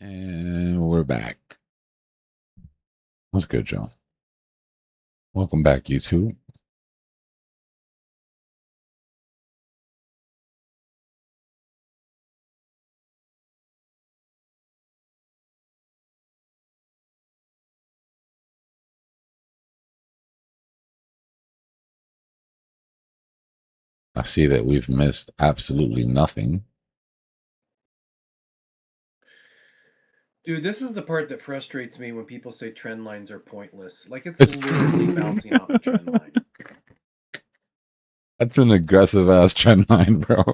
And we're back. What's good, Joe? Welcome back, YouTube. I see that we've missed absolutely nothing. Dude, this is the part that frustrates me when people say trend lines are pointless. Like, it's literally bouncing off a trend line. That's an aggressive ass trend line, bro.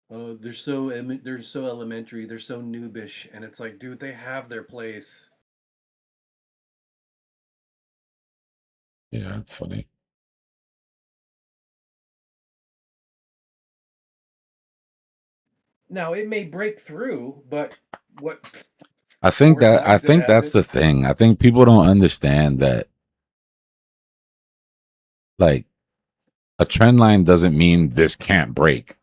They're so elementary, they're so noobish, and it's like, dude, they have their place. Yeah, it's funny. Now it may break through, but what? I think that's the thing. I think people don't understand that, like, a trend line doesn't mean this can't break.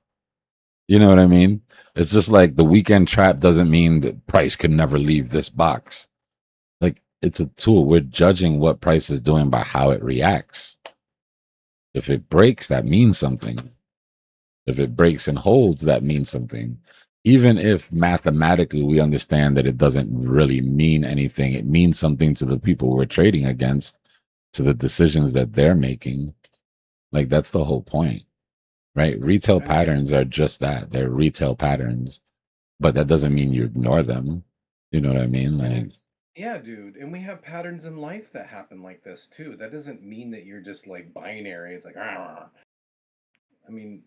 You know what I mean? It's just like the weekend trap doesn't mean that price could never leave this box. Like, it's a tool. We're judging what price is doing by how it reacts. If it breaks, that means something. If it breaks and holds, that means something. Even if mathematically we understand that it doesn't really mean anything, it means something to the people we're trading against, to the decisions that they're making. Like, that's the whole point, right? Retail patterns are just that. They're retail patterns, but that doesn't mean you ignore them. You know what I mean? Like, yeah, dude. And we have patterns in life that happen like this too. That doesn't mean that you're just like binary. It's like, I mean,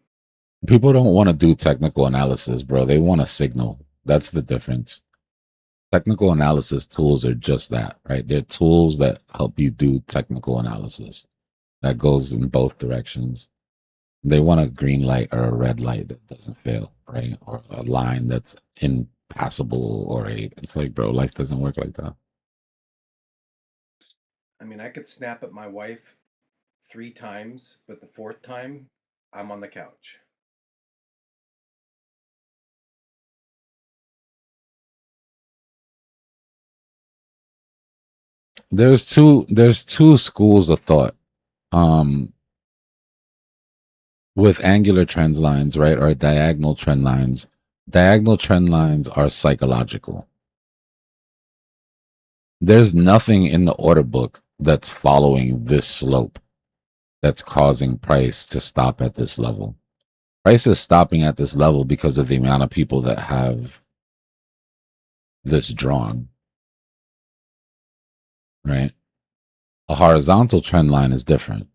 people don't want to do technical analysis, bro. They want a signal. That's the difference. Technical analysis tools are just that, right? They're tools that help you do technical analysis. That goes in both directions. They want a green light or a red light that doesn't fail, right? Or a line that's impassable, or it's like, bro, life doesn't work like that. I mean, I could snap at my wife 3 times, but the 4th time, I'm on the couch. There's two schools of thought. With angular trend lines, right, or diagonal trend lines. Diagonal trend lines are psychological. There's nothing in the order book that's following this slope that's causing price to stop at this level. Price is stopping at this level because of the amount of people that have this drawn, right? A horizontal trend line is different.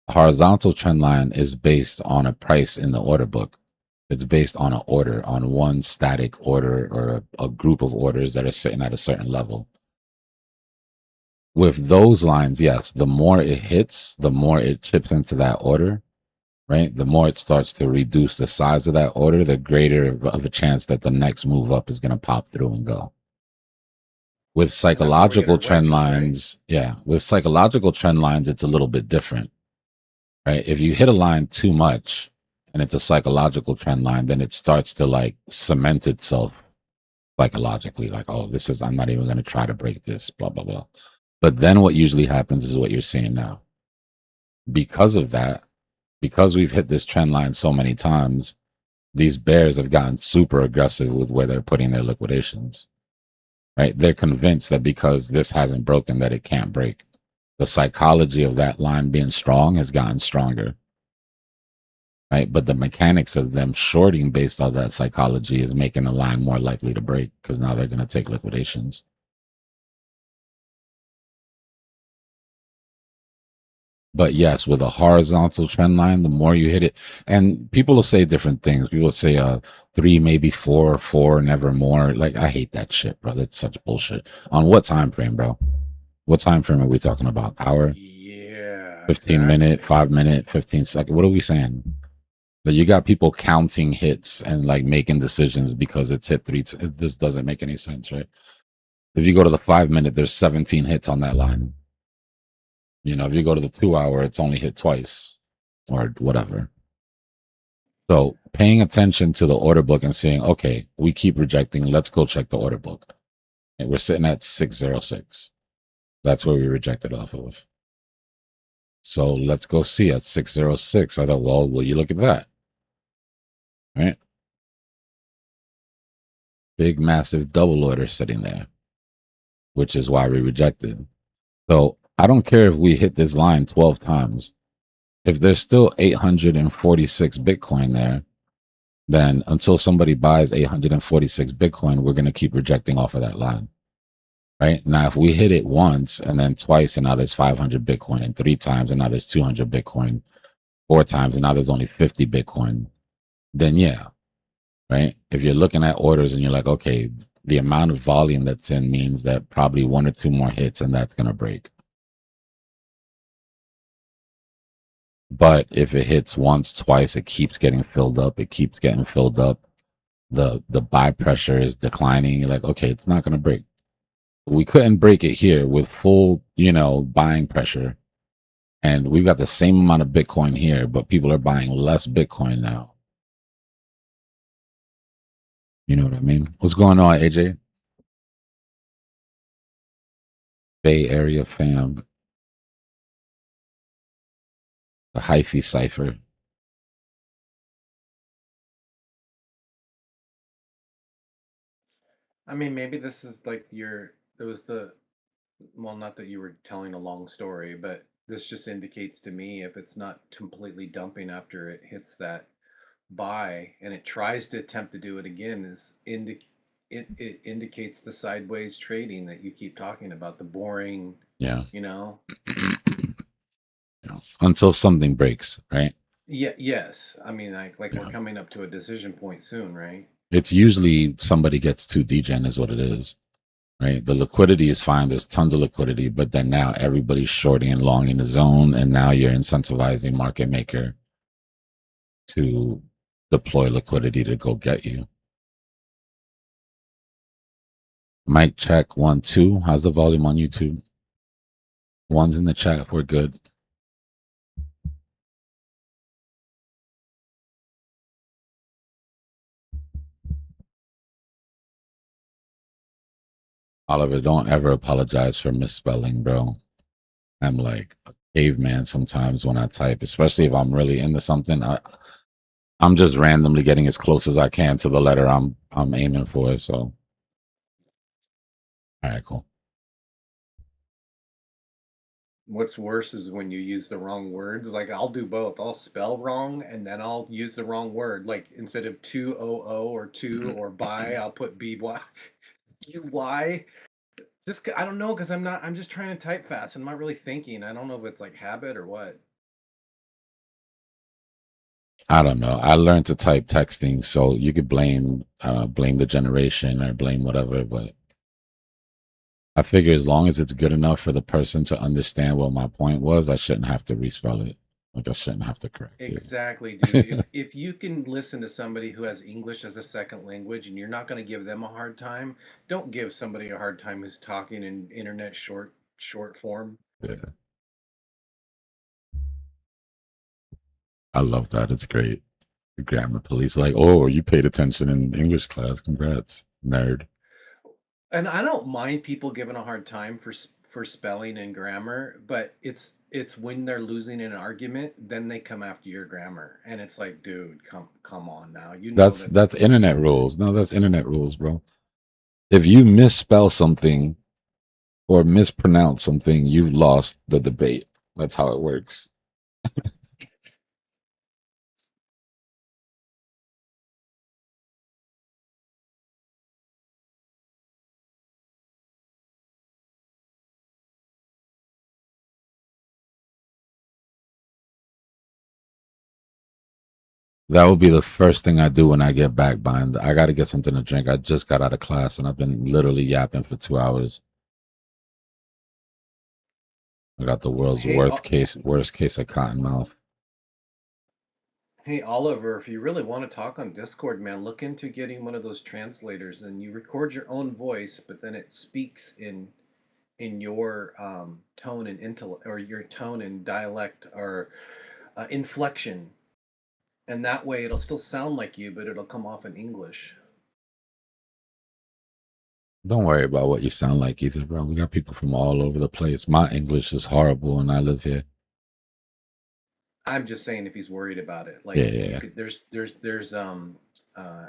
A horizontal trend line is based on a price in the order book. It's based on an order, on one static order or a group of orders that are sitting at a certain level. With those lines, yes, the more it hits, the more it chips into that order, right? The more it starts to reduce the size of that order, the greater of a chance that the next move up is going to pop through and go. With psychological trend lines, right? Yeah, with psychological trend lines, it's a little bit different, right? If you hit a line too much and it's a psychological trend line, then it starts to like cement itself psychologically, like, oh, this is, I'm not even going to try to break this, blah, blah, blah. But then what usually happens is what you're seeing now. Because of that, because we've hit this trend line so many times, these bears have gotten super aggressive with where they're putting their liquidations, right? They're convinced that because this hasn't broken, that it can't break. The psychology of that line being strong has gotten stronger, right? But the mechanics of them shorting based on that psychology is making the line more likely to break because now they're going to take liquidations. But yes, with a horizontal trend line, the more you hit it, and people will say different things. People will say 3, maybe 4, 4, never more. Like, I hate that shit, bro. That's such bullshit. On what time frame, bro? What time frame are we talking about? Hour? Yeah. 15 minute, 5 minute, 15 second. What are we saying? But you got people counting hits and like making decisions because it's hit 3. It just doesn't make any sense, right? If you go to the 5 minute, there's 17 hits on that line. You know, if you go to the 2 hour, it's only hit twice or whatever. So paying attention to the order book and saying, okay, we keep rejecting. Let's go check the order book. And we're sitting at 606. That's where we rejected off of. So let's go see at 606. I thought, well, will you look at that? Right? Big, massive double order sitting there, which is why we rejected. So I don't care if we hit this line 12 times. If there's still 846 Bitcoin there, then until somebody buys 846 Bitcoin, we're going to keep rejecting off of that line. Right now, if we hit it once and then twice, and now there's 500 Bitcoin, and three times, and now there's 200 Bitcoin, four times, and now there's only 50 Bitcoin, then yeah, right? If you're looking at orders and you're like, okay, the amount of volume that's in means that probably one or two more hits and that's going to break. But if it hits once, twice, it keeps getting filled up. It keeps getting filled up. The buy pressure is declining. You're like, okay, it's not going to break. We couldn't break it here with full, buying pressure. And we've got the same amount of Bitcoin here, but people are buying less Bitcoin now. You know what I mean? What's going on, AJ? Bay Area fam. The hyphy cipher. I mean, maybe this is like it was well, not that you were telling a long story, but this just indicates to me if it's not completely dumping after it hits that buy and it tries to attempt to do it again, it indicates the sideways trading that you keep talking about, the boring, Yeah. you know. Until something breaks, right? Yeah, yes. I mean, like we're Yeah. coming up to a decision point soon, right? It's usually somebody gets too degen is what it is, right? The liquidity is fine. There's tons of liquidity, but then now everybody's shorting and longing the zone. And now you're incentivizing market maker to deploy liquidity to go get you. Mic check 1, 2. How's the volume on YouTube? One's in the chat if we're good. Oliver, don't ever apologize for misspelling, bro. I'm like a caveman sometimes when I type, especially if I'm really into something. I'm just randomly getting as close as I can to the letter I'm aiming for. So, all right, cool. What's worse is when you use the wrong words. Like I'll do both. I'll spell wrong and then I'll use the wrong word. Like instead of 200 or two or buy, I'll put BY. Y. Just I don't know because I'm just trying to type fast. I'm not really thinking. I don't know if it's like habit or what. I don't know. I learned to type texting, so you could blame the generation or blame whatever, but I figure as long as it's good enough for the person to understand what my point was, I shouldn't have to respell it. Like I shouldn't have to correct Exactly, dude. it. If you can listen to somebody who has English as a second language and you're not going to give them a hard time, don't give somebody a hard time who's talking in internet short form. Yeah, I love that. It's great. The grammar police like, oh, you paid attention in English class. Congrats, nerd. And I don't mind people giving a hard time for spelling and grammar, but it's when they're losing an argument, then they come after your grammar, and it's like, dude, come on now, you know that. That's internet rules. No, that's internet rules, bro. If you misspell something or mispronounce something, you've lost the debate. That's how it works. That will be the first thing I do when I get back behind. I got to get something to drink. I just got out of class and I've been literally yapping for 2 hours. I got the world's Hey, worst case of cotton mouth. hey, Oliver, if you really want to talk on Discord, man, look into getting one of those translators, and you record your own voice, but then it speaks in your tone and intellect, or your tone and dialect, or inflection. And that way it'll still sound like you, but it'll come off in English. Don't worry about what you sound like either, bro. We got people from all over the place. My English is horrible and I live here. I'm just saying if he's worried about it, Yeah, like yeah, you yeah. could, there's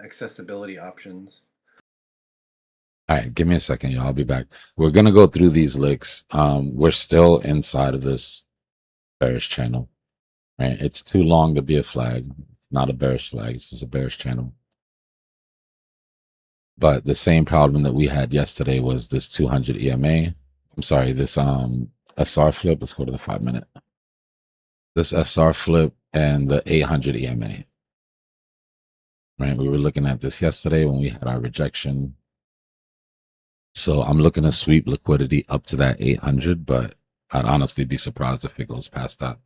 accessibility options. All right, give me a second, y'all. I'll be back. We're gonna go through these licks. We're still inside of this bearish channel, right? It's too long to be a flag, not a bearish flag. This is a bearish channel. But the same problem that we had yesterday was this 200 EMA. I'm sorry, this SR flip. Let's go to the 5 minute. This SR flip and the 800 EMA. Right, we were looking at this yesterday when we had our rejection. So I'm looking to sweep liquidity up to that 800, but I'd honestly be surprised if it goes past that.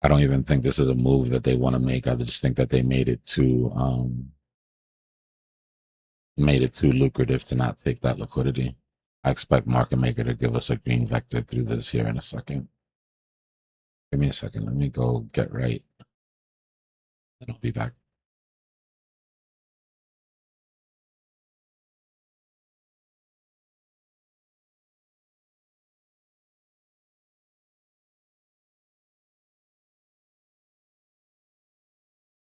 I don't even think this is a move that they want to make. I just think that they made it too lucrative to not take that liquidity. I expect market maker to give us a green vector through this here in a second. Give me a second. Let me go get right, and I'll be back.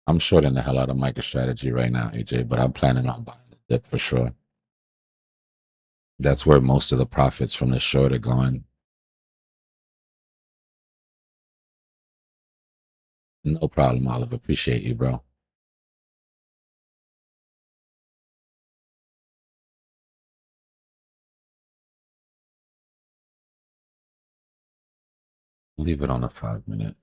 I'm shorting the hell out of MicroStrategy right now, AJ, but I'm planning on buying the dip for sure. That's where most of the profits from the short are going. No problem, Olive. Appreciate you, bro. Leave it on a 5 minute.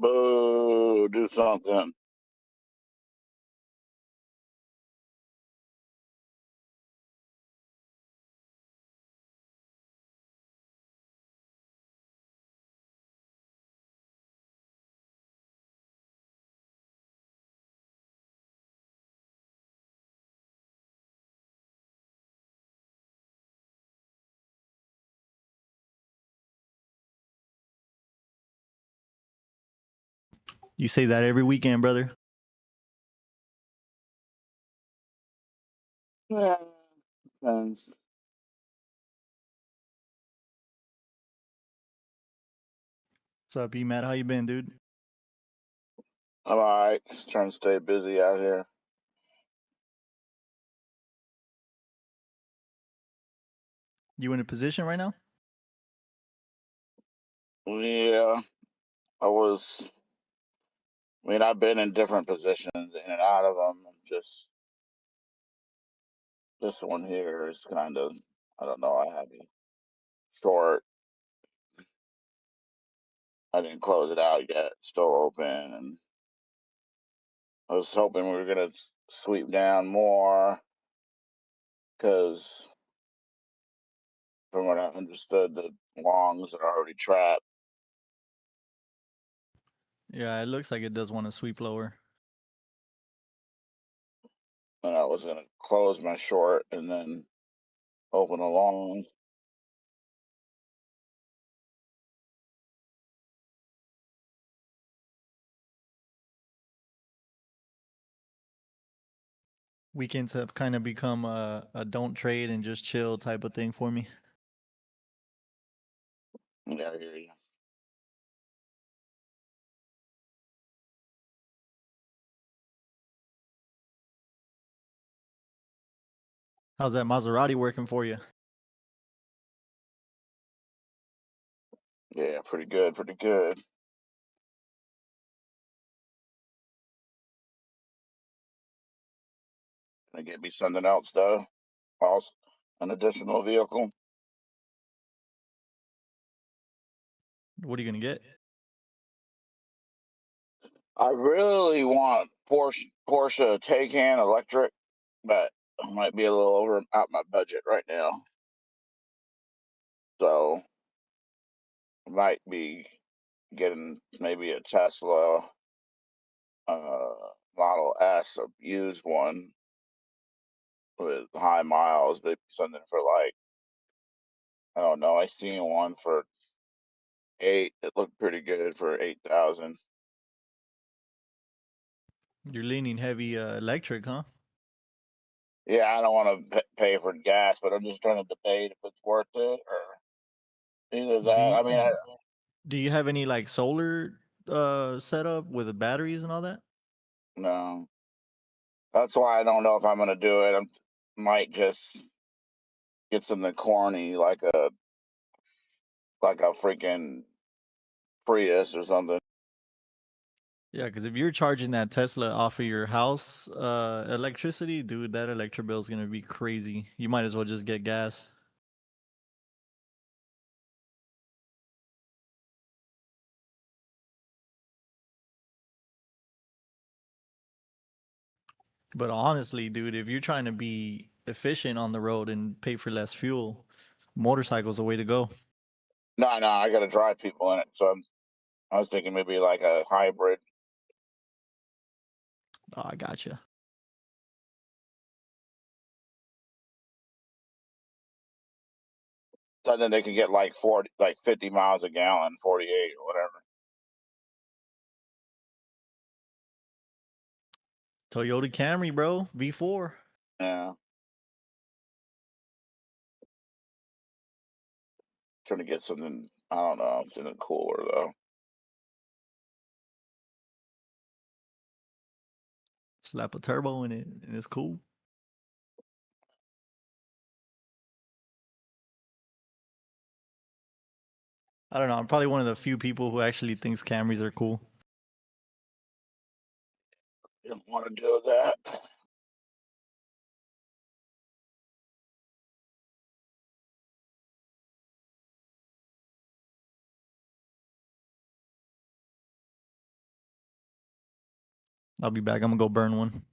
Boo, do something. You say that every weekend, brother. Yeah, thanks. What's up, E Matt? How you been, dude? I'm alright. Just trying to stay busy out here. You in a position right now? Yeah, I've been in different positions, in and out of them. Just this one here is kind of, I don't know, I had a short. I didn't close it out yet. It's still open, and I was hoping we were gonna sweep down more, because from what I understood, the longs are already trapped, Yeah, it looks like it does want to sweep lower. and I was gonna close my short and then open a long. Weekends have kind of become a don't trade and just chill type of thing for me. Yeah, I hear you. How's that Maserati working for you? Yeah, pretty good, pretty good. Gonna get me something else though. Also, an additional vehicle. What are you gonna get? I really want Porsche Taycan electric, but it might be a little over out my budget right now. So I might be getting maybe a Tesla Model S, a used one with high miles, maybe something for like, I don't know. I seen one for 8. It looked pretty good for 8,000. You're leaning heavy electric, huh? Yeah, I don't want to pay for gas, but I'm just trying to debate if it's worth it or either Do that. you, I mean, do you have any like solar setup with the batteries and all that? no. That's why I don't know if I'm gonna do it. I might just get something corny like a freaking Prius or something. Yeah, because if you're charging that Tesla off of your house electricity, dude, that electric bill is gonna be crazy. You might as well just get gas. But honestly, dude, if you're trying to be efficient on the road and pay for less fuel, motorcycle's the way to go. No, I gotta drive people in it. So I was thinking maybe like a hybrid. Oh, I gotcha. So then they could get like 50 miles a gallon, 48 or whatever. Toyota Camry, bro, V4. Yeah. Trying to get something, I don't know, something cooler though. Slap a turbo in it, and it's cool. I don't know. I'm probably one of the few people who actually thinks Camrys are cool. Didn't want to do that. I'll be back. I'm gonna go burn one.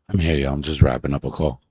I'm here, y'all. I'm just wrapping up a call.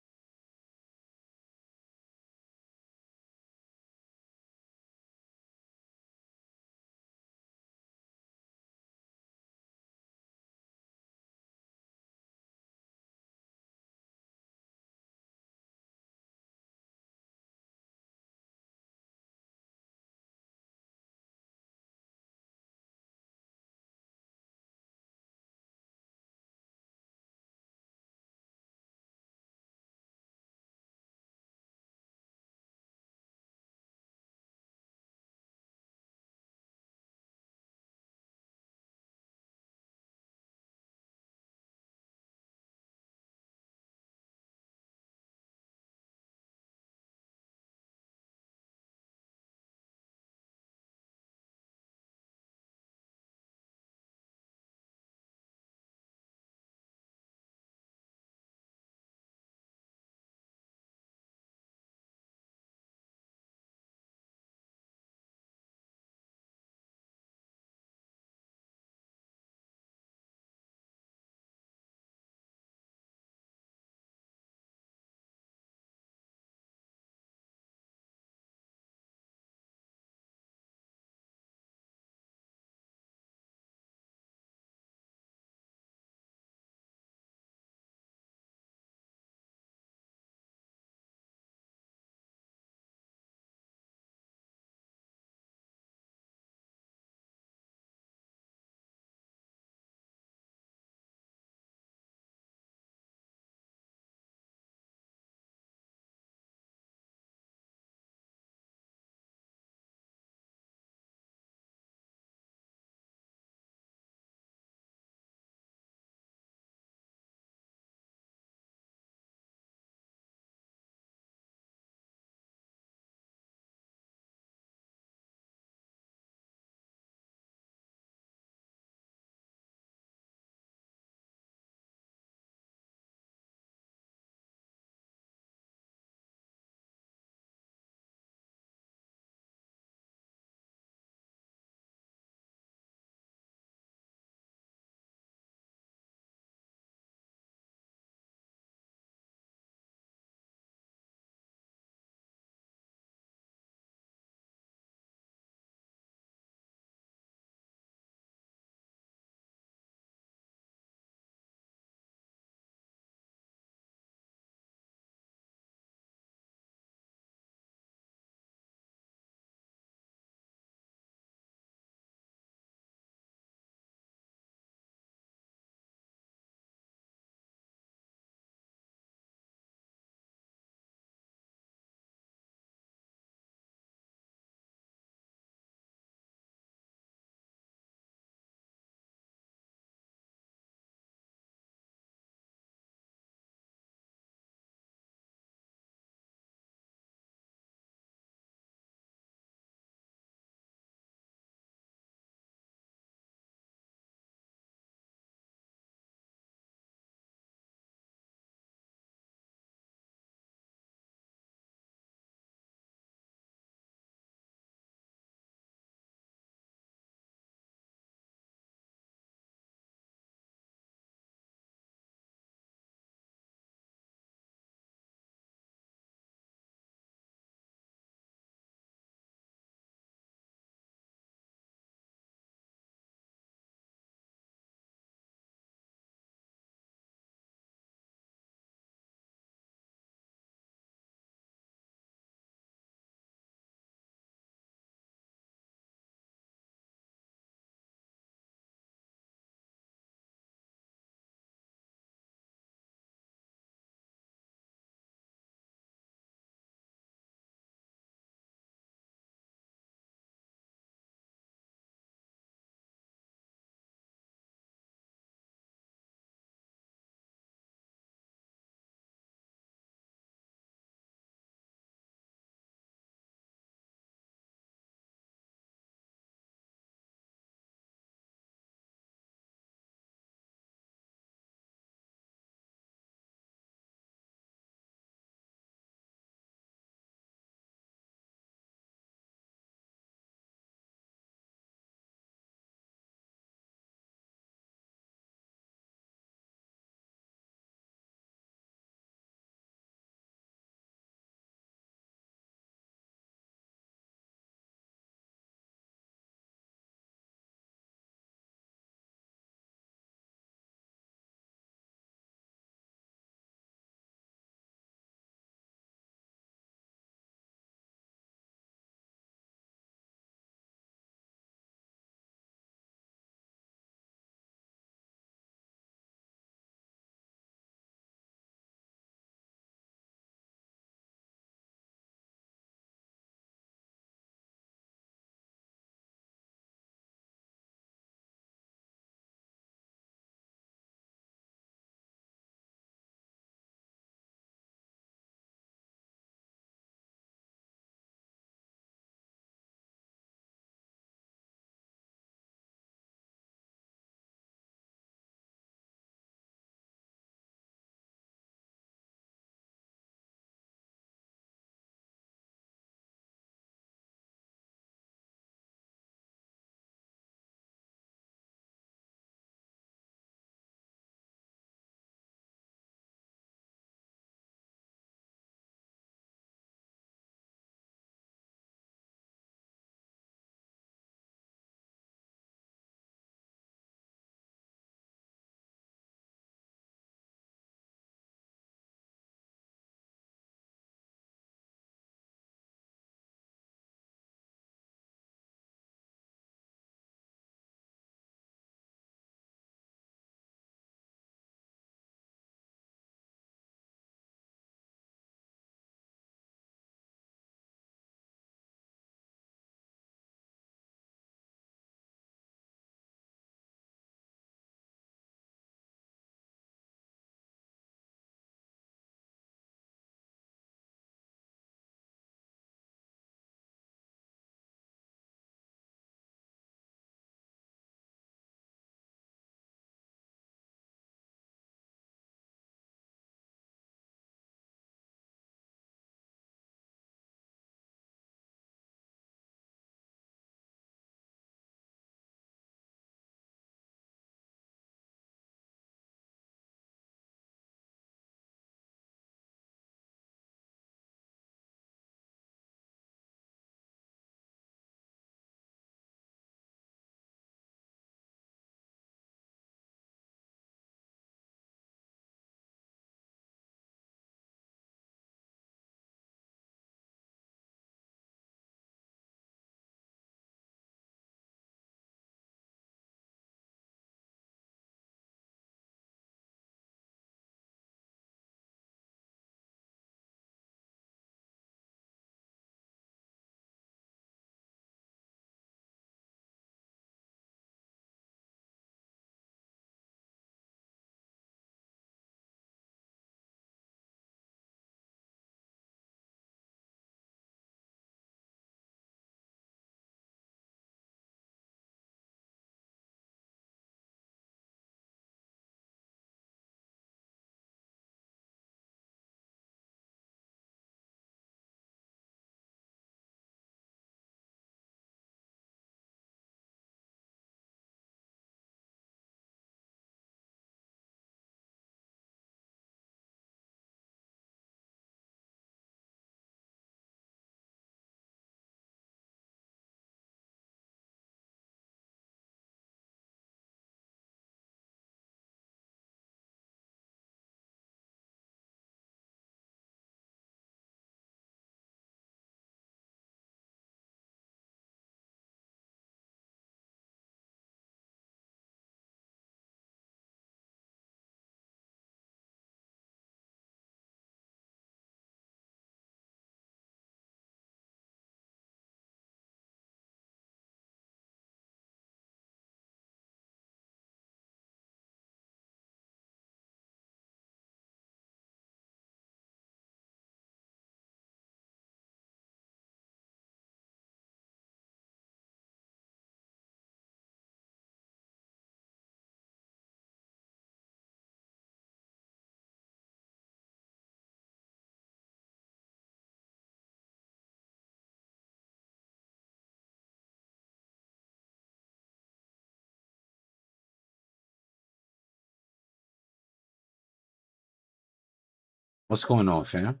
What's going on, fam?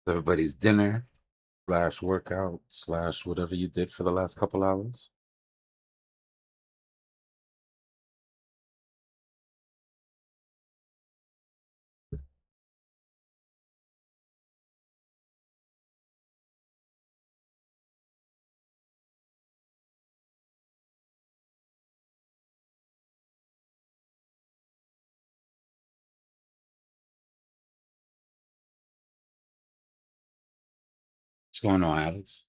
Everybody's dinner / workout / whatever you did for the last couple hours. What's going on, Alex?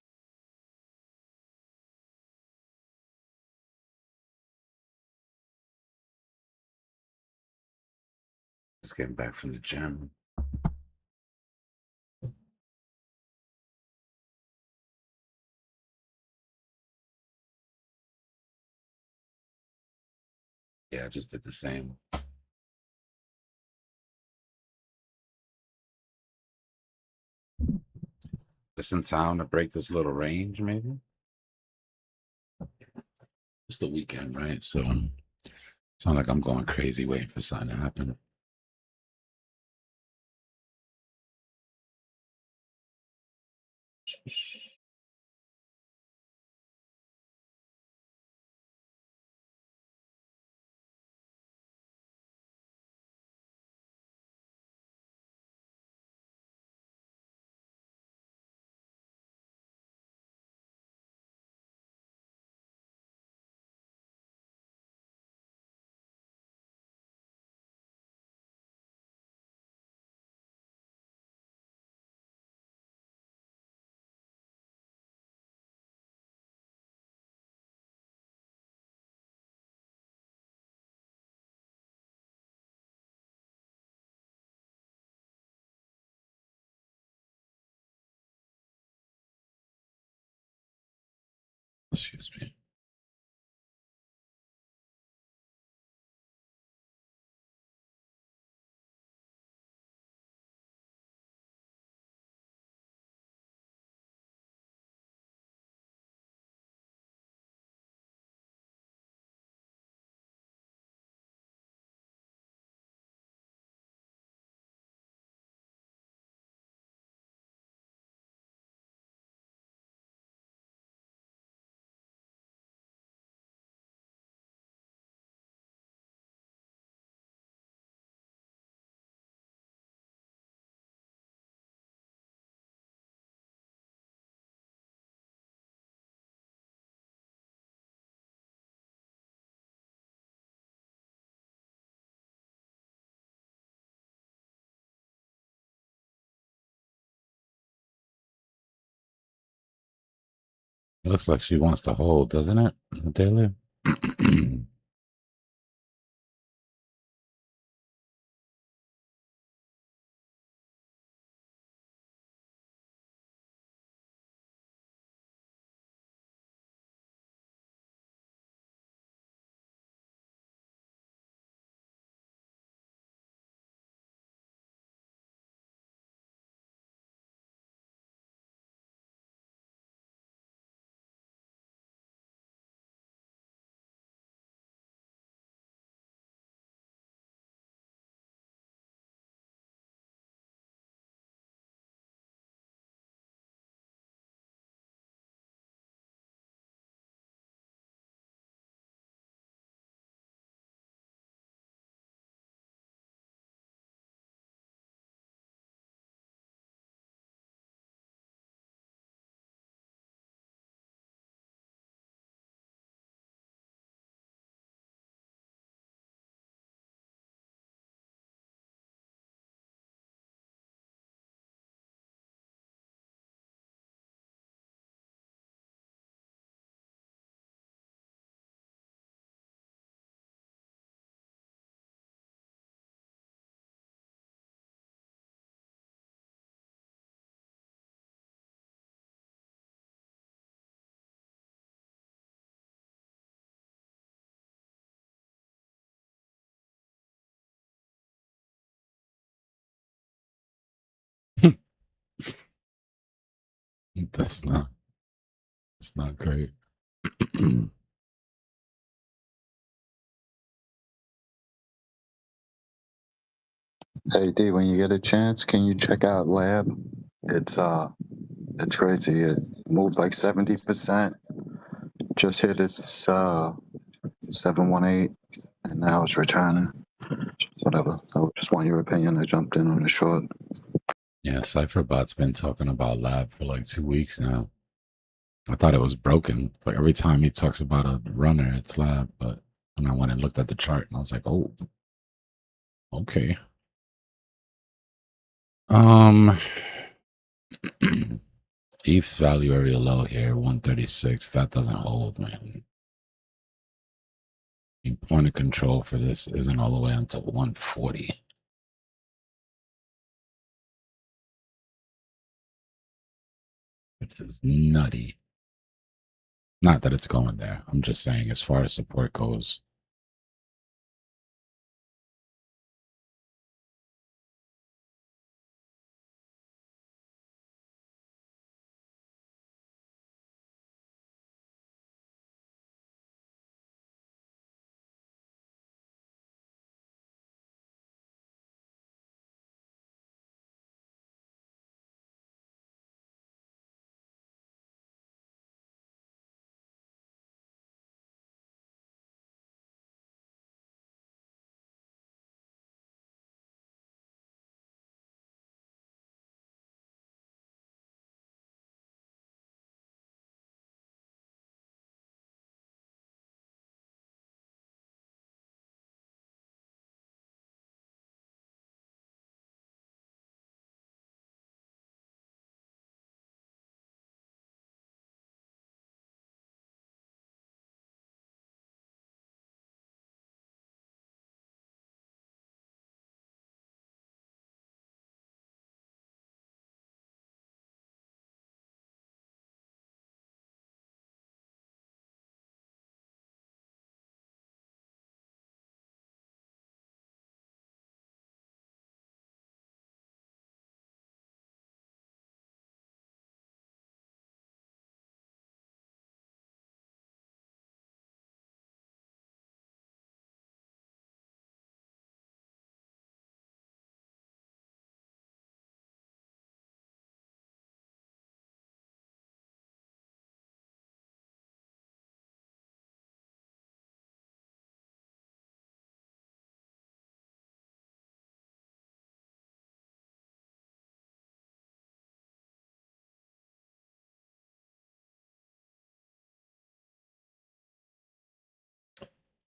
Just getting back from the gym. Yeah, I just did the same. Just in time to break this little range, maybe. It's the weekend, right? So it's not like I'm going crazy waiting for something to happen. Excuse me. It looks like she wants to hold, doesn't it, Taylor? That's not. It's not great. Hey D, when you get a chance, can you check out Lab? It's crazy. It moved like 70%. Just hit its 718, and now it's returning. Whatever. I just want your opinion. I jumped in on the short. Yeah, CypherBot's been talking about Lab for like 2 weeks now. I thought it was broken. Like every time he talks about a runner, it's Lab. But when I went and looked at the chart, and I was like, oh, okay. ETH's value area low here, 136. That doesn't hold, man. The point of control for this isn't all the way until 140. Which is nutty. Not that it's going there. I'm just saying as far as support goes.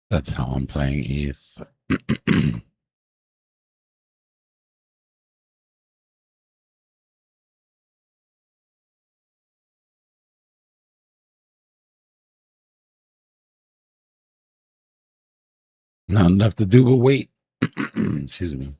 That's how I'm playing ETH. Not enough to do but wait. Excuse me.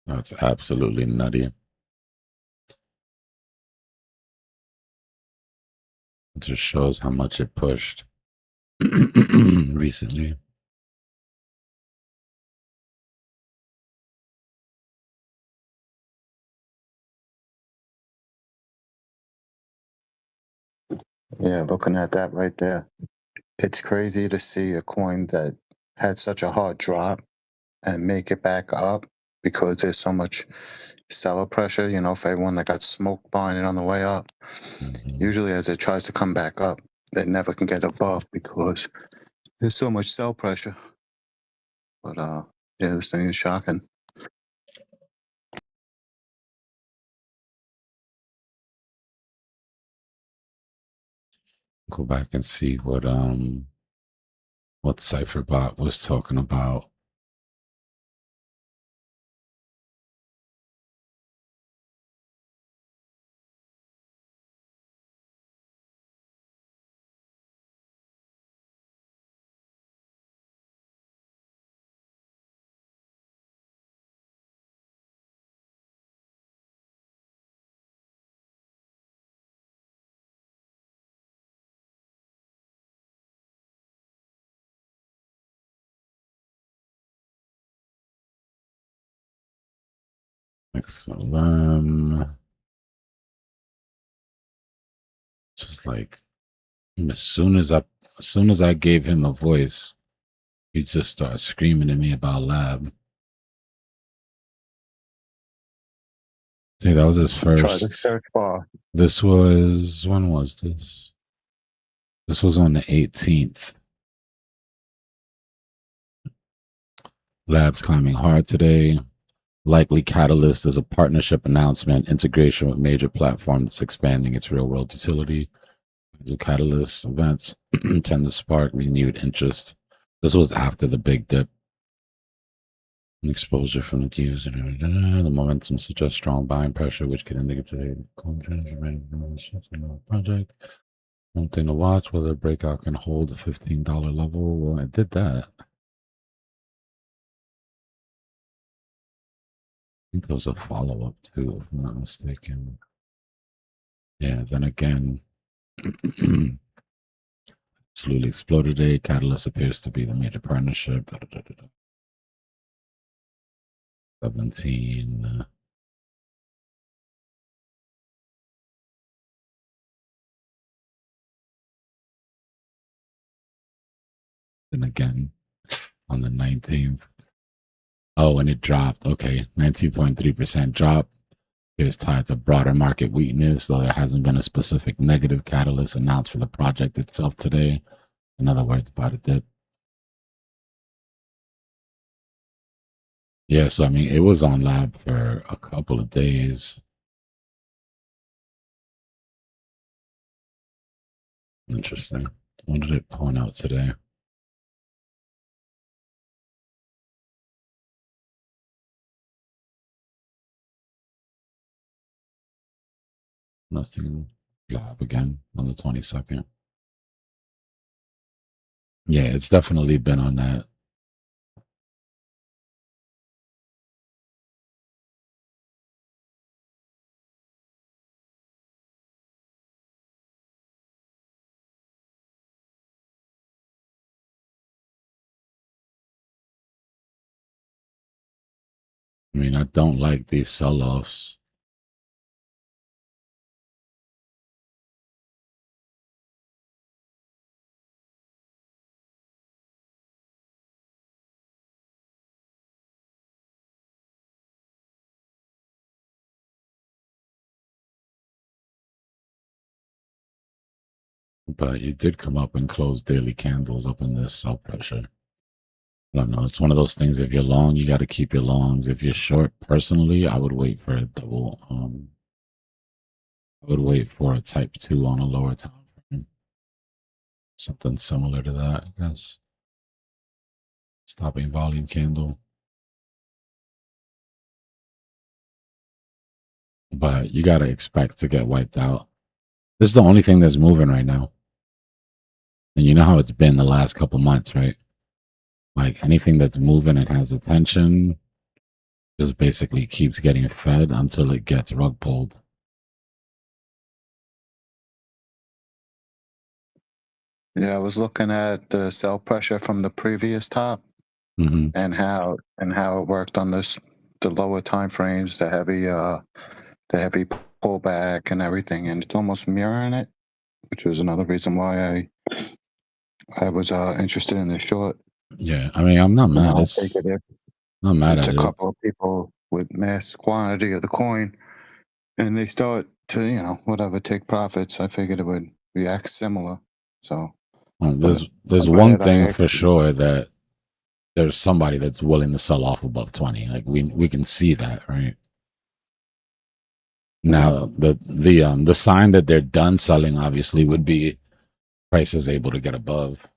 That's absolutely nutty. It just shows how much it pushed recently. Yeah, looking at that right there. It's crazy to see a coin that had such a hard drop and make it back up because there's so much seller pressure, you know, for everyone that got smoke buying it on the way up. Usually as it tries to come back up, they never can get above because there's so much sell pressure. But yeah, this thing is shocking. Go back and see what Cypher bot was talking about. XLM. Just like as soon as I gave him a voice, he just started screaming at me about lab. See, that was his Try the first. search bar. This was, when was this? This was on the 18th. Lab's climbing hard today. Likely catalyst is a partnership announcement, integration with major platform that's expanding its real world utility. The catalyst events tend to spark renewed interest. This was after the big dip. Exposure from the user. The momentum suggests strong buying pressure, which could indicate the project. One thing to watch, whether a breakout can hold the $15 level. Well, it did that. I think there was a follow-up too, if I'm not mistaken. Yeah, then again, absolutely exploded today. Catalyst appears to be the major partnership. 17. Then again, on the 19th. Oh, and it dropped. Okay, 19.3% drop. It's tied to broader market weakness, though there hasn't been a specific negative catalyst announced for the project itself today. In other words, about a dip. Yeah, so I mean, it was on lab for a couple of days. Interesting. What did it point out today? Nothing. Lab again on the 22nd. Yeah, it's definitely been on that. I mean, I don't like these sell-offs. But you did come up and close daily candles up in this sell pressure. I don't know. It's one of those things. If you're long, you got to keep your longs. If you're short, personally, I would wait for a double. I would wait for a type 2 on a lower time frame. Something similar to that, I guess. Stopping volume candle. But you got to expect to get wiped out. This is the only thing that's moving right now. And you know how it's been the last couple months, right? Like anything that's moving and has attention just basically keeps getting fed until it gets rug pulled. Yeah, I was looking at the sell pressure from the previous top and how it worked on the lower time frames, the heavy pullback and everything, and it's almost mirroring it, which was another reason why I was interested in the short. Yeah, I mean, I'm not mad. It's not mad at a it. couple of people with mass quantity of the coin, and they start to whatever take profits. I figured it would react similar. So there's one thing for sure, that there's somebody that's willing to sell off above 20. Like we can see that, right? Now the sign that they're done selling obviously would be price is able to get above,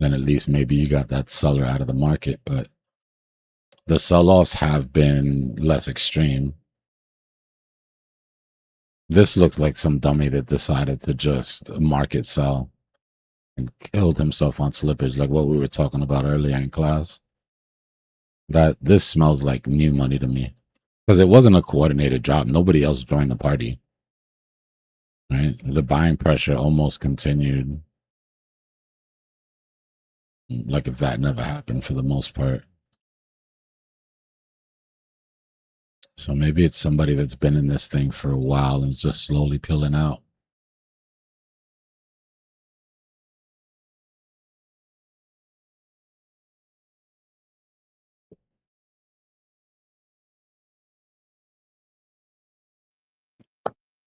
then at least maybe you got that seller out of the market. But the sell-offs have been less extreme. This looks like some dummy that decided to just market sell and killed himself on slippage, like what we were talking about earlier in class. That this smells like new money to me, because it wasn't a coordinated drop. Nobody else joined the party, right? The buying pressure almost continued, like if that never happened for the most part. So maybe it's somebody that's been in this thing for a while and is just slowly peeling out.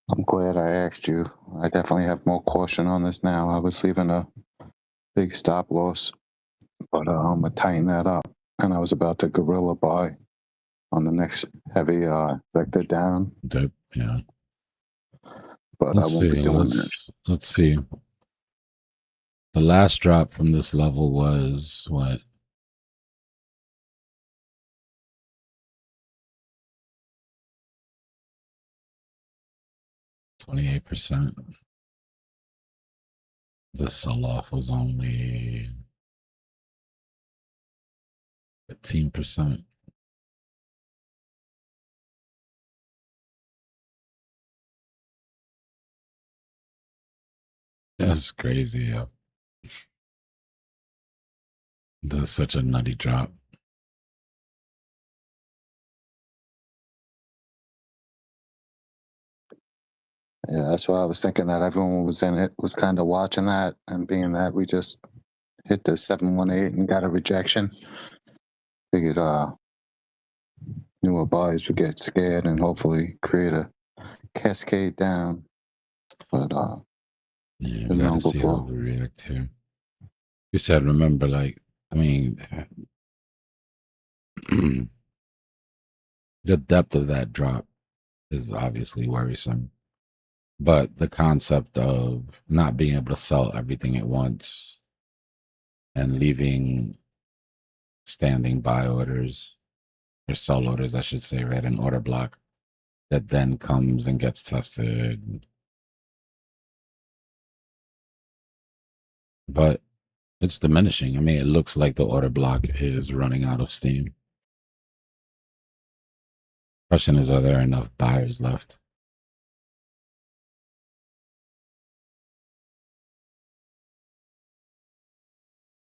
I'm glad I asked you. I definitely have more caution on this now. I was leaving a big stop loss, but I'm gonna tighten that up. And I was about to gorilla buy on the next heavy vector down, Dip, yeah. but I Let's won't be see. doing that. Let's see. The last drop from this level was what? %28%. The sell-off was only 15%. That's crazy. Yeah. That's such a nutty drop. Yeah, that's why I was thinking that everyone was in it, was kind of watching that, and being that we just hit the 718 and got a rejection, figured newer buyers would get scared and hopefully create a cascade down. But Yeah, we been got to wrong see how before. we react here. You said, remember, like, I mean, the depth of that drop is obviously worrisome. But the concept of not being able to sell everything at once and leaving standing buy orders or sell orders, I should say, right? An order block that then comes and gets tested. But it's diminishing. I mean, it looks like the order block is running out of steam. Question is, are there enough buyers left?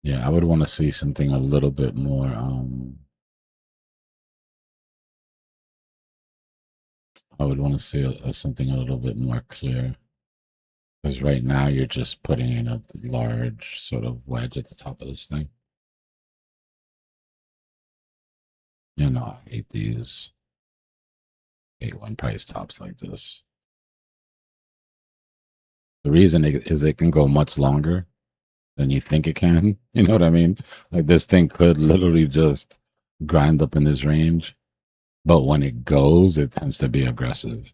Yeah, I would want to see something a little bit more I would want to see something a little bit more clear. Because right now you're just putting in a large sort of wedge at the top of this thing. You know, I hate these. I hate when price tops like this. The reason is it can go much longer than you think it can. You know what I mean? Like this thing could literally just grind up in this range. But when it goes, it tends to be aggressive.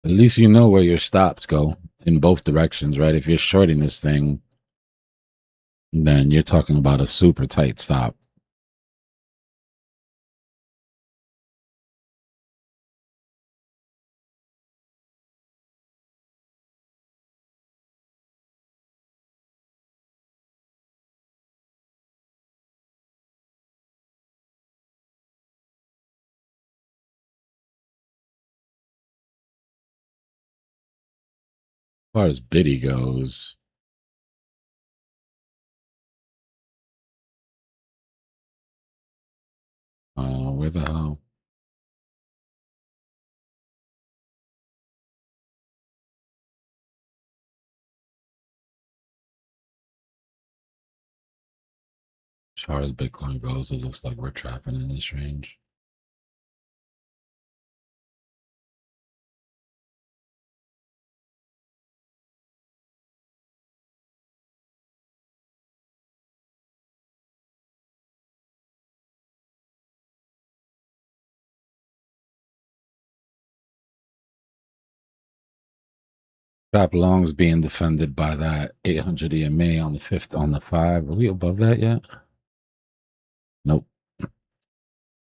At least you know where your stops go in both directions, right? If you're shorting this thing, then you're talking about a super tight stop. As far as Biddy goes, where the hell? As far as Bitcoin goes, it looks like we're trapping in this range. Stop longs being defended by that 800 EMA on the 5th on the 5. Are we above that yet? Nope.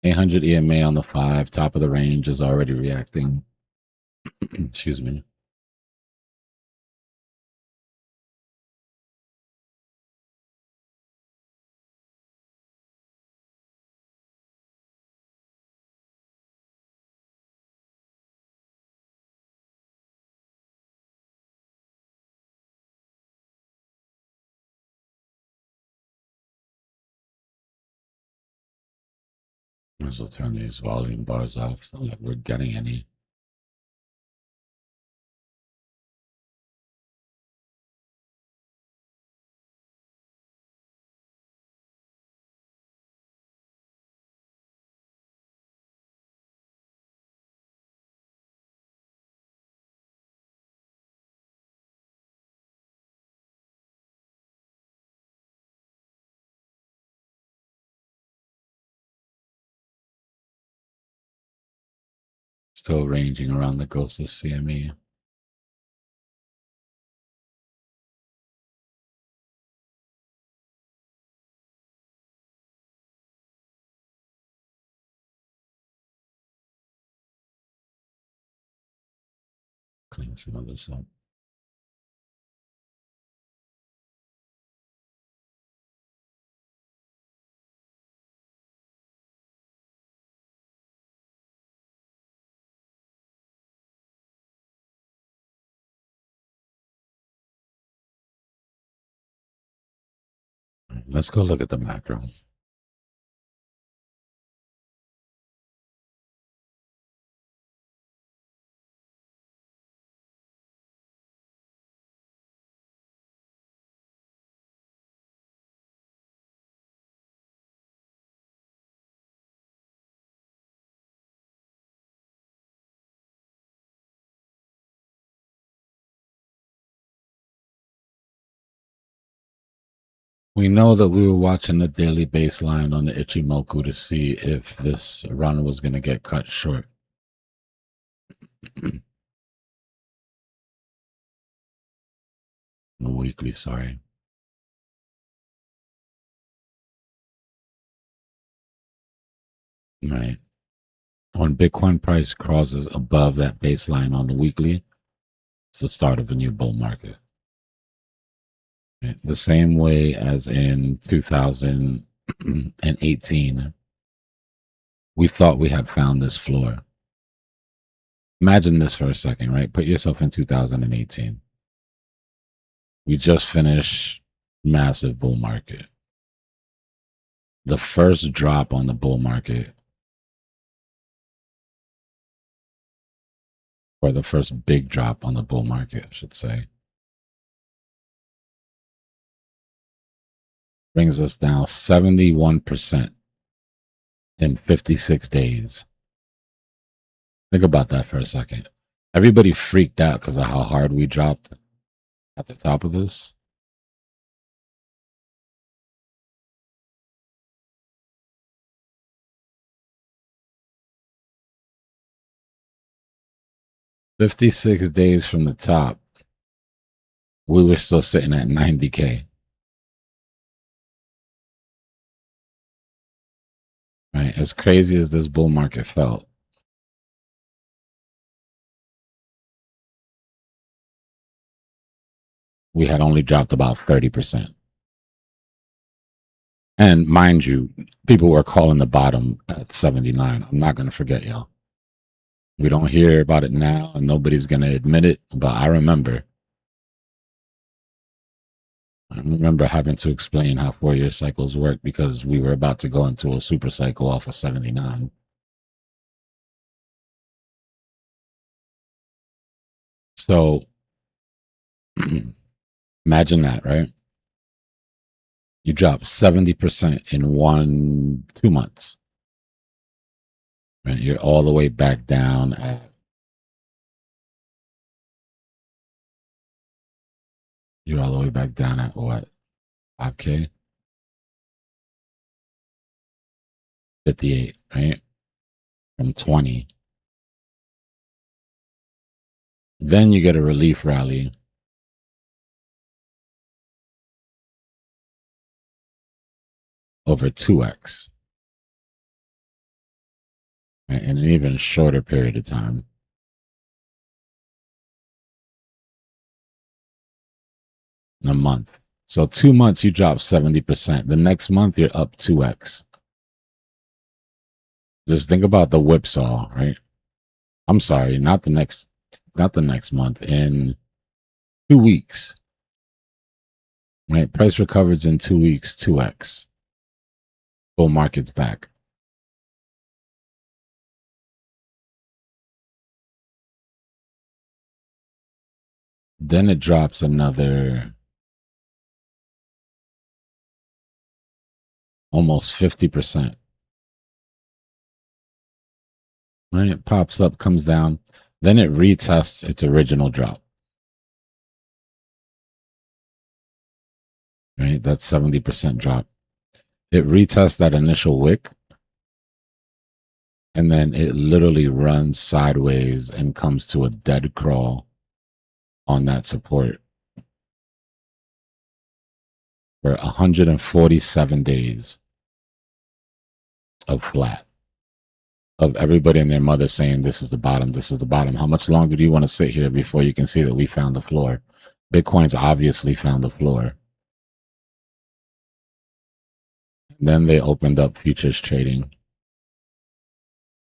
800 EMA on the 5, top of the range is already reacting. Excuse me. Might as well turn these volume bars off. Not like we're getting any. Still ranging around the ghost of CME. Clean some of this up. Let's go look at the macro. We know that we were watching the daily baseline on the Ichimoku to see if this run was going to get cut short. The weekly, sorry. Right. When Bitcoin price crosses above that baseline on the weekly, it's the start of a new bull market. Right? The same way as in 2018, we thought we had found this floor. Imagine this for a second, right? Put yourself in 2018. We just finished massive bull market. The first drop on the bull market, or the first big drop on the bull market, I should say, brings us down 71% in 56 days. Think about that for a second. Everybody freaked out because of how hard we dropped at the top of this. "56 days from the top, we were still sitting at 90K. Right? As crazy as this bull market felt, we had only dropped about 30%. And mind you, people were calling the bottom at 79. I'm not going to forget y'all. We don't hear about it now, and nobody's going to admit it, but I remember having to explain how 4-year cycles work because we were about to go into a super cycle off of 79. So imagine that, right? You drop 70% in 2 months. Right? You're all the way back down at, what? 5K? 58, right? From 20. Then you get a relief rally over 2x, right, in an even shorter period of time. In a month. So 2 months you drop 70%. The next month you're up 2x. Just think about the whipsaw, right? I'm sorry, not the next month. In 2 weeks, right? Price recovers in 2 weeks, 2x. Bull market's back. Then it drops another almost 50%. Right? It pops up, comes down. Then it retests its original drop. Right? That's 70% drop. It retests that initial wick. And then it literally runs sideways and comes to a dead crawl on that support for 147 days of flat, of everybody and their mother saying, this is the bottom, this is the bottom. How much longer do you want to sit here before you can see that we found the floor? Bitcoin's obviously found the floor. And then they opened up futures trading,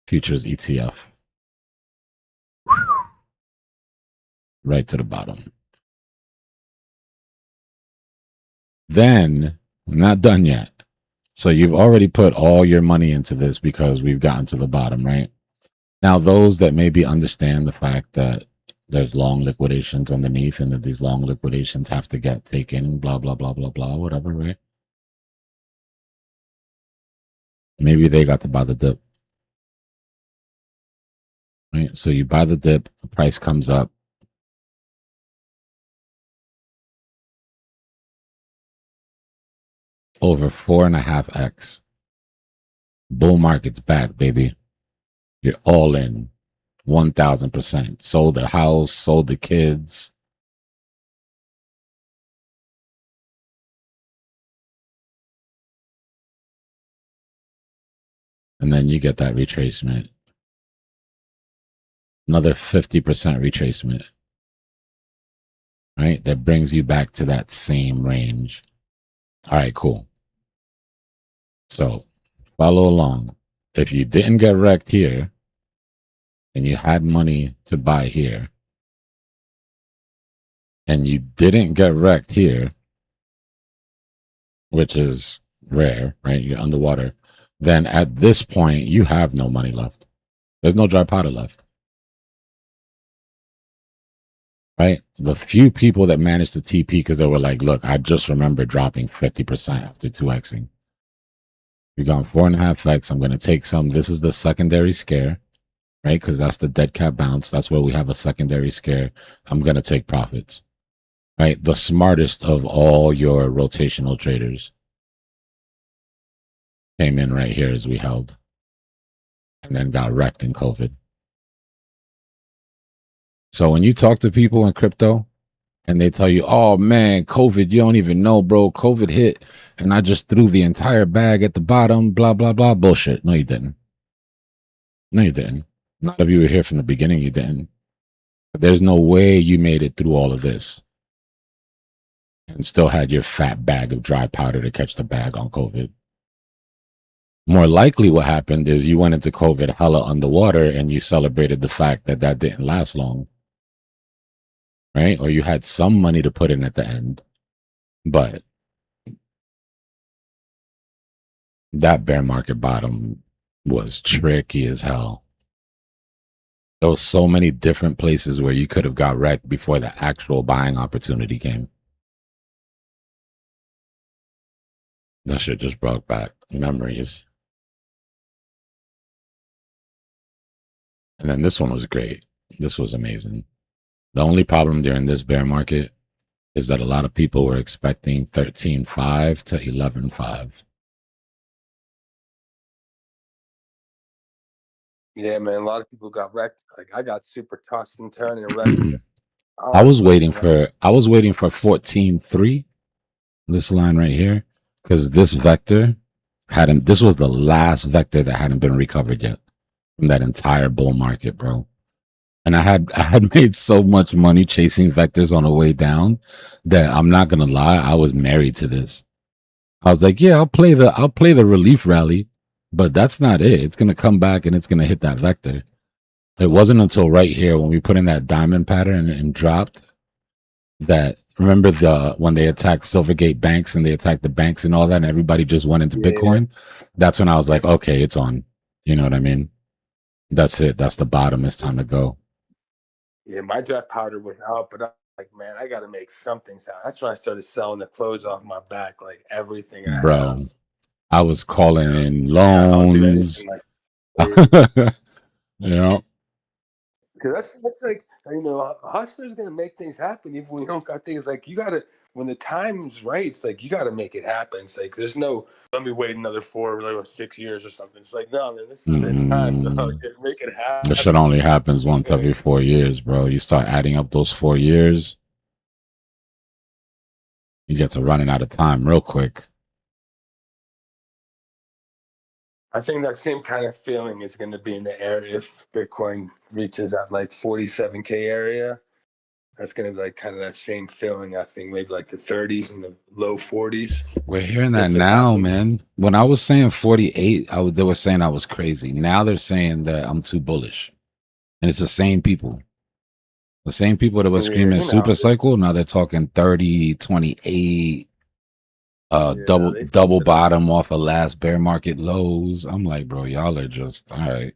futures ETF, right to the bottom. Then, I'm not done yet. So you've already put all your money into this because we've gotten to the bottom, right? Now, those that maybe understand the fact that there's long liquidations underneath and that these long liquidations have to get taken, blah, blah, blah, blah, blah, whatever, right? Maybe they got to buy the dip. Right? So you buy the dip, the price comes up. Over 4.5x. Bull market's back, baby. You're all in. 1,000%. Sold the house, sold the kids. And then you get that retracement. Another 50% retracement. Right? That brings you back to that same range. All right, cool. So follow along. If you didn't get wrecked here and you had money to buy here and you didn't get wrecked here, which is rare, right? You're underwater. Then at this point, you have no money left. There's no dry powder left. Right? The few people that managed to TP because they were like, look, I just remember dropping 50% after 2xing. We've gone 4.5x. I'm going to take some. This is the secondary scare, right? Because that's the dead cat bounce. That's where we have a secondary scare. I'm going to take profits, right? The smartest of all your rotational traders came in right here as we held and then got wrecked in COVID. So when you talk to people in crypto and they tell you, oh man, COVID, you don't even know, bro. COVID hit and I just threw the entire bag at the bottom, blah, blah, blah. Bullshit. No, you didn't. No, you didn't. Not if you were here from the beginning, you didn't. There's no way you made it through all of this and still had your fat bag of dry powder to catch the bag on COVID. More likely what happened is you went into COVID hella underwater and you celebrated the fact that that didn't last long. Right? Or you had some money to put in at the end. But that bear market bottom was tricky as hell. There was so many different places where you could have got wrecked before the actual buying opportunity came. That shit just brought back memories. And then this one was great. This was amazing. The only problem during this bear market is that a lot of people were expecting 13.5 to 11.5. Yeah, man. A lot of people got wrecked. Like I got super tossed and turned and wrecked. I was waiting for 14.3, this line right here, because this vector hadn't. This was the last vector that hadn't been recovered yet from that entire bull market, bro. And I had made so much money chasing vectors on the way down that I'm not gonna lie, I was married to this. I was like, yeah, I'll play the relief rally, but that's not it. It's gonna come back and it's gonna hit that vector. It wasn't until right here when we put in that diamond pattern and dropped that. Remember when they attacked Silvergate banks and they attacked the banks and all that, and everybody just went into Bitcoin? That's when I was like, okay, it's on. You know what I mean? That's it. That's the bottom. It's time to go. Yeah, my dry powder was out, but I'm like, man, I got to make something sound. That's when I started selling the clothes off my back, like everything I Bro, have. I was calling in I'll do loans. anything like You know, because that's like, you know, a hustler's gonna make things happen even when you don't got things. Like you gotta, when the time's right, it's like you gotta make it happen. It's like there's no let me wait another 6 years or something. It's like, no, man, this is the time, dog. Make it happen. this shit only happens once every 4 years, bro. You start adding up those 4 years, you get to running out of time real quick. I think that same kind of feeling is going to be in the area if Bitcoin reaches that like 47K area. That's going to be like kind of that same feeling. I think maybe like the 30s and the low 40s. We're hearing that now, man. When I was saying 48, they were saying I was crazy. Now they're saying that I'm too bullish, and it's the same people. The same people that were screaming super cycle. Now they're talking 30, 28. Double bottom off of last bear market lows. I'm like, bro, y'all are just all right.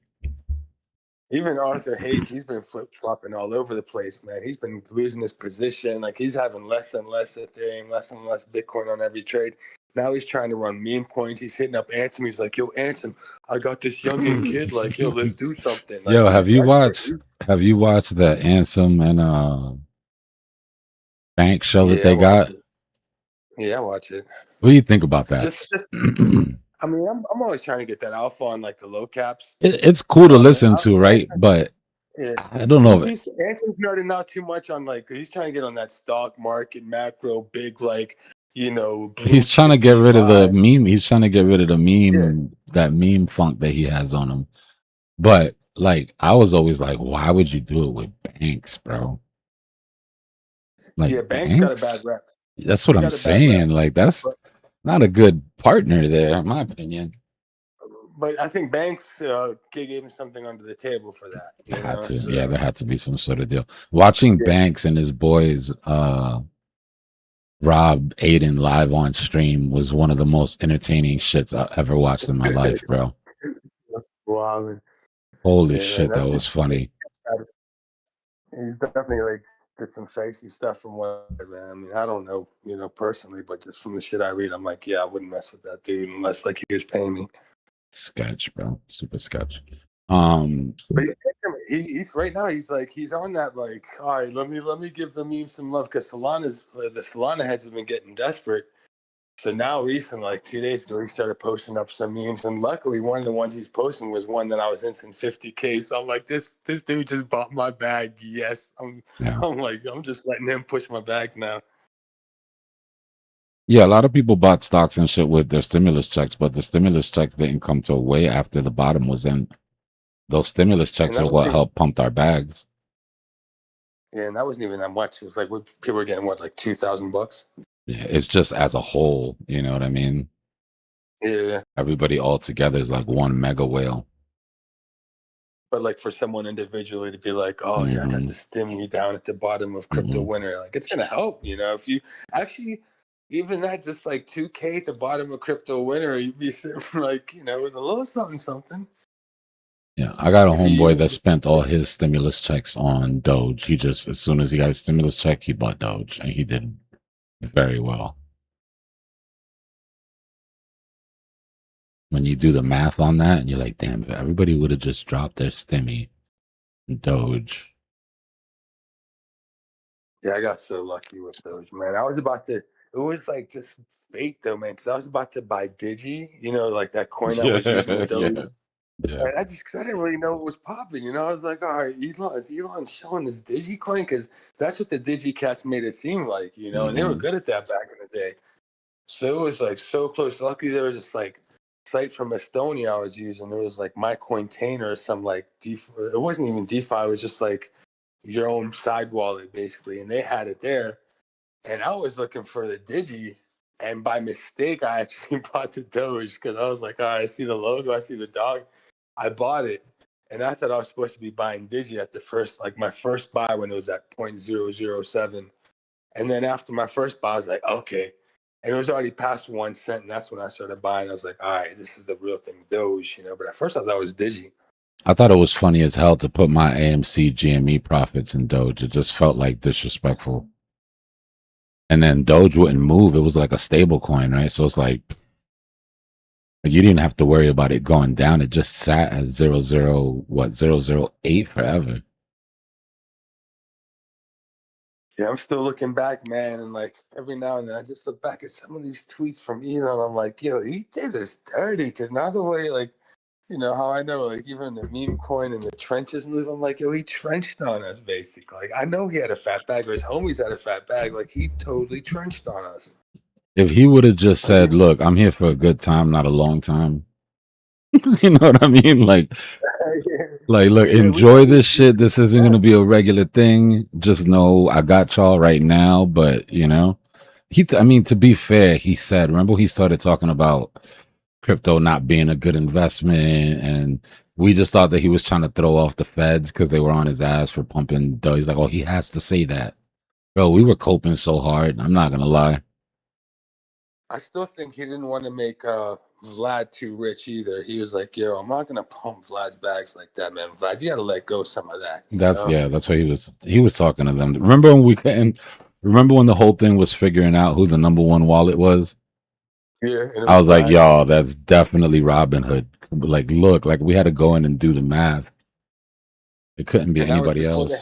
Even Arthur Hayes, he's been flip flopping all over the place, man. He's been losing his position. Like he's having less and less Ethereum, less and less Bitcoin on every trade. Now he's trying to run meme coins. He's hitting up Ansem. He's like, yo, Ansem, I got this youngin' kid. Like, yo, let's do something. Like, yo, have you watched the Ansem and Bank show that they got? Yeah, I watch it. What do you think about that? I mean, I'm always trying to get that alpha on like the low caps. It's cool to listen to, right? But I don't know. Anson's nerding not too much on like he's trying to get on that stock market macro big like, you know. He's trying to get rid of the meme. He's trying to get rid of the meme, that meme funk that he has on him. But like, I was always like, why would you do it with Banks, bro? Like, yeah, Banks got a bad rep. That's what I'm saying. Like, that's not a good partner there, in my opinion. But I think Banks gave him something under the table for that. You know? So, yeah, there had to be some sort of deal. Watching Banks and his boys, Rob Aiden live on stream was one of the most entertaining shits I ever watched in my life, bro. Wow. Holy shit, that was funny. He's definitely like did some sexy stuff from what, man. I mean, I don't know, you know, personally, but just from the shit I read, I'm like, yeah, I wouldn't mess with that dude unless like he was paying me. Sketch, bro, super sketch. But he's right now. He's like he's on that like. All right, let me give the meme some love because the Solana heads have been getting desperate. So now recently, like 2 days ago, he started posting up some memes, and luckily one of the ones he's posting was one that I was instant 50K. So I'm like, this dude just bought my bag. Yes, I'm like, I'm just letting him push my bags now. Yeah, a lot of people bought stocks and shit with their stimulus checks, but the stimulus checks didn't come till way after the bottom was in. Those stimulus checks are what helped pump our bags. Yeah, and that wasn't even that much. It was like people were getting what, like $2,000. Yeah, it's just as a whole, you know what I mean? Yeah. Everybody all together is like one mega whale. But like for someone individually to be like, oh yeah, I got the stimmy down at the bottom of crypto winter, like it's gonna help, you know. If you actually even that just like 2K at the bottom of crypto winter, you'd be sitting like, you know, with a little something. Yeah, I got a homeboy that spent all his stimulus checks on Doge. He just, as soon as he got his stimulus check, he bought Doge, and he did very well. When you do the math on that, and you're like, damn, if everybody would have just dropped their stimmy in Doge. Yeah, I got so lucky with Doge, man. I was about to, it was like just fake though, man, because I was about to buy Digi, you know, like that coin I was using with Doge. Yeah. And cause I didn't really know what was popping, you know. I was like, all right, is Elon showing his DigiCoin? Because that's what the DigiCats made it seem like, you know, and they were good at that back in the day. So it was like so close. Luckily, there was this like site from Estonia I was using. It was like My Cointainer or some like DeFi. It wasn't even DeFi. It was just like your own side wallet basically, and they had it there. And I was looking for the Digi, and by mistake, I actually bought the Doge because I was like, all right, I see the logo, I see the dog. I bought it, and I thought I was supposed to be buying Digi at the first, like my first buy when it was at 0.007. And then after my first buy, I was like, okay. And it was already past 1 cent, and that's when I started buying. I was like, all right, this is the real thing, Doge, you know. But at first, I thought it was Digi. I thought it was funny as hell to put my AMC GME profits in Doge. It just felt like disrespectful. And then Doge wouldn't move. It was like a stable coin, right? So it's like you didn't have to worry about it going down. It just sat at 0.008 forever. Yeah, I'm still looking back, man, and like every now and then I just look back at some of these tweets from Elon. I'm like, yo, he did us dirty. Because now the way, like, you know how I know, like even the meme coin and the trenches move. I'm like, yo, he trenched on us basically. Like I know he had a fat bag, or his homies had a fat bag. Like he totally trenched on us. If he would have just said, "Look, I'm here for a good time, not a long time," you know what I mean? Like, look, enjoy this shit. This isn't gonna be a regular thing. Just know I got y'all right now. But you know, I mean, to be fair, he said. Remember, he started talking about crypto not being a good investment, and we just thought that he was trying to throw off the feds because they were on his ass for pumping dough. He's like, "Oh, he has to say that." Bro, we were coping so hard. I'm not gonna lie. I still think he didn't want to make Vlad too rich either. He was like, yo, I'm not gonna pump Vlad's bags like that, man. Vlad, you gotta let go some of that. That's what he was talking to them. Remember when we couldn't remember when the whole thing was figuring out who the #1 wallet was? Yeah, and I was like, Vlad. y'all, that's definitely Robinhood. Like, look, like we had to go in and do the math. It couldn't be And that was anybody before else.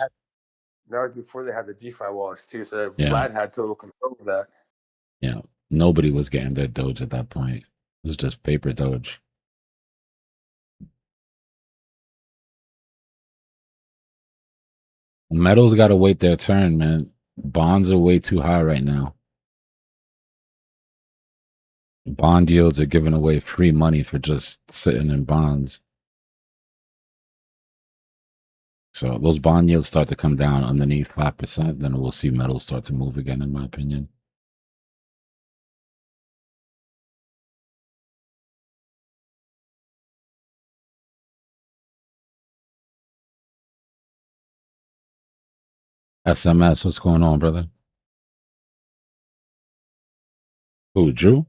they had the DeFi wallets too. So Yeah. Vlad had total control of that. Yeah. Nobody was getting their Doge at that point. It was just paper Doge. Metals got to wait their turn, man. Bonds are way too high right now. Bond yields are giving away free money for just sitting in bonds. So those bond yields start to come down underneath 5%, then we'll see metals start to move again, in my opinion. SMS, what's going on, brother? Who, Drew?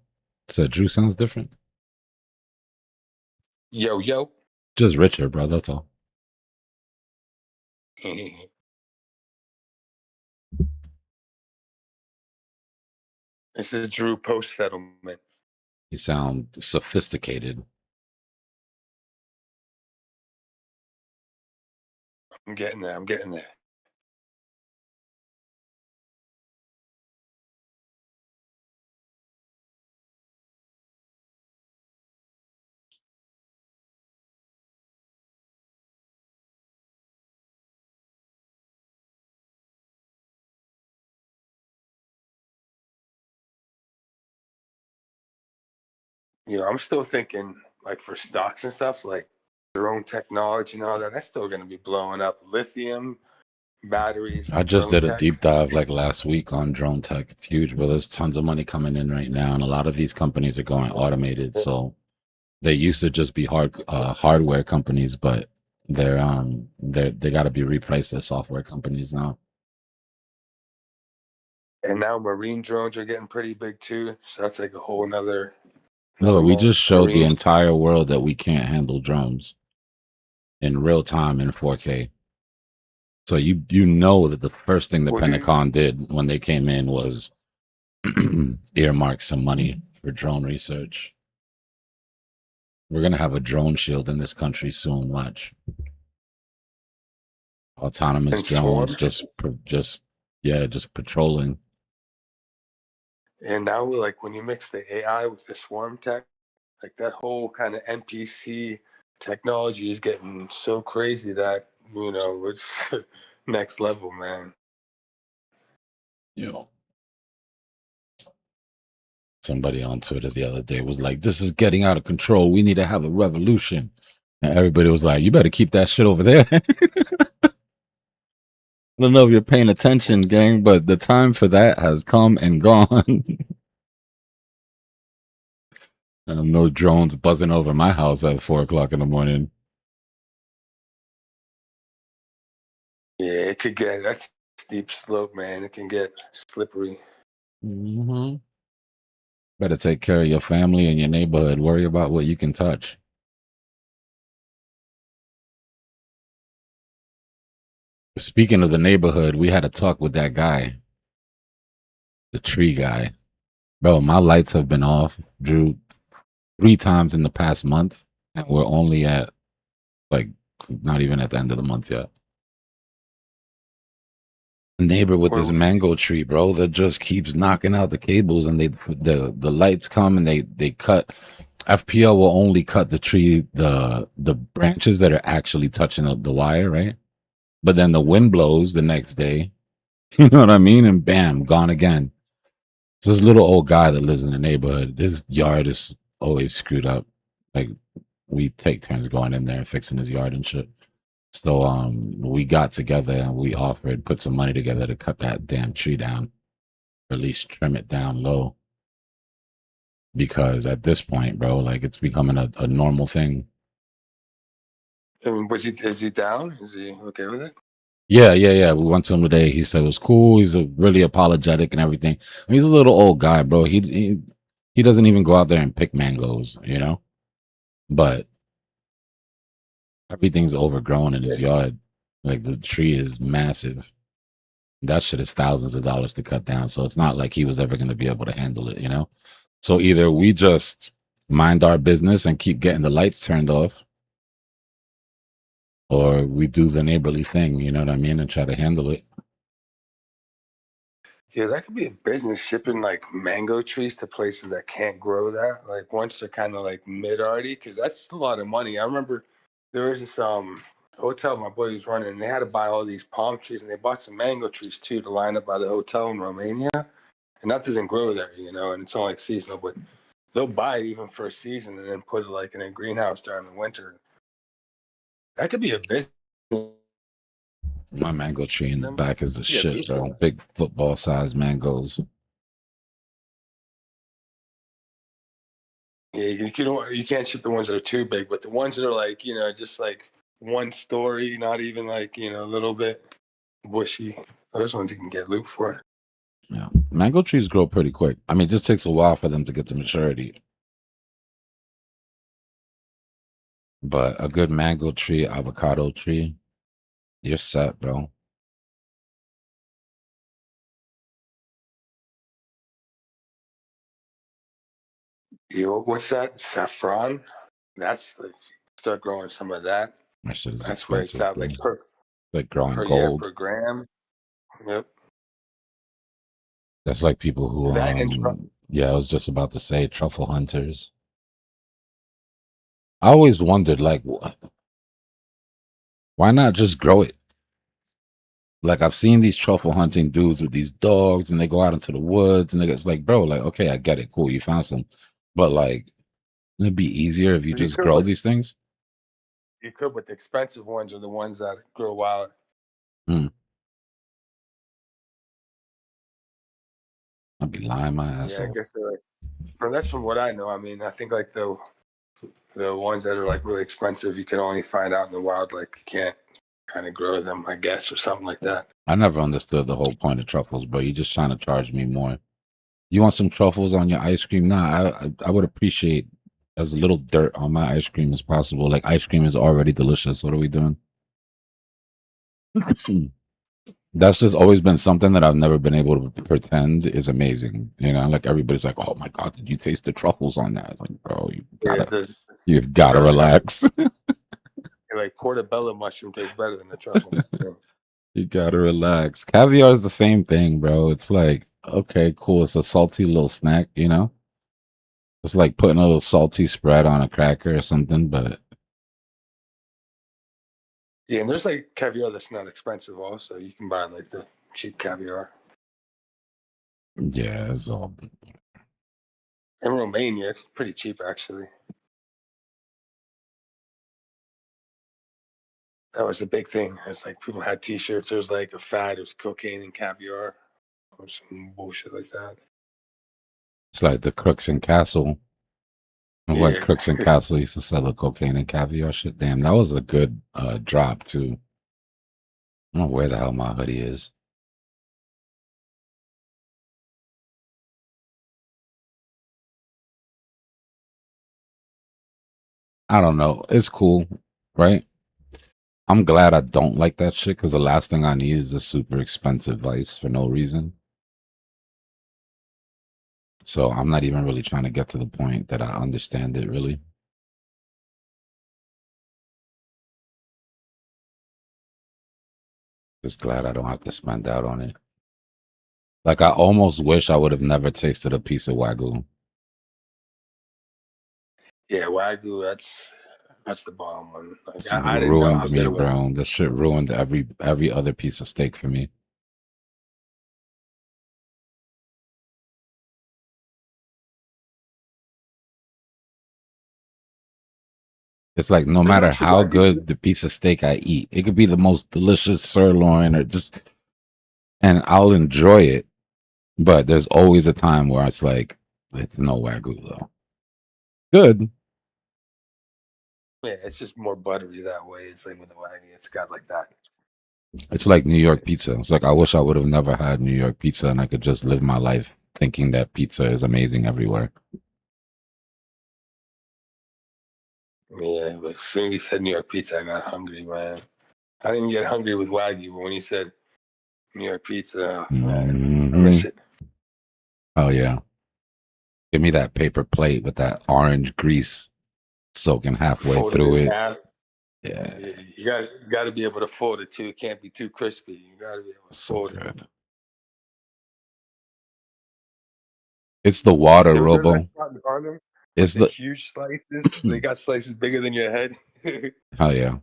Said Drew sounds different. Yo, yo. Just richer, bro. That's all. This is Drew post settlement. You sound sophisticated. I'm getting there. I'm getting there. You know, I'm still thinking like for stocks and stuff, like their own technology and all that, that's still going to be blowing up. Lithium, batteries. I just drone did a tech. deep dive like last week on drone tech. It's huge, bro. There's tons of money coming in right now, and a lot of these companies are going automated. So they used to just be hardware companies, but they got to be repriced as software companies now. And now marine drones are getting pretty big too. So that's like a whole nother. Look, we just showed the marine. entire world that we can't handle drones in real time in 4K. So you know that the first thing the Pentagon did when they came in was earmark some money for drone research. We're gonna have a drone shield in this country soon. Watch. Autonomous And drones, swarm? just patrolling. And now, like when you mix the AI with the swarm tech, like that whole kind of NPC technology is getting so crazy that, you know, it's next level, man. You know, somebody on Twitter the other day was like, "This is getting out of control. We need to have a revolution." And everybody was like, "You better keep that shit over there." I don't know if you're paying attention, gang, but the time for that has come and gone. No drones buzzing over my house at 4 o'clock in the morning. Yeah, it could get, that's steep slope, man. It can get slippery. Mm-hmm. Better take care of your family and your neighborhood. Worry about what you can touch. Speaking of the neighborhood, we had a talk with that guy, the tree guy. Bro, my lights have been off, Drew, 3 times in the past month, and we're only at, like, not even at the end of the month yet. A neighbor with this mango tree, bro, that just keeps knocking out the cables, and the lights come and they cut. FPL will only cut the tree, the branches that are actually touching the wire, right? But then the wind blows the next day, you know what I mean? And bam, gone again. So this little old guy that lives in the neighborhood, his yard is always screwed up. Like, we take turns going in there and fixing his yard and shit. So we got together and we offered, put some money together to cut that damn tree down, or at least trim it down low. Because at this point, bro, like, it's becoming a normal thing. I mean, is he down? Is he okay with it? Yeah. We went to him today. He said it was cool. He's really apologetic and everything. I mean, he's a little old guy, bro. He doesn't even go out there and pick mangoes, you know? But everything's overgrown in his yard. Like, the tree is massive. That shit is thousands of dollars to cut down. So it's not like he was ever going to be able to handle it, you know? So either we just mind our business and keep getting the lights turned off, or we do the neighborly thing, you know what I mean, and try to handle it. Yeah, that could be a business, shipping like mango trees to places that can't grow that. Like once they're kind of like mid already, because that's a lot of money. I remember there was this hotel my boy was running, and they had to buy all these palm trees, and they bought some mango trees too to line up by the hotel in Romania. And that doesn't grow there, you know, and it's only like seasonal, but they'll buy it even for a season and then put it like in a greenhouse during the winter. That could be a business. My mango tree in the back is the shit, bro. Big football sized mangoes. Yeah, you can't ship the ones that are too big, but the ones that are like, you know, just like one story, not even like, you know, a little bit bushy. Those ones you can get loot for. Yeah, mango trees grow pretty quick. I mean, it just takes a while for them to get to maturity. But a good mango tree, avocado tree, you're set, bro. Yo, what's that? Saffron? That's like, start growing some of that. That shit is That's where it's at, like like growing gold. per gram. Yep. That's like people who, yeah, I was just about to say truffle hunters. I always wondered, like, why not just grow it? Like, I've seen these truffle hunting dudes with these dogs, and they go out into the woods, and it's like, bro, like, okay, I get it, cool, you found some, but like, it'd be easier if you just grow these things. You could, but the expensive ones are the ones that grow wild. I'd be lying my ass off. I guess they're like, that's from what I know. I mean, I think like the ones that are like really expensive, you can only find out in the wild. Like you can't kind of grow them, I guess, or something like that. I never understood the whole point of truffles, bro. You're just trying to charge me more. You want some truffles on your ice cream? Nah, I would appreciate as little dirt on my ice cream as possible. Like, ice cream is already delicious. What are we doing? That's just always been something that I've never been able to pretend is amazing. You know, like everybody's like, "Oh my god, did you taste the truffles on that?" It's like, bro, you've gotta relax. Like portobello mushroom tastes better than the truffle. You gotta relax. Caviar is the same thing, bro. It's like, okay, cool. It's a salty little snack, you know? It's like putting a little salty spread on a cracker or something, but Yeah, and there's like caviar that's not expensive. Also, you can buy like the cheap caviar. Yeah, it's all. In Romania, it's pretty cheap actually. That was the big thing. It's like people had T-shirts. There was like a fad. It was cocaine and caviar, or some bullshit like that. It's like the Crooks and Castle. What Yeah, Crooks and Castle used to sell the cocaine and caviar shit. Damn, that was a good drop too. I don't know where the hell my hoodie is. I don't know. It's cool, right? I'm glad I don't like that shit because the last thing I need is a super expensive vice for no reason. So I'm not even really trying to get to the point that I understand it really. Just glad I don't have to spend out on it. Like I almost wish I would have never tasted a piece of Wagyu. yeah, Wagyu. That's the bomb one. Like, It's I didn't know ruined how me, good it was. bro. This shit ruined every other piece of steak for me. It's like no There's matter actually how Wagyu. good the piece of steak I eat, it could be the most delicious sirloin or just, and I'll enjoy it. But there's always a time where it's like, it's no Wagyu though. Good. Yeah, it's just more buttery that way. It's like with the Wagyu, it's got like that. It's like New York pizza. It's like I wish I would have never had New York pizza and I could just live my life thinking that pizza is amazing everywhere. Yeah, but as soon as you said New York pizza, I got hungry, man. I didn't get hungry with Wagyu, but when you said New York pizza, man, I miss it. Oh yeah. Give me that paper plate with that orange grease soaking halfway Folded through in it. half. Yeah. You got to be able to fold it too. It can't be too crispy. You got to be able to So fold it. good. It's the water, There was a Robo. restaurant in Harlem. It's The the huge slices. They got slices bigger than your head. hell yeah.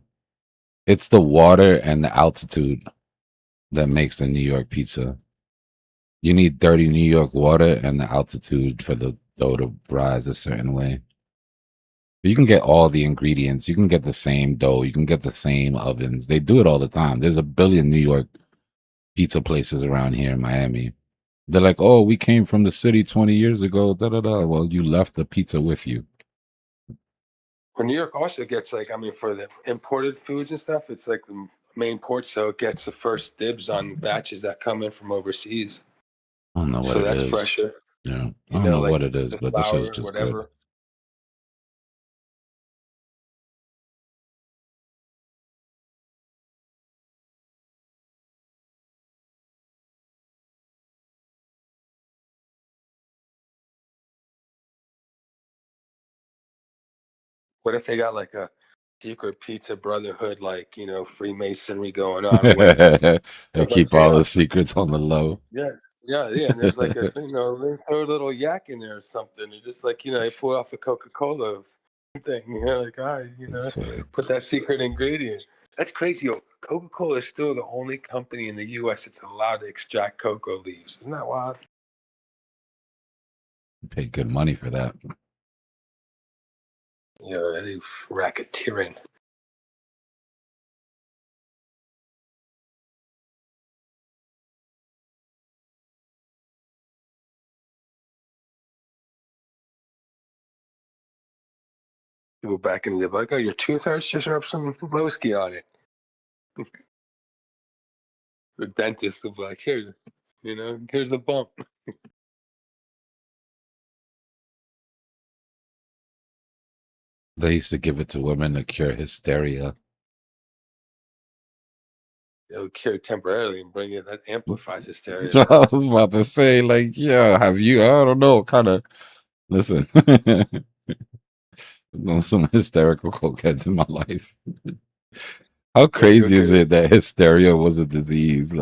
It's the water and the altitude that makes the New York pizza. You need dirty New York water and the altitude for the dough to rise a certain way. But you can get all the ingredients. You can get the same dough. You can get the same ovens. They do it all the time. There's a billion New York pizza places around here in Miami. They're like, oh, we came from the city 20 years ago. Da da da. Well, you left the pizza with you. Well, New York also gets like, I mean, for the imported foods and stuff, it's like the main port, so it gets the first dibs on batches that come in from overseas. I don't know what So it that's is. fresher. Yeah, I You don't know, know like what it is, the but this flour is or just whatever. good. What if they got like a secret pizza brotherhood, like, you know, Freemasonry going on where They everybody keep say, all oh, the secrets on the low. yeah, and there's like a thing, you know, they throw a little yak in there or something. They just like, you know, they pull off the Coca-Cola thing. You know, like, all right, you know, That's funny. put that secret ingredient. That's crazy, yo. Coca-Cola is still the only company in the U.S. that's allowed to extract cocoa leaves. Isn't that wild? Pay good money for that. Yeah, they racketeering. People back in the like, oh, your tooth hurts, just rub some Lowski on it. The dentist will be like, here's, you know, here's a bump. They used to give it to women to cure hysteria. It'll cure temporarily and bring it, that amplifies hysteria. I was about to say, like, yeah, have you? I don't know, kind of. Listen, there's some hysterical cokeheads in my life. How crazy is it that hysteria was a disease?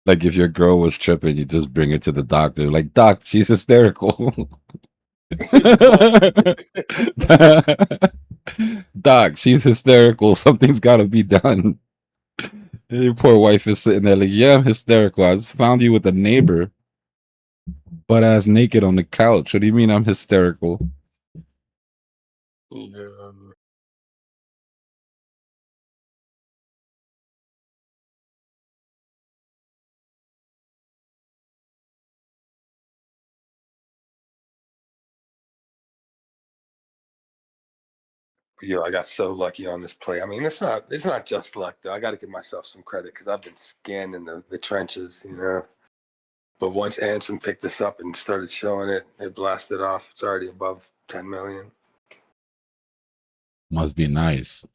Like if your girl was tripping, you just bring it to the doctor. Like, doc, she's hysterical. Doc, she's hysterical. Something's got to be done. Your poor wife is sitting there like, yeah, I'm hysterical. I just found you with a neighbor, butt ass naked on the couch. What do you mean I'm hysterical? Yeah. Yo, I got so lucky on this play. I mean, it's not just luck though. I got to give myself some credit because I've been scanning the trenches, you know. But once Anson picked this up and started showing it, it blasted off. It's already above 10 million. Must be nice.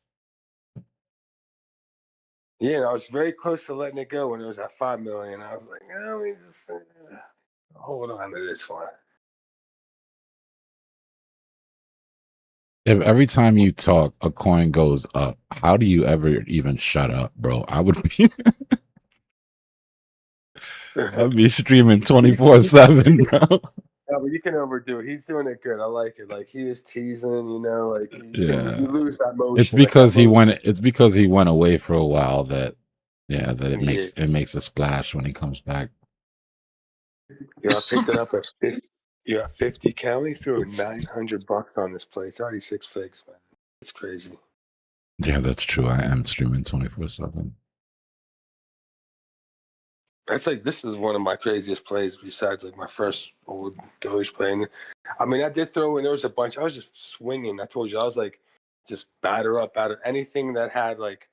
Yeah, and I was very close to letting it go when it was at 5 million. I was like, let me just hold on to this one. If every time you talk, a coin goes up, how do you ever even shut up, bro? I would be, I'd be streaming 24/7, bro. No, but you can overdo it. He's doing it good. I like it. Like he is teasing, you know, like Yeah. you lose that motion. It's because he went. It's because he went away for a while. That it makes a splash when he comes back. Yeah, I picked it up at 50 county. Threw $900 on this play. It's already 6 figs, man. It's crazy. Yeah, that's true. I am streaming 24/7. That's like this is one of my craziest plays besides like my first old Doge play. And, I mean, I did throw in. There was a bunch. I was just swinging. I told you I was like just batter anything that had like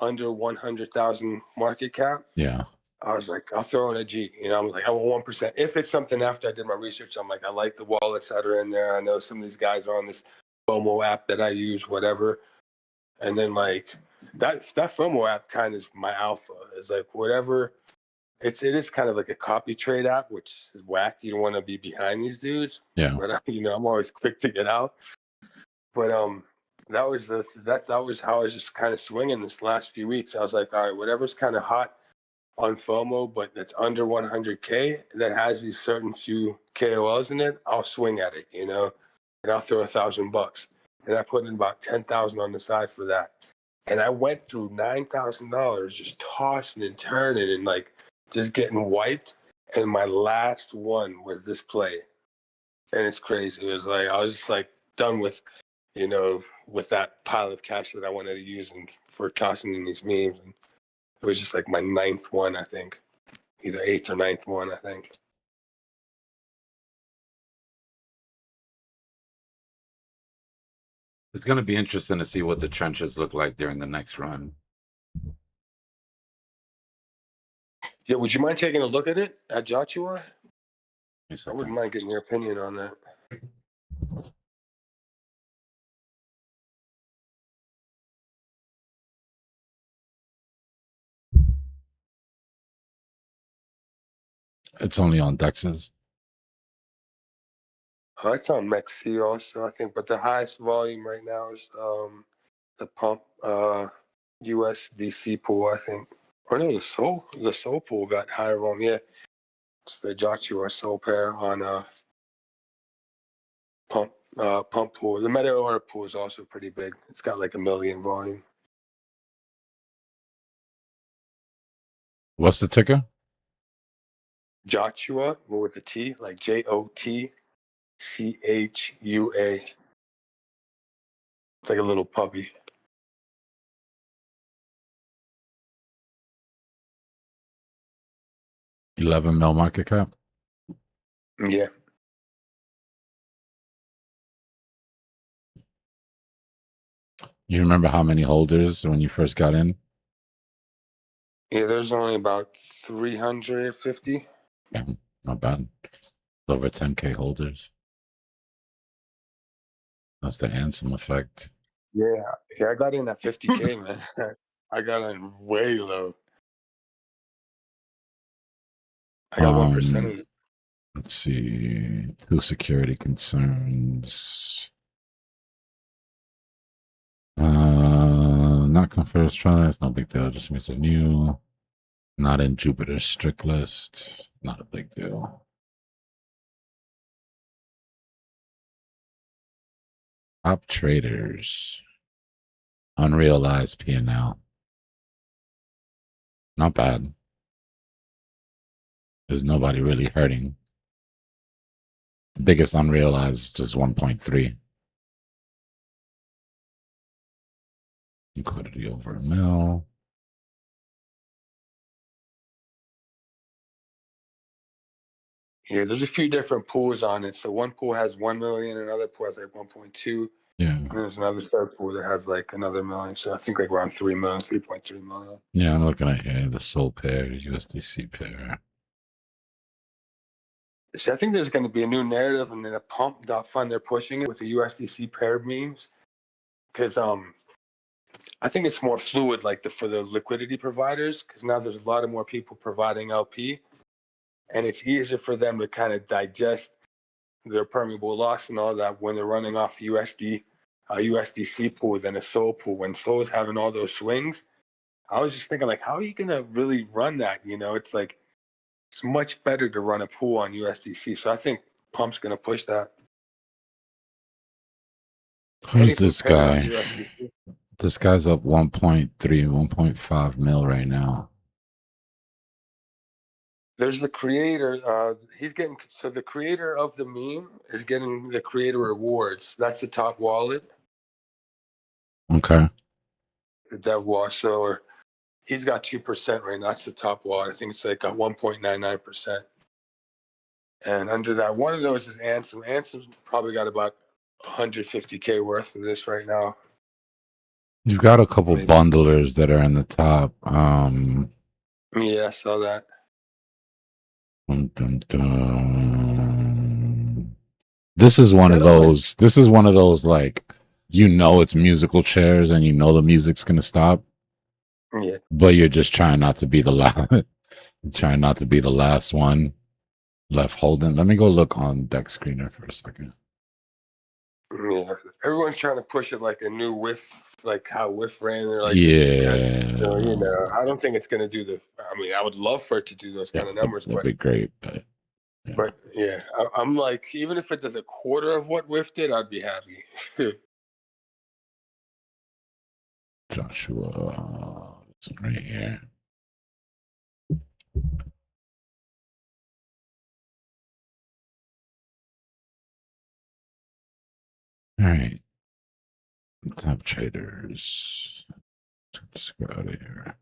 under 100,000 market cap. Yeah. I was like, I'll throw in a G. You know, I'm like, I want 1%. If it's something after I did my research, I'm like, I like the wallets that are in there. I know some of these guys are on this FOMO app that I use, whatever. And then like that FOMO app kind of is my alpha. It's like whatever. It is kind of like a copy trade app, which is whack. You don't want to be behind these dudes. Yeah. But you know, I'm always quick to get out. But that was how I was just kind of swinging this last few weeks. I was like, all right, whatever's kind of hot on FOMO, but that's under 100K that has these certain few KOLs in it, I'll swing at it, you know, and I'll throw $1,000. And I put in about 10,000 on the side for that. And I went through $9,000 just tossing and turning and like just getting wiped. And my last one was this play. And it's crazy. It was like, I was just like done with, you know, with that pile of cash that I wanted to use and for tossing in these memes. And it was just like my 9th one, I think. Either 8th or 9th one, I think. It's going to be interesting to see what the trenches look like during the next run. Yeah, would you mind taking a look at it at Joshua? I I wouldn't mind getting your opinion on that. It's only on Dexes. It's on MEXC also, I think, but the highest volume right now is the pump USDC pool, I think. Or no, the Soul pool got higher volume. Yeah, it's the Joshua Soul pair on pump pool. The Meta order pool is also pretty big. It's got like 1 million volume. What's the ticker? Joshua with a T, like JOTCHUA. It's like a little puppy. $11 million market cap. Yeah. You remember how many holders when you first got in? Yeah, there's only about 350. Yeah, not bad. Over 10K holders. That's the Ansem effect. Yeah, I got in at 50K, man. I got in way low. I got 1% of it. Let's see. 2 security concerns. Not confirmed tries. No big deal. Just means a new. Not in Jupiter's strict list. Not a big deal. Top traders. Unrealized P&L. Not bad. There's nobody really hurting. The biggest unrealized is just 1.3. Liquidity over a mil. Yeah, there's a few different pools on it. So one pool has 1 million, another pool has like 1.2. Yeah. And there's another third pool that has like another million. So I think like around 3 million, 3.3 million. Yeah, I'm looking at here the Sol pair, USDC pair. So I think there's going to be a new narrative and then a pump fund they're pushing it with the USDC pair memes. Because I think it's more fluid like for the liquidity providers because now there's a lot of more people providing LP. And it's easier for them to kind of digest their permeable loss and all that when they're running off USDC pool than a Sol pool. When Sol's having all those swings, I was just thinking, like, how are you going to really run that? You know, it's like, it's much better to run a pool on USDC. So I think Pump's going to push that. Who's this paired on guy? USDC. This guy's up 1.3, 1.5 mil right now. There's the creator. He's getting, so the creator of the meme is getting the creator rewards. That's the top wallet, Okay. the dev wallet. So he's got 2% right now. That's the top wallet. I think it's like 1.99%. And under that, one of those is Ansem. Ansem's probably got about 150K worth of this right now. You've got a couple Maybe. bundlers that are in the top. Yeah, I saw that. Dun, dun, dun. This is one of Set up like- those. This is one of those like, you know, it's musical chairs and you know the music's gonna stop, Yeah. but you're just trying not to be the last. Trying not to be the last one left holding. Let me go look on deck screener for a second. Yeah. Everyone's trying to push it like a new whiff, like how whiff ran. They're like, Yeah, so, you know, I don't think it's going to do the, I mean, I would love for it to do those kind of numbers, that'd be great. but yeah, I'm like, even if it does a quarter of what whiff did, I'd be happy. Joshua, it's right here. All right. Top traders. Let's go out of here.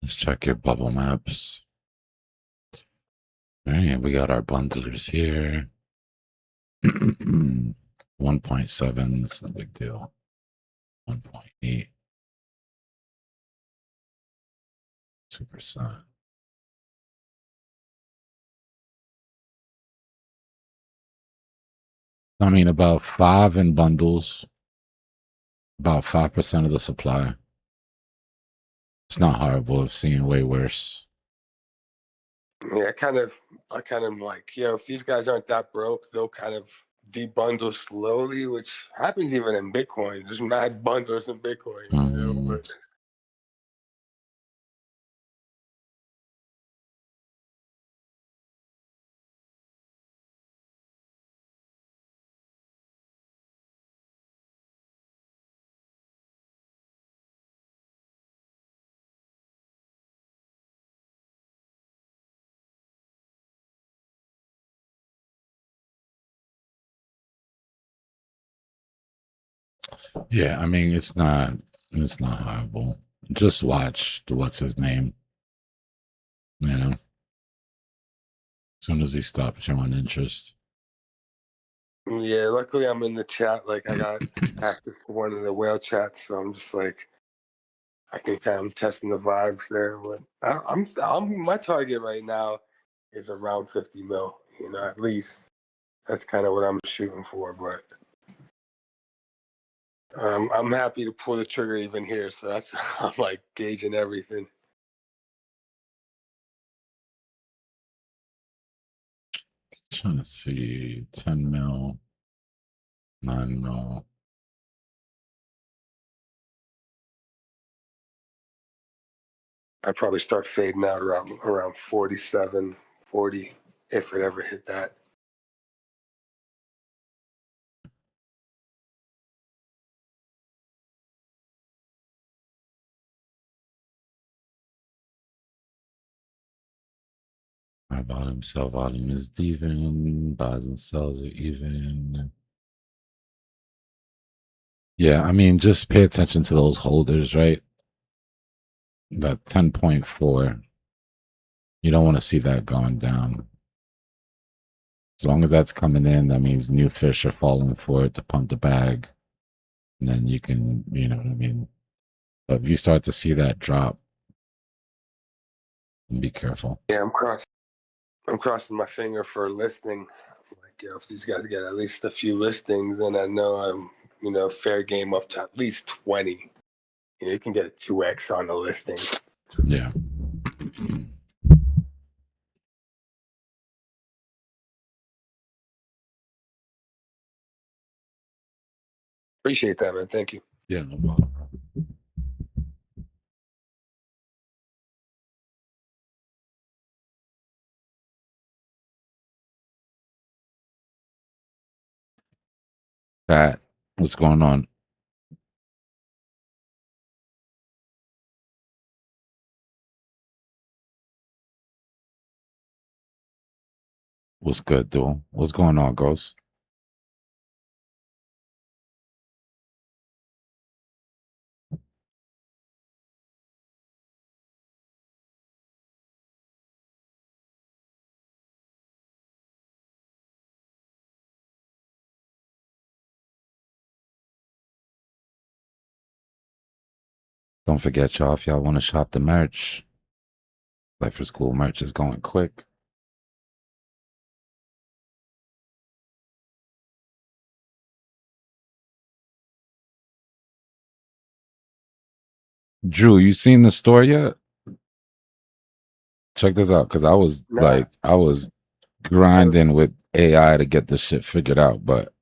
Let's check your bubble maps. All right, we got our bundlers here. 1.7, that's no big deal. 1.8. 2%. I mean, about 5 in bundles. About 5% of the supply. It's not horrible. I've seen way worse. Yeah, I kind of like, if these guys aren't that broke, they'll kind of debundle slowly, which happens even in Bitcoin. There's mad bundles in Bitcoin, you know, but Yeah, I mean, it's not horrible. Just watch what's his name. You know, as soon as he stops showing interest. yeah, luckily I'm in the chat. Like I got access to one of the whale chats, so I'm just like, I can kind of testing the vibes there. But I'm my target right now is around 50 mil. You know, at least that's kind of what I'm shooting for. But I'm happy to pull the trigger even here. So that's I'm like gauging everything. Trying to see 10 mil, 9 mil. I'd probably start fading out around 47, 40, if it ever hit that. High volume, sell volume is even. Buys and sells are even. Yeah, I mean, just pay attention to those holders, right? That 10.4. You don't want to see that going down. As long as that's coming in, that means new fish are falling for it to pump the bag. And then you can, you know what I mean? But if you start to see that drop, be careful. Yeah, I'm crossing my finger for a listing. Like, if these guys get at least a few listings, then I know I'm, fair game up to at least 20. You can get a 2x on the listing. Yeah. Appreciate that, man. Thank you. Yeah, no problem. Pat, what's going on? What's good, dude? What's going on, Ghost? Don't forget, y'all, if y'all want to shop the merch, Cypher School merch is going quick. Drew, you seen the store yet? Check this out, because I was grinding with AI to get this shit figured out, but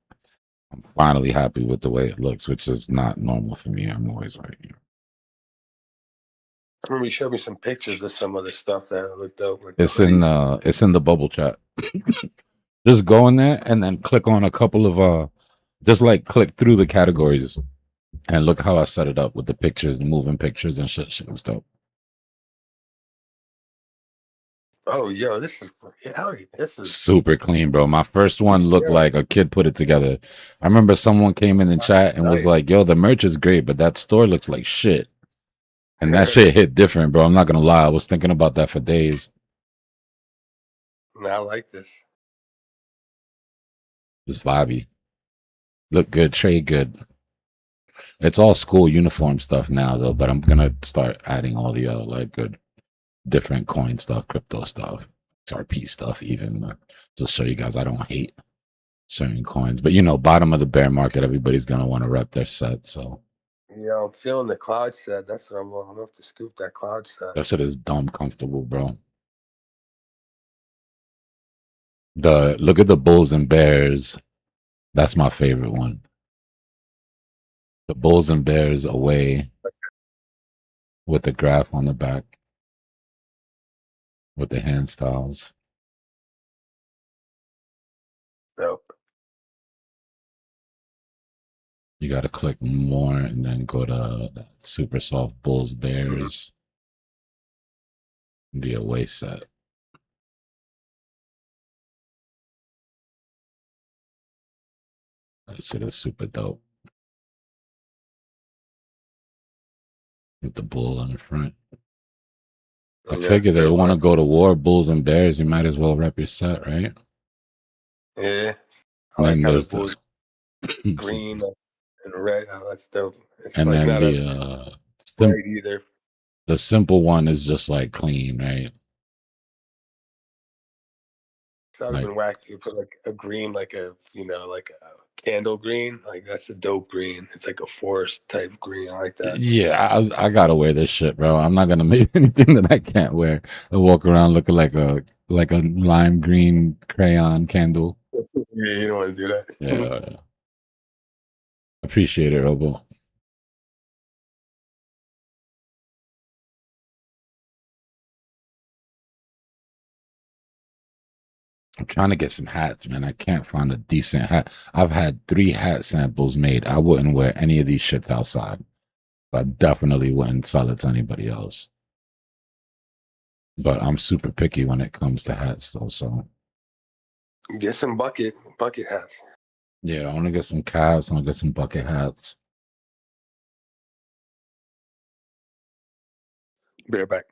I'm finally happy with the way it looks, which is not normal for me. I'm always like, I remember you showed me some pictures of some of the stuff that looked dope. Like it's in the bubble chat. Just go in there and then click on a couple of just like click through the categories and look how I set it up with the pictures, the moving pictures and shit. Shit was dope. Oh, yo, this is Super clean, bro. My first one looked like a kid put it together. I remember someone came in the chat and was like, yo, the merch is great, but that store looks like shit. And that shit hit different, bro. I'm not gonna lie. I was thinking about that for days. I like this. It's vibey. Look good, trade good. It's all school uniform stuff now though, but I'm gonna start adding all the like good different coin stuff, crypto stuff, XRP stuff, even just show you guys I don't hate certain coins. But bottom of the bear market, everybody's gonna want to rep their set. So Yeah, I'm feeling the cloud set. That's what I'm gonna have to scoop that cloud set. that shit is dumb comfortable, bro. Look at the bulls and bears. That's my favorite one. The bulls and bears away with the graph on the back with the hand styles. Dope. You got to click more and then go to super soft bulls bears. The away set. That shit is super dope. With the bull on the front. I figure they want to go to war, bulls and bears. You might as well rep your set, right? Yeah. I like how the bulls green and red. Oh, that's dope. It's and like then not bright either. The simple one is just like clean, right? That would have been whack. You put like a green, like a candle green. Like that's a dope green. It's like a forest type green. I like that. Yeah, I gotta wear this shit, bro. I'm not gonna make anything that I can't wear. I walk around looking like a lime green crayon candle. Yeah, you don't want to do that. Yeah. Appreciate it, Robo. I'm trying to get some hats, man. I can't find a decent hat. I've had 3 hat samples made. I wouldn't wear any of these shits outside. I definitely wouldn't sell it to anybody else. But I'm super picky when it comes to hats, though. So Get some bucket hats. yeah, I want to get some caps. I want to get some bucket hats. Be right back.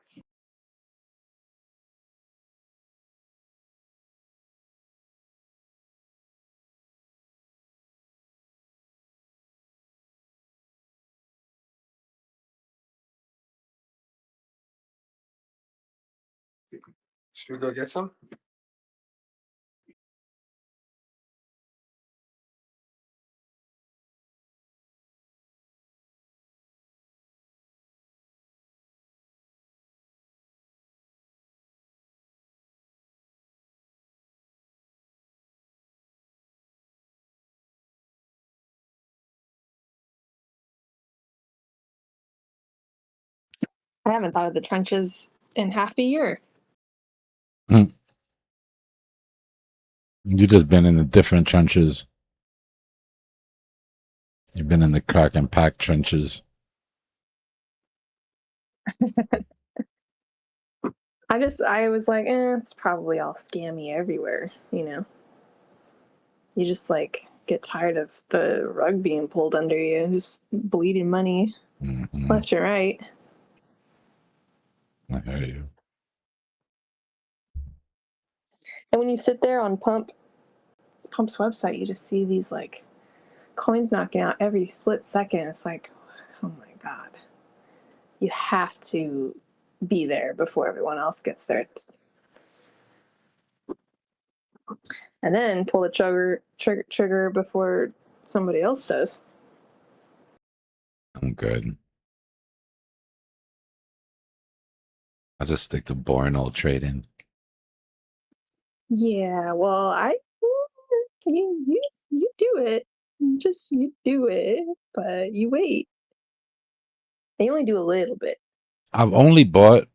Should we go get some? I haven't thought of the trenches in half a year. You just been in the different trenches. You've been in the crack and pack trenches. I was like, it's probably all scammy everywhere, you know. You just like get tired of the rug being pulled under you, just bleeding money left and right. I hear you. And when you sit there on Pump's website, you just see these like coins knocking out every split second. It's like, oh my God. You have to be there before everyone else gets there. And then pull the trigger before somebody else does. I'm good. I just stick to boring old trading. Yeah, well, you do it. You do it, but you wait. And you only do a little bit. I've only bought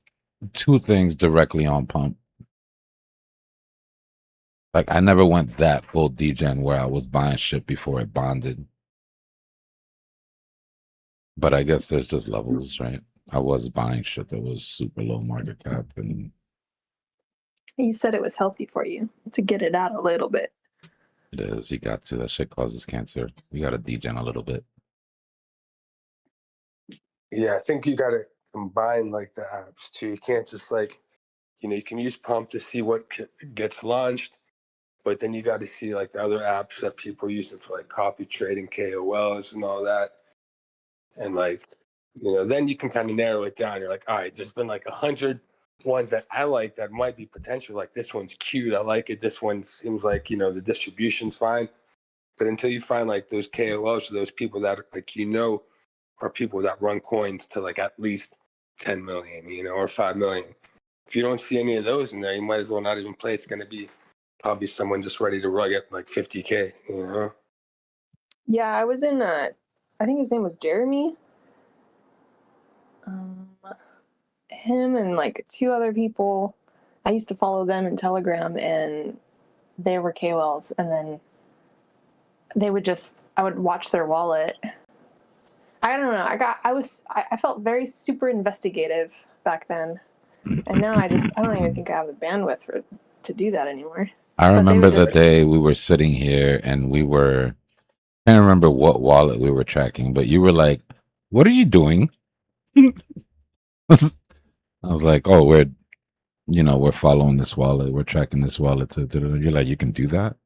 2 things directly on Pump. Like I never went that full degen where I was buying shit before it bonded. But I guess there's just levels, right? I was buying shit that was super low market cap, and You said it was healthy for you to get it out a little bit. it is. You got to. That shit causes cancer. You got to degen a little bit. Yeah, I think you got to combine like the apps too. You can't just like, you can use Pump to see what gets launched, but then you got to see like the other apps that people are using for like copy trading, KOLs, and all that. And like, then you can kind of narrow it down. You're like, all right, there's been like 100 ones that I like that might be potential. Like this one's cute, I like it. This one seems like the distribution's fine. But until you find like those KOLs or those people that like are people that run coins to like at least 10 million, or 5 million. If you don't see any of those in there, you might as well not even play. It's going to be probably someone just ready to rug at like 50K. Yeah, I was in I think his name was Jeremy. Him and like 2 other people. I used to follow them in Telegram, and they were KOLs, and then I would watch their wallet. I don't know. I felt very super investigative back then, and now I don't even think I have the bandwidth to do that anymore. I remember the day we were sitting here and I can't remember what wallet we were tracking, but you were like, "What are you doing?" I was like, "Oh, we're following this wallet. We're tracking this wallet." You're like, "You can do that?"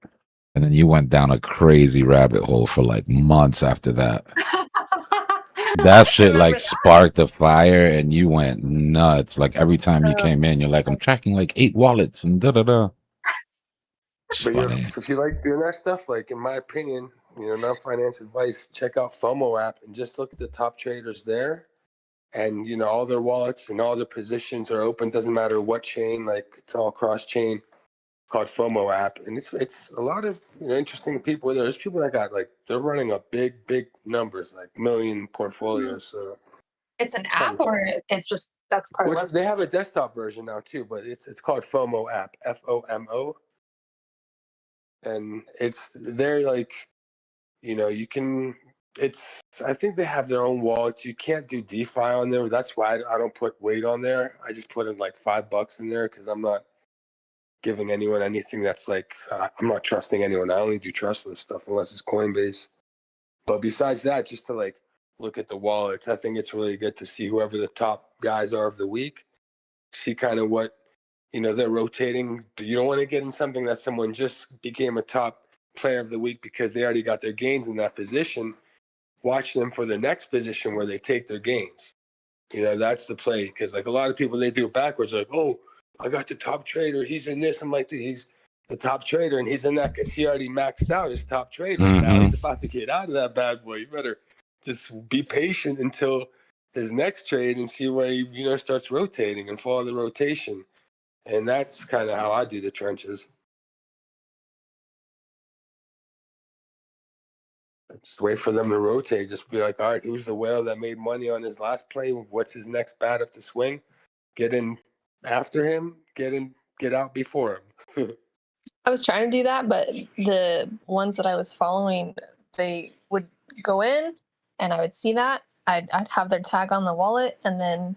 And then you went down a crazy rabbit hole for like months after that. That shit like sparked a fire, and you went nuts. Like every time you came in, you're like, "I'm tracking like 8 wallets and da da da." But if you like doing that stuff, like in my opinion, non-finance advice, check out FOMO app and just look at the top traders there. And all their wallets and all their positions are open. Doesn't matter what chain, like it's all cross chain. Called FOMO app, and it's a lot of interesting people there. There's people that got like they're running up big numbers, like million portfolios. So it's an app, or it's just that's part of the website? They have a desktop version now too, but it's called FOMO app, FOMO. and they're like, you can. I think they have their own wallets. You can't do DeFi on there. That's why I don't put weight on there. I just put in like $5 in there because I'm not giving anyone anything that's like, I'm not trusting anyone. I only do trustless stuff unless it's Coinbase. But besides that, just to like look at the wallets, I think it's really good to see whoever the top guys are of the week, see kind of what, they're rotating. You don't want to get in something that someone just became a top player of the week because they already got their gains in that position. Watch them for the next position where they take their gains. That's the play. Because like a lot of people, they do it backwards. Like, oh, I got the top trader. He's in this. I'm like, dude, he's the top trader, and he's in that because he already maxed out his top trader. Now he's about to get out of that bad boy. You better just be patient until his next trade and see where he starts rotating and follow the rotation. And that's kind of how I do the trenches. Just wait for them to rotate. Just be like, all right, who's the whale that made money on his last play? What's his next bat up to swing? Get in after him. Get out before him. I was trying to do that, but the ones that I was following, they would go in, and I would see that. I'd have their tag on the wallet, and then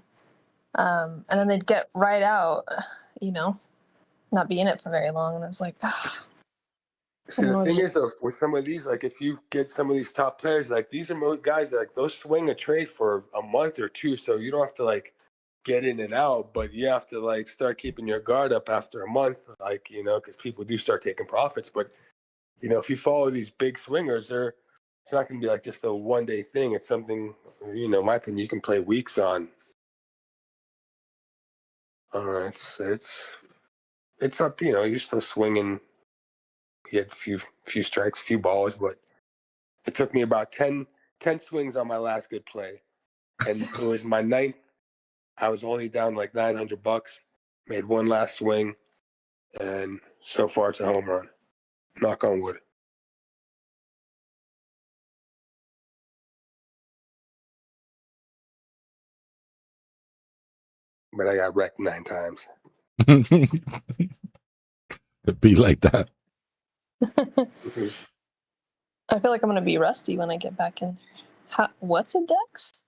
they'd get right out. Not be in it for very long, and I was like, See, the thing is, though, with some of these, like if you get some of these top players, like these are guys that like those swing a trade for a month or two, so you don't have to like get in and out, but you have to like start keeping your guard up after a month, like because people do start taking profits. But if you follow these big swingers, it's not going to be like just a one-day thing. It's something, in my opinion, you can play weeks on. All right, it's up. You're still swinging. He had a few strikes, a few balls, but it took me about 10 swings on my last good play. And it was my 9th. I was only down like $900. Made one last swing. And so far it's a home run. Knock on wood. But I got wrecked 9 times. It'd be like that. I feel like I'm going to be rusty when I get back in there. What's a DEX?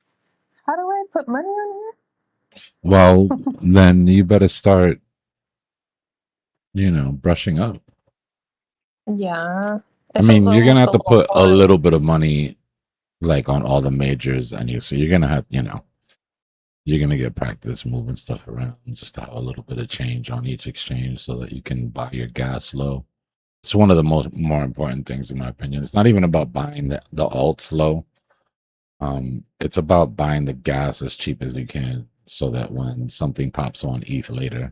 How do I put money on here? Well, then you better start, brushing up. Yeah. I mean, you're going to have to put a little bit of money, like, on all the majors, and so you're going to have, you're going to get practice moving stuff around just to have a little bit of change on each exchange so that you can buy your gas low. It's one of the more important things, in my opinion. It's not even about buying the alts low. It's about buying the gas as cheap as you can so that when something pops on ETH later,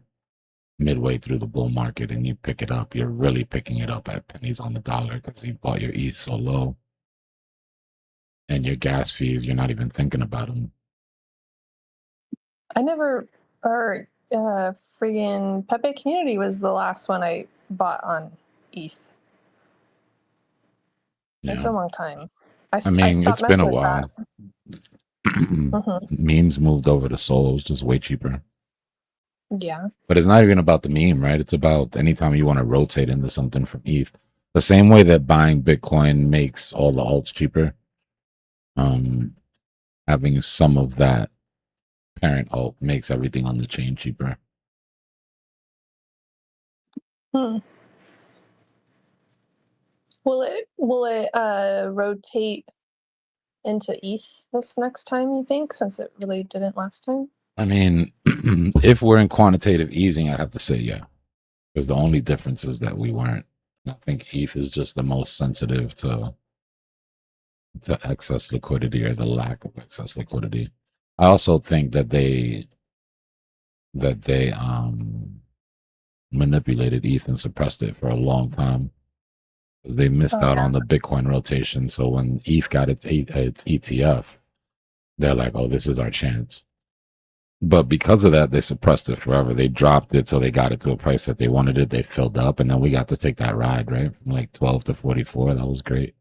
midway through the bull market, and you pick it up, you're really picking it up at pennies on the dollar because you bought your ETH so low. And your gas fees, you're not even thinking about them. I never, friggin' Pepe Community was the last one I bought on ETH. It's been a long time. I mean, it's been a while. Memes moved over to Sol, it's just way cheaper. Yeah. But it's not even about the meme, right? It's about anytime you want to rotate into something from ETH. The same way that buying Bitcoin makes all the alts cheaper. Having some of that parent alt makes everything on the chain cheaper. Will it rotate into ETH this next time, you think, since it really didn't last time? I mean, if we're in quantitative easing, I'd have to say yeah. Because the only difference is that we weren't. I think ETH is just the most sensitive to excess liquidity or the lack of excess liquidity. I also think that they manipulated ETH and suppressed it for a long time because they missed out on the Bitcoin rotation. So when ETH got its ETF, they're like, "Oh, this is our chance." But because of that, they suppressed it forever. They dropped it so they got it to a price that they wanted it. They filled up, and then we got to take that ride, right, from like 12 to 44. That was great.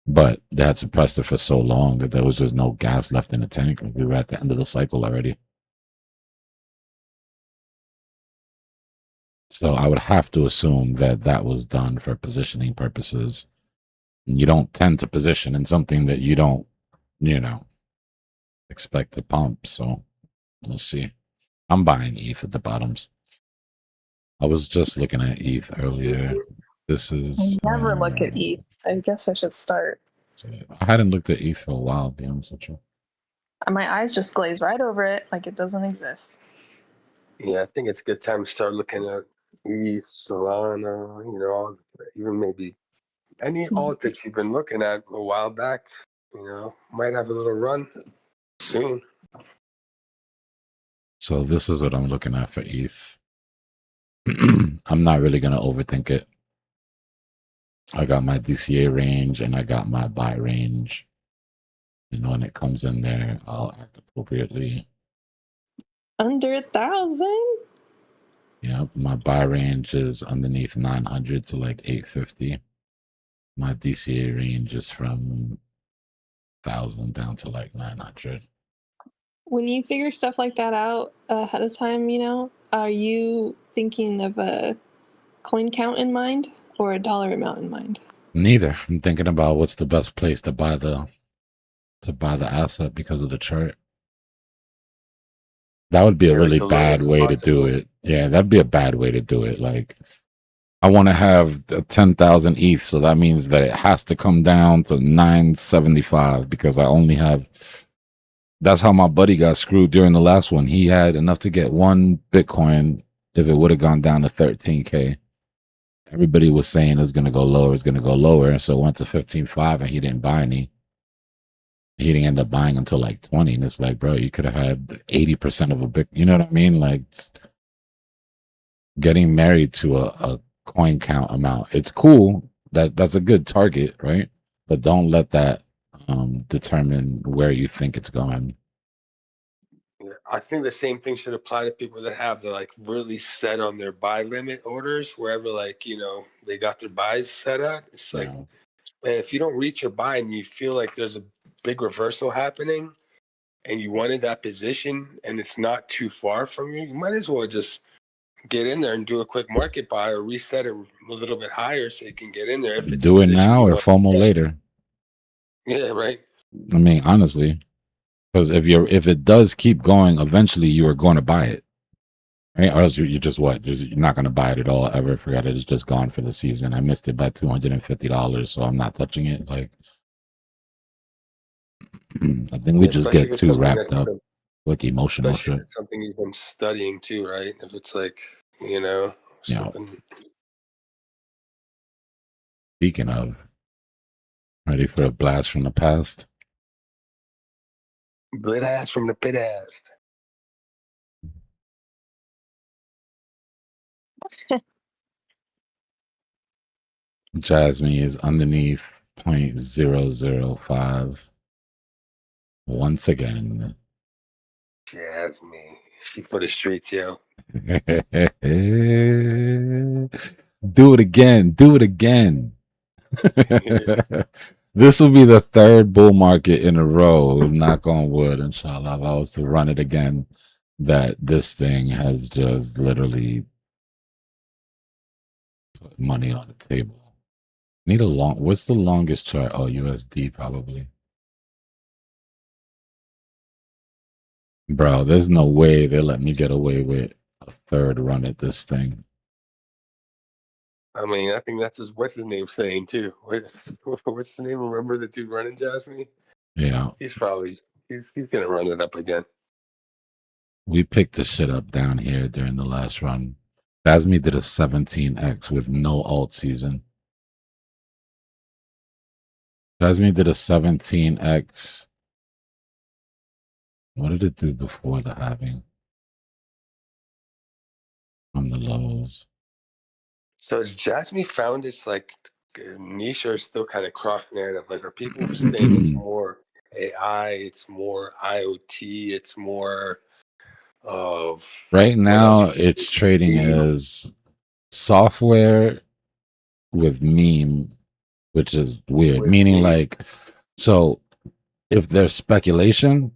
But they had suppressed it for so long that there was just no gas left in the tank. We were at the end of the cycle already. So I would have to assume that that was done for positioning purposes. You don't tend to position in something that you don't, expect to pump. So we'll see. I'm buying ETH at the bottoms. I was just looking at ETH earlier. This is Never look at ETH. I guess I should start. I hadn't looked at ETH for a while, to be honest with you. My eyes just glaze right over it like it doesn't exist. Yeah, I think it's a good time to start looking at ETH, Solana, even maybe any alt that you've been looking at a while back, might have a little run soon. So this is what I'm looking at for ETH. I'm not really going to overthink it. I got my DCA range and I got my buy range. And when it comes in there, I'll act appropriately. Under 1,000? Yeah, my buy range is underneath 900 to like 850. My DCA range is from 1,000 down to like 900. When you figure stuff like that out ahead of time, are you thinking of a coin count in mind or a dollar amount in mind? Neither. I'm thinking about what's the best place to buy the asset because of the chart. That would be a really bad way to do it. Yeah, that'd be a bad way to do it. Like, I want to have 10,000 ETH, so that means that it has to come down to 975 because I only have. That's how my buddy got screwed during the last one. He had enough to get one Bitcoin if it would have gone down to 13K. Everybody was saying it's going to go lower, it's going to go lower. And so it went to 15.5 and he didn't buy any. He didn't end up buying until like 20. And it's like, bro, you could have had 80% of a big, you know what I mean? Like, getting married to a coin count amount. It's cool. That's a good target, right? But don't let that determine where you think it's going. Yeah, I think the same thing should apply to people that have the really set on their buy limit orders, wherever they got their buys set at. It's like, man, if you don't reach your buy and you feel like there's a big reversal happening and you wanted that position and it's not too far from you, you might as well just get in there and do a quick market buy or reset it a little bit higher so you can get in there. If it's do it now or FOMO later. Yeah, right. I mean, honestly, because if it does keep going, eventually you are going to buy it, right? Or else you're just you're not going to buy it at all ever. Forget it. It's just gone for the season. I missed it by $250, so I'm not touching it. Like, I think we just get too wrapped up with emotional shit. Something you've been studying too, right? If it's like, something. Speaking of, ready for a blast from the past? Blast from the past. Jasmine is underneath 0.005. Once again. Jasmine. She for the streets, yo. Do it again. Do it again. This will be the third bull market in a row. Knock on wood, inshallah. If I was to run it again, that this thing has just literally put money on the table. Need a long. What's the longest chart? Oh, USD probably. Bro, there's no way they let me get away with a third run at this thing. I mean, I think that's what's his name saying too. What's the name? Remember the dude running Jasmine? Yeah. He's gonna run it up again. We picked the shit up down here during the last run. Jasmine did a 17x with no alt season. Jasmine did a 17x. What did it do before the halving? From the lows. So has Jasmine found its niche, or still kind of cross narrative? Like, are people saying it's more AI, it's more IoT, it's more of right now it's trading as software with meme, which is weird. Meaning like, so if there's speculation,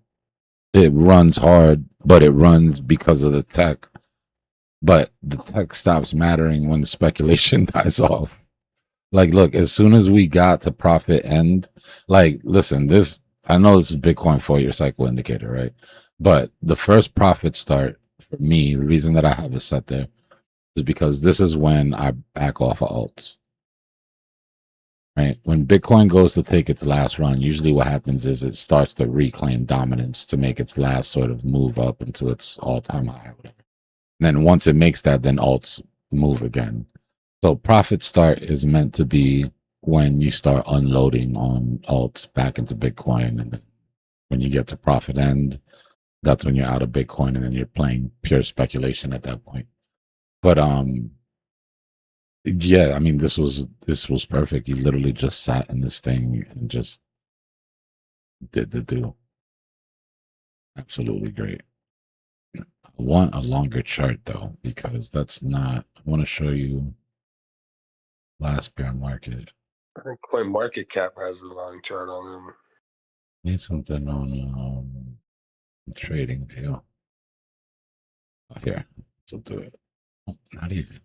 it runs hard, but it runs because of the tech. But the tech stops mattering when the speculation dies off. Like, look, as soon as we got to profit end, like, listen, this, I know this is Bitcoin 4-year cycle indicator, right? But the first profit start for me, the reason that I have it set there is because this is when I back off of alts, right? When Bitcoin goes to take its last run, usually what happens is it starts to reclaim dominance to make its last sort of move up into its all-time high or whatever. And then once it makes that, then alts move again. So profit start is meant to be when you start unloading on alts back into Bitcoin. And when you get to profit end, that's when you're out of Bitcoin and then you're playing pure speculation at that point. But yeah, I mean this was perfect. You literally just sat in this thing and just did the do. Absolutely great. I want a longer chart though, because that's not, I want to show you last bear market. I think CoinMarketCap has a long chart on them. Need something on trading view. Oh, here, so do it. Oh, not even.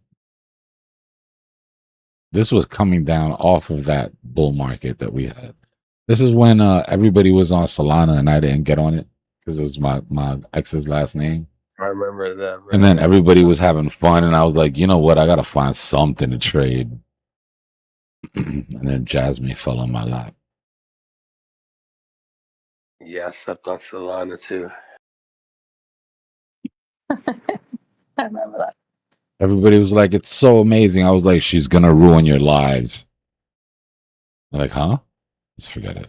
This was coming down off of that bull market that we had. This is when everybody was on Solana and I didn't get on it because it was my ex's last name. I remember that. And then everybody was having fun, and I was like, you know what? I gotta find something to trade. And then Jasmine fell on my lap. Yeah, I slept on Solana too. I remember that. Everybody was like, it's so amazing. I was like, she's gonna ruin your lives. I'm like, huh? Let's forget it.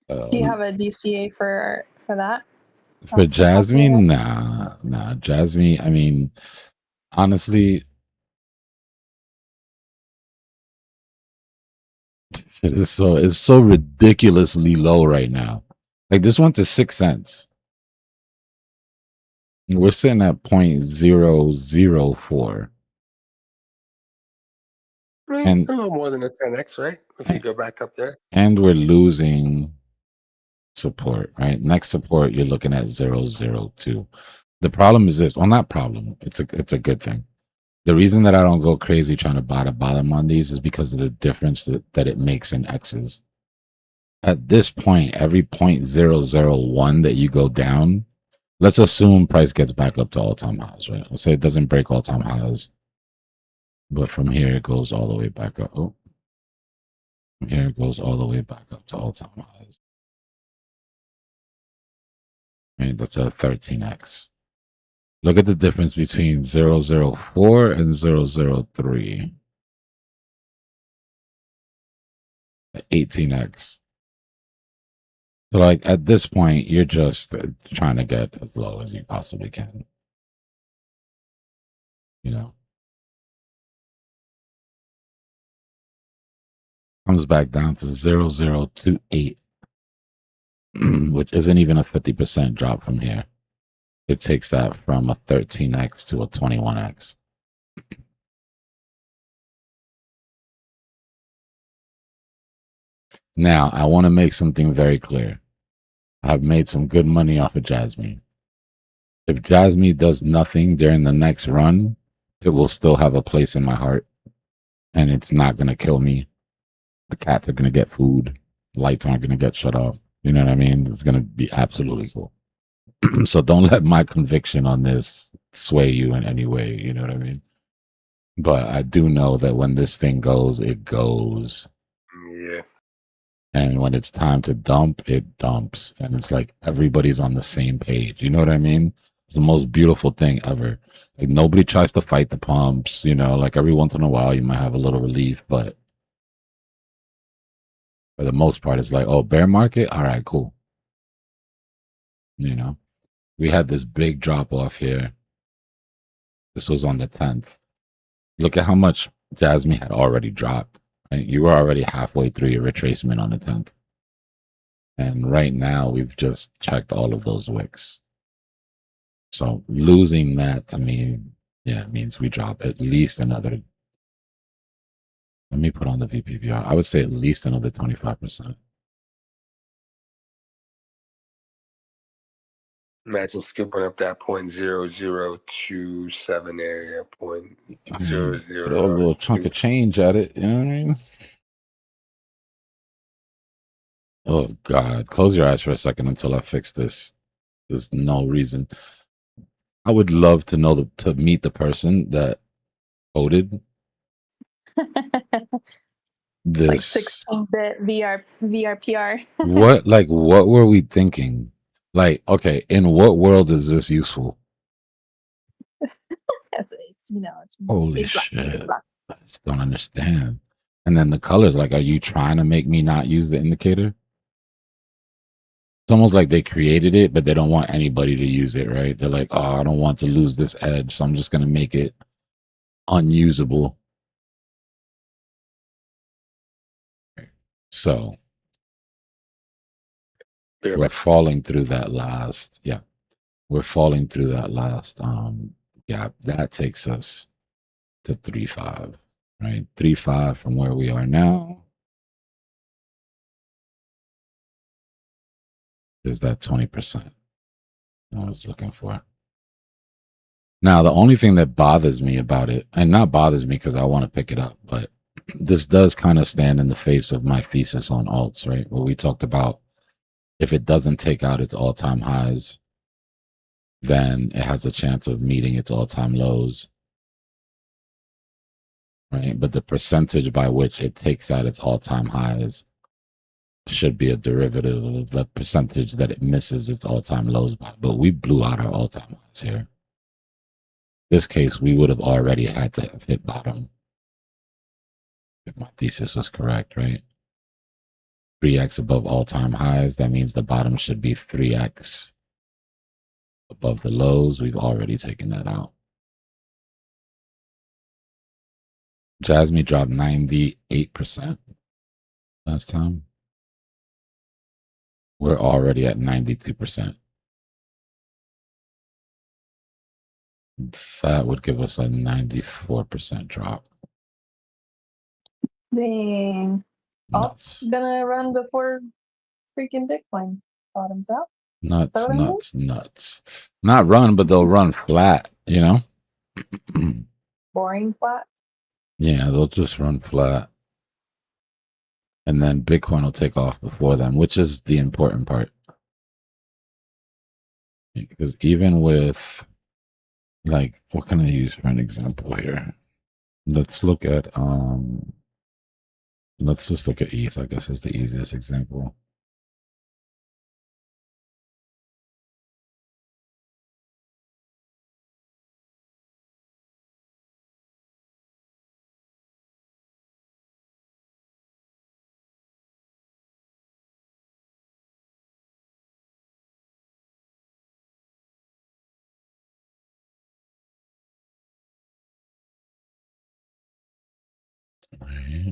Do you have a DCA for that? For Jasmine? Nah. Jasmine, I mean, honestly, it's so ridiculously low right now. Like this went to 6 cents. We're sitting at 0.004. And a little more than a 10x, right? If we go back up there. And we're losing support, right? Next support, you're looking at 0.02. The problem is this. Well, not problem. It's a good thing. The reason that I don't go crazy trying to buy the bottom on these is because of the difference that it makes in X's. At this point, every 0.001 that you go down, let's assume price gets back up to all-time highs, right? Let's say it doesn't break all-time highs, but from here it goes all the way back up. Oh, from here it goes all the way back up to all-time highs. Right, that's a 13x. Look at the difference between 0.004 and 0.003. 18x. So like at this point, you're just trying to get as low as you possibly can. You know. Comes back down to 0.028, which isn't even a 50% drop from here. It takes that from a 13x to a 21x. Now, I want to make something very clear. I've made some good money off of Jasmine. If Jasmine does nothing during the next run, it will still have a place in my heart. And it's not going to kill me. The cats are going to get food. Lights aren't going to get shut off. You know what I mean? It's going to be absolutely cool. So don't let my conviction on this sway you in any way. You know what I mean? But I do know that when this thing goes, it goes. Yeah. And when it's time to dump, it dumps. And it's like everybody's on the same page. You know what I mean? It's the most beautiful thing ever. Like nobody tries to fight the pumps, you know, like every once in a while you might have a little relief, but for the most part, it's like, oh, bear market? All right, cool. You know, we had this big drop off here. This was on the 10th. Look at how much Jasmine had already dropped. Right? You were already halfway through your retracement on the 10th. And right now, we've just checked all of those wicks. So losing that to me, yeah, means we drop at least another. Let me put on the VPVR. I would say at least another 25%. Imagine scooping up that 0.0027 area, I mean, throw a little chunk 0.00. of change at it. You know what I mean? Oh God! Close your eyes for a second until I fix this. There's no reason. I would love to know to meet the person that coded It's like this. 16-bit VRPR. What were we thinking? Like, okay, in what world is this useful? it's Holy big blocks, big shit! blocks. I just don't understand. And then the colors. Like, are you trying to make me not use the indicator? It's almost like they created it, but they don't want anybody to use it, right? They're like, oh, I don't want to lose this edge, so I'm just gonna make it unusable. So we're falling through that last, we're falling through that last gap. That takes us to 3.5, right? 3.5 from where we are now is that 20% I was looking for. Now, the only thing that bothers me about it, and not bothers me because I want to pick it up, but this does kind of stand in the face of my thesis on alts, right? Where we talked about if it doesn't take out its all-time highs, then it has a chance of meeting its all-time lows, right? But the percentage by which it takes out its all-time highs should be a derivative of the percentage that it misses its all-time lows by. But we blew out our all-time highs here. This case, we would have already had to have hit bottom if my thesis was correct, right? 3x above all-time highs. That means the bottom should be 3x above the lows. We've already taken that out. Jasmine dropped 98% last time. We're already at 92%. That would give us a 94% drop. Dang. Nuts. Alt's gonna run before freaking Bitcoin bottoms out. Nuts, Is that what I mean? nuts. Not run, but they'll run flat, you know? Boring flat. Yeah, they'll just run flat. And then Bitcoin will take off before them, which is the important part. Because even with, like, what can I use for an example here? Let's look at, let's just look at ETH, I guess is the easiest example.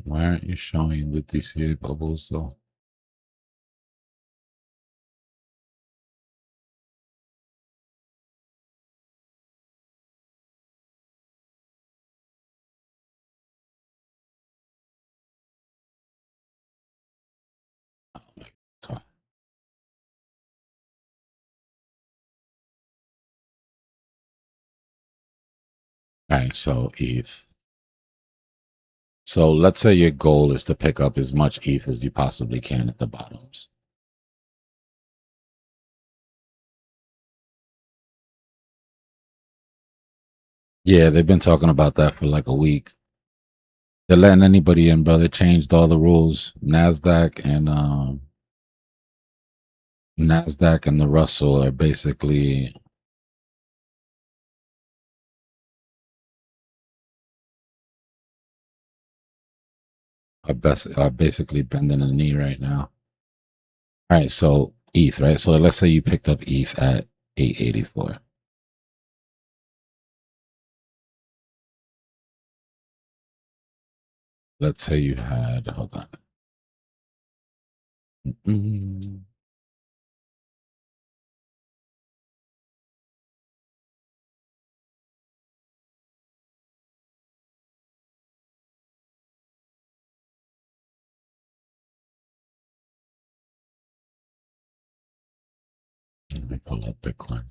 Why aren't you showing the DCA bubbles though? All right, so ETH. So let's say your goal is to pick up as much ETH as you possibly can at the bottoms. Yeah, they've been talking about that for like a week. They're letting anybody in, bro. They changed all the rules. NASDAQ and the Russell are basically are basically bending the knee right now. All right, so ETH, right? So let's say you picked up ETH at 884. Let's say you had, hold on. Let me pull up Bitcoin.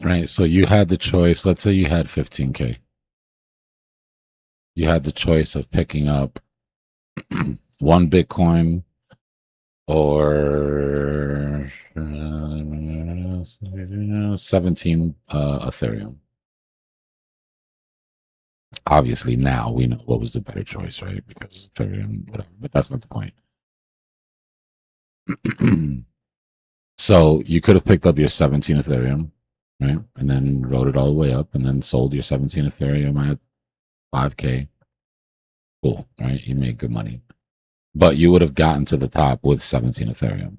Right. So you had the choice. Let's say you had 15K. You had the choice of picking up one Bitcoin or 17 Ethereum. Obviously, now we know what was the better choice, right? Because Ethereum, whatever. But that's not the point. So you could have picked up your 17 Ethereum, right? And then rode it all the way up and then sold your 17 Ethereum at 5K. Cool, right? You made good money. But you would have gotten to the top with 17 Ethereum,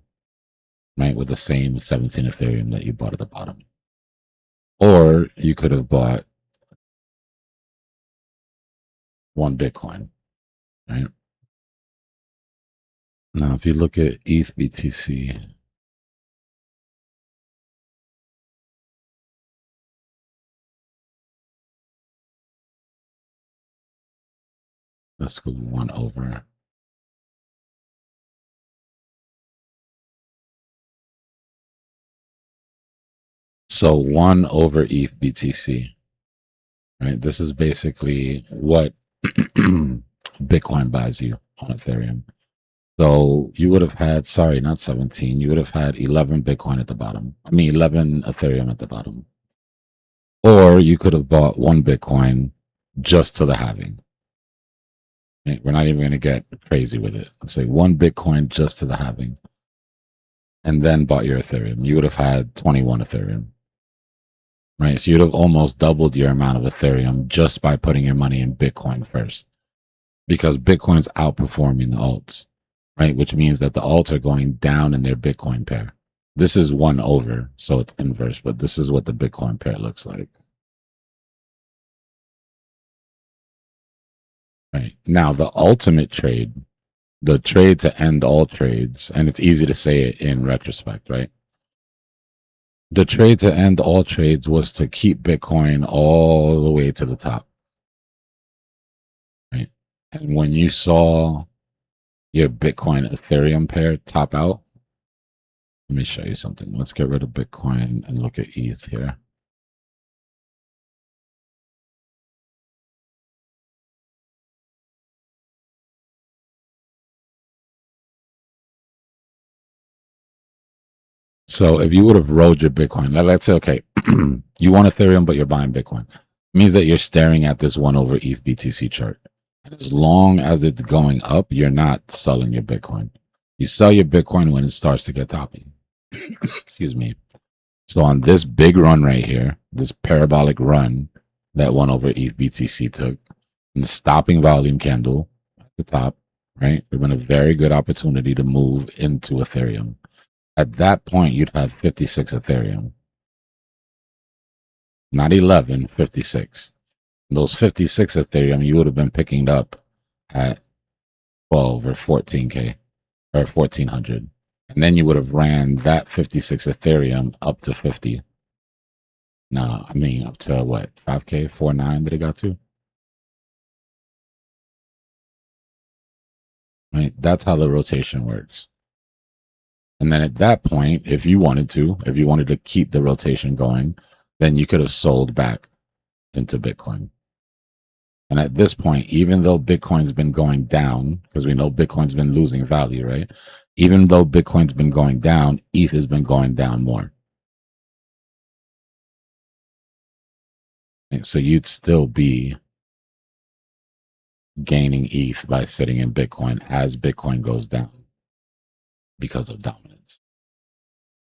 right? With the same 17 Ethereum that you bought at the bottom. Or you could have bought one Bitcoin, right? Now, if you look at ETH BTC, let's go 1 over. So 1 over ETH BTC, right? This is basically what Bitcoin buys you on Ethereum. So you would have had, sorry, not 17, you would have had 11 Bitcoin at the bottom. 11 Ethereum at the bottom. Or you could have bought one Bitcoin just to the halving. Right? We're not even going to get crazy with it. Let's say one Bitcoin just to the halving. And then bought your Ethereum. You would have had 21 Ethereum. Right? So you'd have almost doubled your amount of Ethereum just by putting your money in Bitcoin first. Because Bitcoin's outperforming the alts. Right? Which means that the alts are going down in their Bitcoin pair. This is 1 over, so it's inverse, but this is what the Bitcoin pair looks like. Right. Now, the ultimate trade, the trade to end all trades, and it's easy to say it in retrospect, right? The trade to end all trades was to keep Bitcoin all the way to the top. Right. And when you saw your Bitcoin Ethereum pair top out, let me show you something. Let's get rid of Bitcoin and look at ETH here. So if you would have rolled your Bitcoin, let's say, okay, you want Ethereum, but you're buying Bitcoin. It means that you're staring at this 1 over ETH BTC chart. And as long as it's going up, you're not selling your Bitcoin. You sell your Bitcoin when it starts to get toppy. Excuse me. So on this big run right here, this parabolic run that 1 over ETH BTC took, and the stopping volume candle at the top, right? It's been a very good opportunity to move into Ethereum. At that point, you'd have 56 Ethereum. Not 11, 56. And those 56 Ethereum, you would have been picking up at 12 or 14K or 1400. And then you would have ran that 56 Ethereum up to 50. No, I mean, up to what? 5K, 4.9 that it got to? Right? That's how the rotation works. And then at that point, if you wanted to keep the rotation going, then you could have sold back into Bitcoin. And at this point, even though Bitcoin's been going down, because we know Bitcoin's been losing value, right? Even though Bitcoin's been going down, ETH has been going down more. And so you'd still be gaining ETH by sitting in Bitcoin as Bitcoin goes down because of dominance.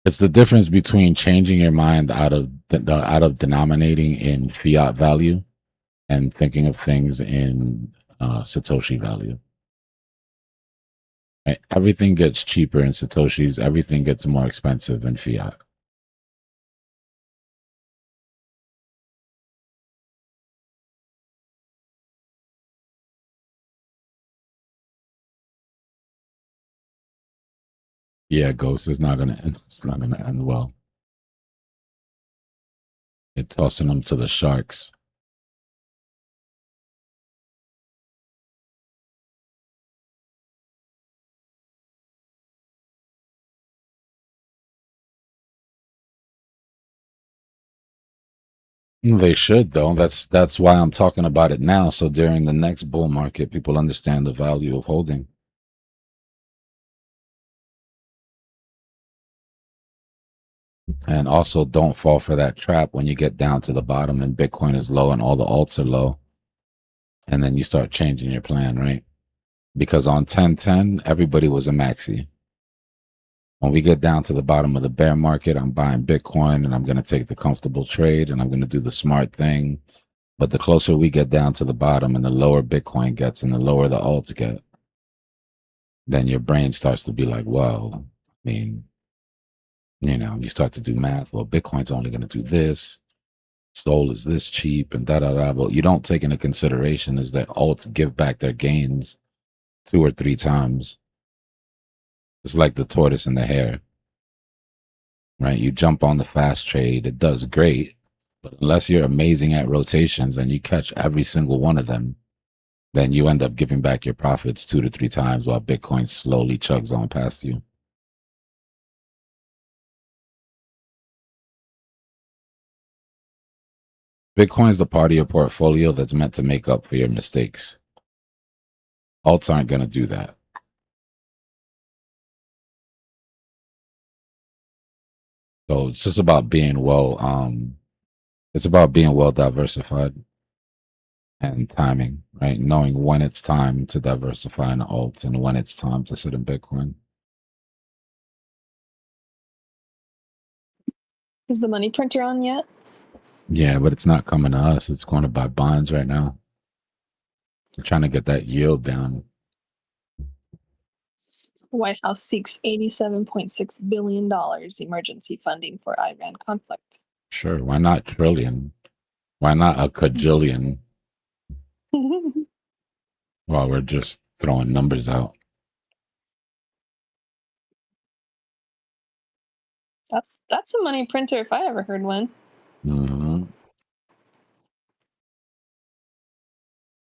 It's the difference between changing your mind out of denominating in fiat value and thinking of things in Satoshi value. Right? Everything gets cheaper in Satoshis. Everything gets more expensive in fiat. Yeah, Ghost is not gonna end. It's not gonna end well. They're tossing them to the sharks. They should though. That's why I'm talking about it now. So during the next bull market, people understand the value of holding. And also don't fall for that trap when you get down to the bottom and Bitcoin is low and all the alts are low. And then you start changing your plan, right? Because on 1010, everybody was a maxi. When we get down to the bottom of the bear market, I'm buying Bitcoin and I'm going to take the comfortable trade and I'm going to do the smart thing. But the closer we get down to the bottom and the lower Bitcoin gets and the lower the alts get, then your brain starts to be like, well, I mean, you know, you start to do math. Well, Bitcoin's only going to do this. Sol is this cheap and da da da. But you don't take into consideration is that alts give back their gains 2 or 3 times. It's like the tortoise and the hare, right? You jump on the fast trade, it does great. But unless you're amazing at rotations and you catch every single one of them, then you end up giving back your profits 2 to 3 times while Bitcoin slowly chugs on past you. Bitcoin is the part of your portfolio that's meant to make up for your mistakes. Alts aren't going to do that. So it's just about being it's about being well diversified and timing, right? Knowing when it's time to diversify in alts and when it's time to sit in Bitcoin. Is the money printer on yet? Yeah, but it's not coming to us. It's going to buy bonds right now. We're trying to get that yield down. The White House seeks $87.6 billion emergency funding for Iran conflict. Sure. Why not trillion? Why not a cajillion? While we're just throwing numbers out. That's a money printer if I ever heard one. Mm-hmm.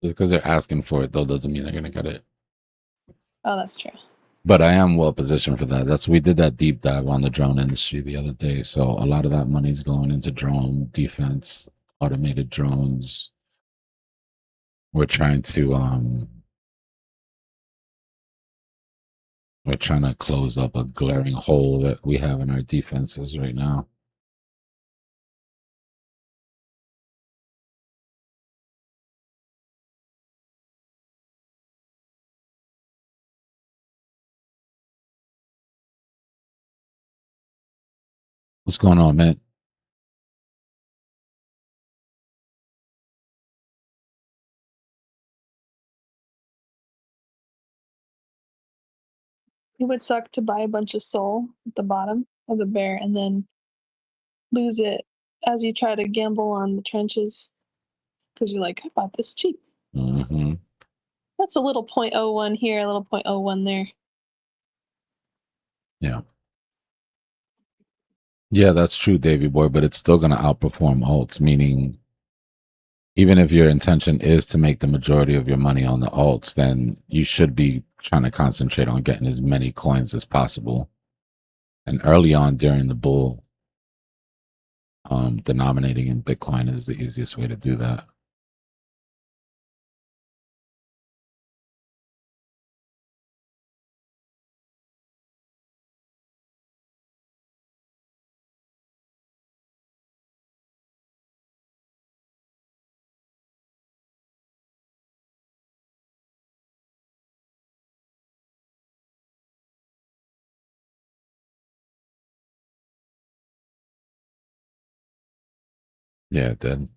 Just because they're asking for it, though, doesn't mean they're going to get it. Oh, that's true. But I am well positioned for that. We did that deep dive on the drone industry the other day. So a lot of that money's going into drone defense, automated drones. We're trying to close up a glaring hole that we have in our defenses right now. What's going on, man? It would suck to buy a bunch of Sol at the bottom of the bear and then lose it as you try to gamble on the trenches because you're like, I bought this cheap. Mm-hmm. That's a little 0.01 here, a little 0.01 there. Yeah. Yeah, that's true, Davey boy, but it's still going to outperform alts, meaning even if your intention is to make the majority of your money on the alts, then you should be trying to concentrate on getting as many coins as possible. And early on during the bull, denominating in Bitcoin is the easiest way to do that. Yeah, it did.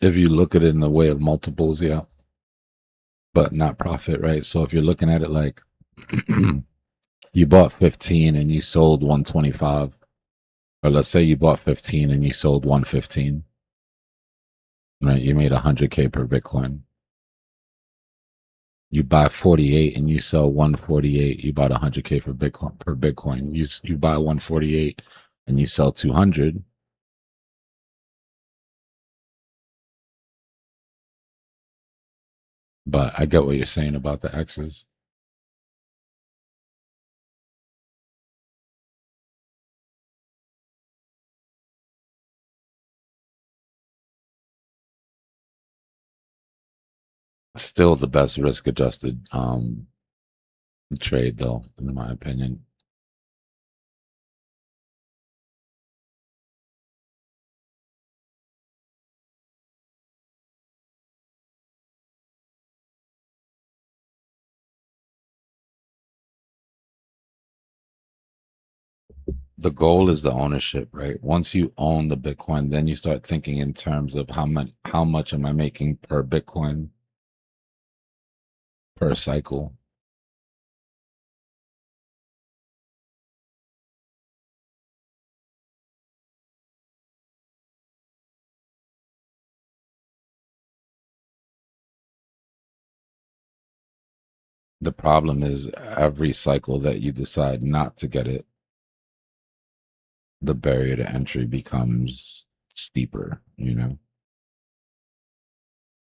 If you look at it in the way of multiples, yeah, but not profit, right? So if you're looking at it like you bought 15 and you sold 125, or let's say you bought 15 and you sold 115, right? You made 100K per Bitcoin. You buy 48 and you sell 148, you bought 100K for Bitcoin per Bitcoin. You buy 148 and you sell 200. But I get what you're saying about the X's. Still the best risk adjusted trade though, in my opinion. The goal is the ownership, right? Once you own the Bitcoin, then you start thinking in terms of how much am I making per Bitcoin per cycle. The problem is every cycle that you decide not to get it, the barrier to entry becomes steeper, you know?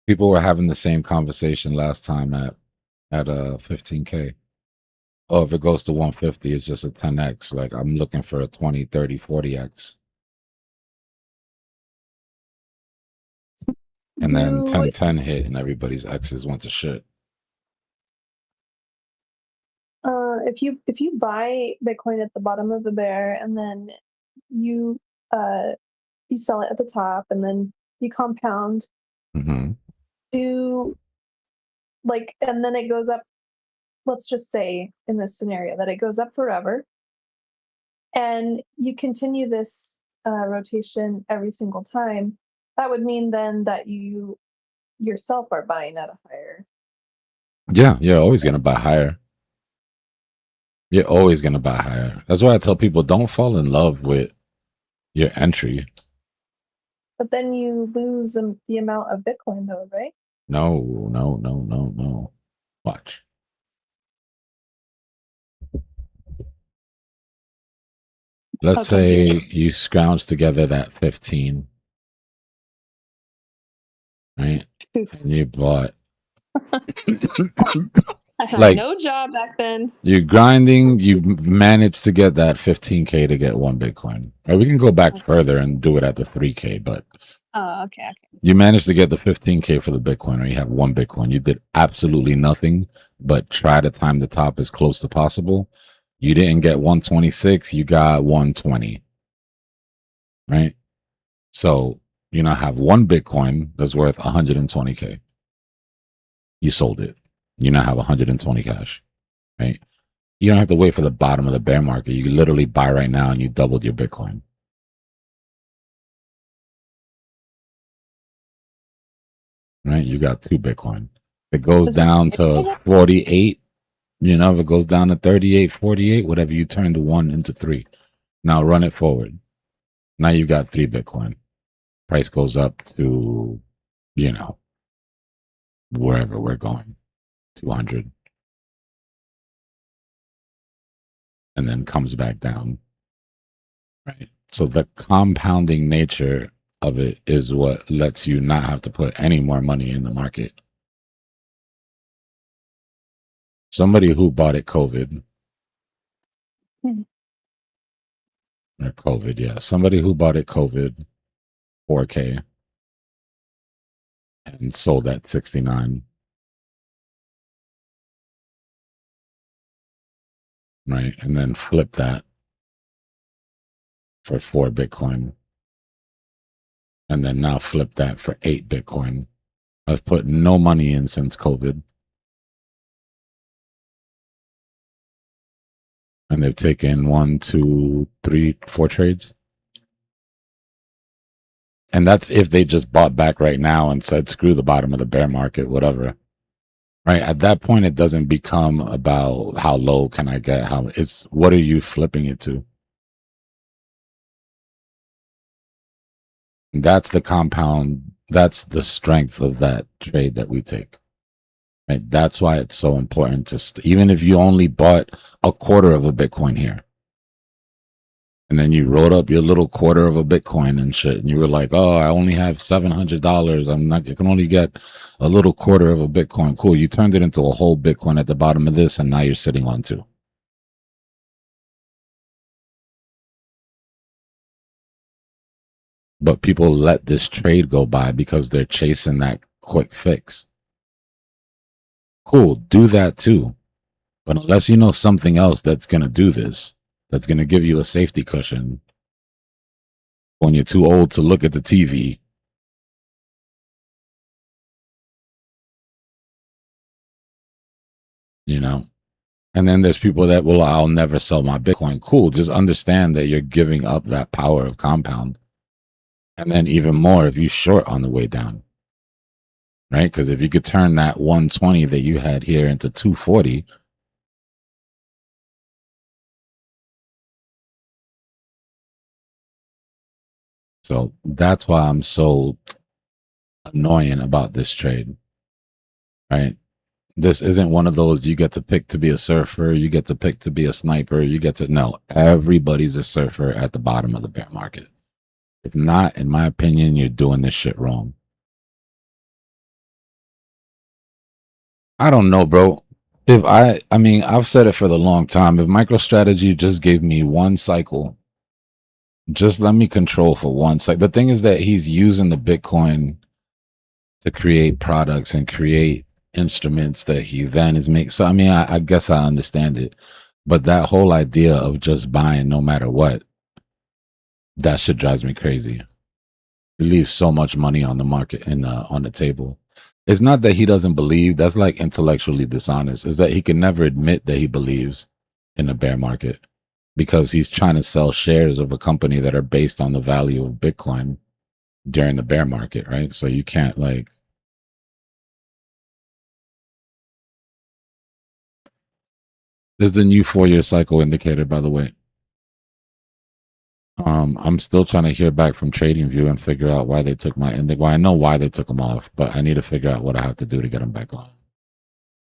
People were having the same conversation last time at 15K. Oh, if it goes to 150, it's just a 10x. Like I'm looking for a 20, 30, 40x. And then 1010 hit and everybody's X's went to shit. If you buy Bitcoin at the bottom of the bear and then you sell it at the top and then you compound to like, and then it goes up, let's just say in this scenario that it goes up forever, and you continue this rotation every single time, that would mean then that you yourself are buying at a higher. Yeah, you're always going to buy higher. You're always going to buy higher. That's why I tell people don't fall in love with your entry. But then you lose the amount of Bitcoin though, right? No. Watch. Let's say you scrounge together that 15, right? And you bought. I had like, no job back then. You're grinding. You managed to get that 15K to get one Bitcoin. Or we can go back further and do it at the 3K, but. Oh, okay. You managed to get the 15K for the Bitcoin, or you have one Bitcoin. You did absolutely nothing but try to time the top as close to possible. You didn't get 126, you got 120. Right? So you now have one Bitcoin that's worth 120K. You sold it. You now have 120 cash. Right? You don't have to wait for the bottom of the bear market. You can literally buy right now and you doubled your Bitcoin. Right? You got 2 Bitcoin. It goes down to 48. You know, if it goes down to 38, 48, whatever, you turn the 1 into 3. Now run it forward. Now you've got 3 Bitcoin. Price goes up to, you know, wherever we're going, 200. And then comes back down. Right. So the compounding nature of it is what lets you not have to put any more money in the market. Somebody who bought it COVID. Or COVID, yeah. Somebody who bought it COVID, 4K, and sold at 69. Right. And then flip that for 4 Bitcoin. And then now flip that for 8 Bitcoin. I've put no money in since COVID. And they've taken 1, 2, 3, 4 trades. And that's if they just bought back right now and said, screw the bottom of the bear market, whatever. Right. At that point, it doesn't become about how low can I get, how it's what are you flipping it to? That's the compound. That's the strength of that trade that we take. Right. That's why it's so important to, even if you only bought a quarter of a Bitcoin here, and then you wrote up your little quarter of a Bitcoin and shit, and you were like, oh, I only have $700. I can only get a little quarter of a Bitcoin. Cool. You turned it into a whole Bitcoin at the bottom of this, and now you're sitting on 2. But people let this trade go by because they're chasing that quick fix. Cool, do that too. But unless you know something else that's going to do this, that's going to give you a safety cushion when you're too old to look at the TV, you know? And then there's people that, well, I'll never sell my Bitcoin. Cool, just understand that you're giving up that power of compound. And then even more if you short on the way down, right? Because if you could turn that 120 that you had here into 240, so that's why I'm so annoying about this trade, right? This isn't one of those you get to pick to be a surfer, you get to pick to be a sniper, you get to, no, everybody's a surfer at the bottom of the bear market. If not, in my opinion, you're doing this shit wrong. I don't know, bro. If I mean, I've said it for the long time. If MicroStrategy just gave me one cycle, just let me control for one cycle. The thing is that he's using the Bitcoin to create products and create instruments that he then is making. So, I mean, I guess I understand it. But that whole idea of just buying no matter what, that shit drives me crazy. He leaves so much money on the market and on the table. It's not that he doesn't believe. That's like intellectually dishonest. Is that he can never admit that he believes in a bear market because he's trying to sell shares of a company that are based on the value of Bitcoin during the bear market, right? So you can't like. There's the new 4-year cycle indicator, by the way. I'm still trying to hear back from TradingView and figure out why they took my index. Well, I know why they took them off, but I need to figure out what I have to do to get them back on.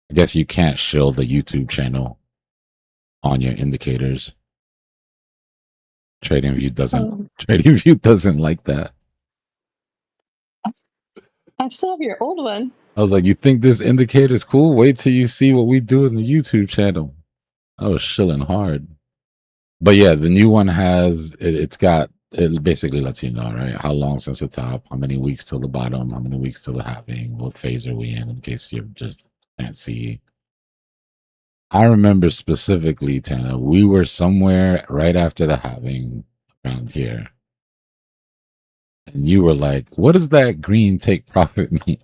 I guess you can't shield the YouTube channel on your indicators. TradingView doesn't. TradingView doesn't like that. I still have your old one. I was like, you think this indicator is cool? Wait till you see what we do in the YouTube channel. I was shilling hard. But yeah, the new one has, it basically lets you know, right? How long since the top, how many weeks till the bottom, how many weeks till the halving, what phase are we in case you just can't see. I remember specifically, Tana, we were somewhere right after the halving around here. And you were like, what does that green take profit mean?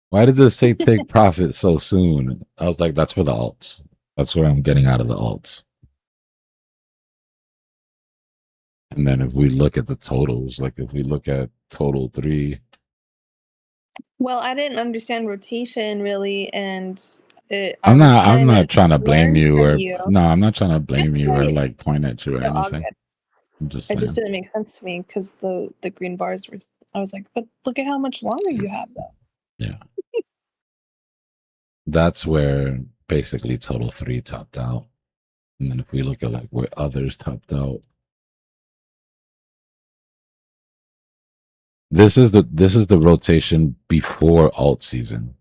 Why did this say take profit so soon? I was like, that's for the alts. That's what I'm getting out of the alts. And then if we look at the totals, like if we look at total 3. Well, I didn't understand rotation really, and I'm not trying to blame you or you. no, I'm not trying to blame you or like point at you or No, all anything. good. I'm just It saying. just didn't make sense to me because the green bars were. I was like, but look at how much longer you have though. Yeah. That's where basically total 3 topped out. And then if we look at like where others topped out. This is the rotation before alt season.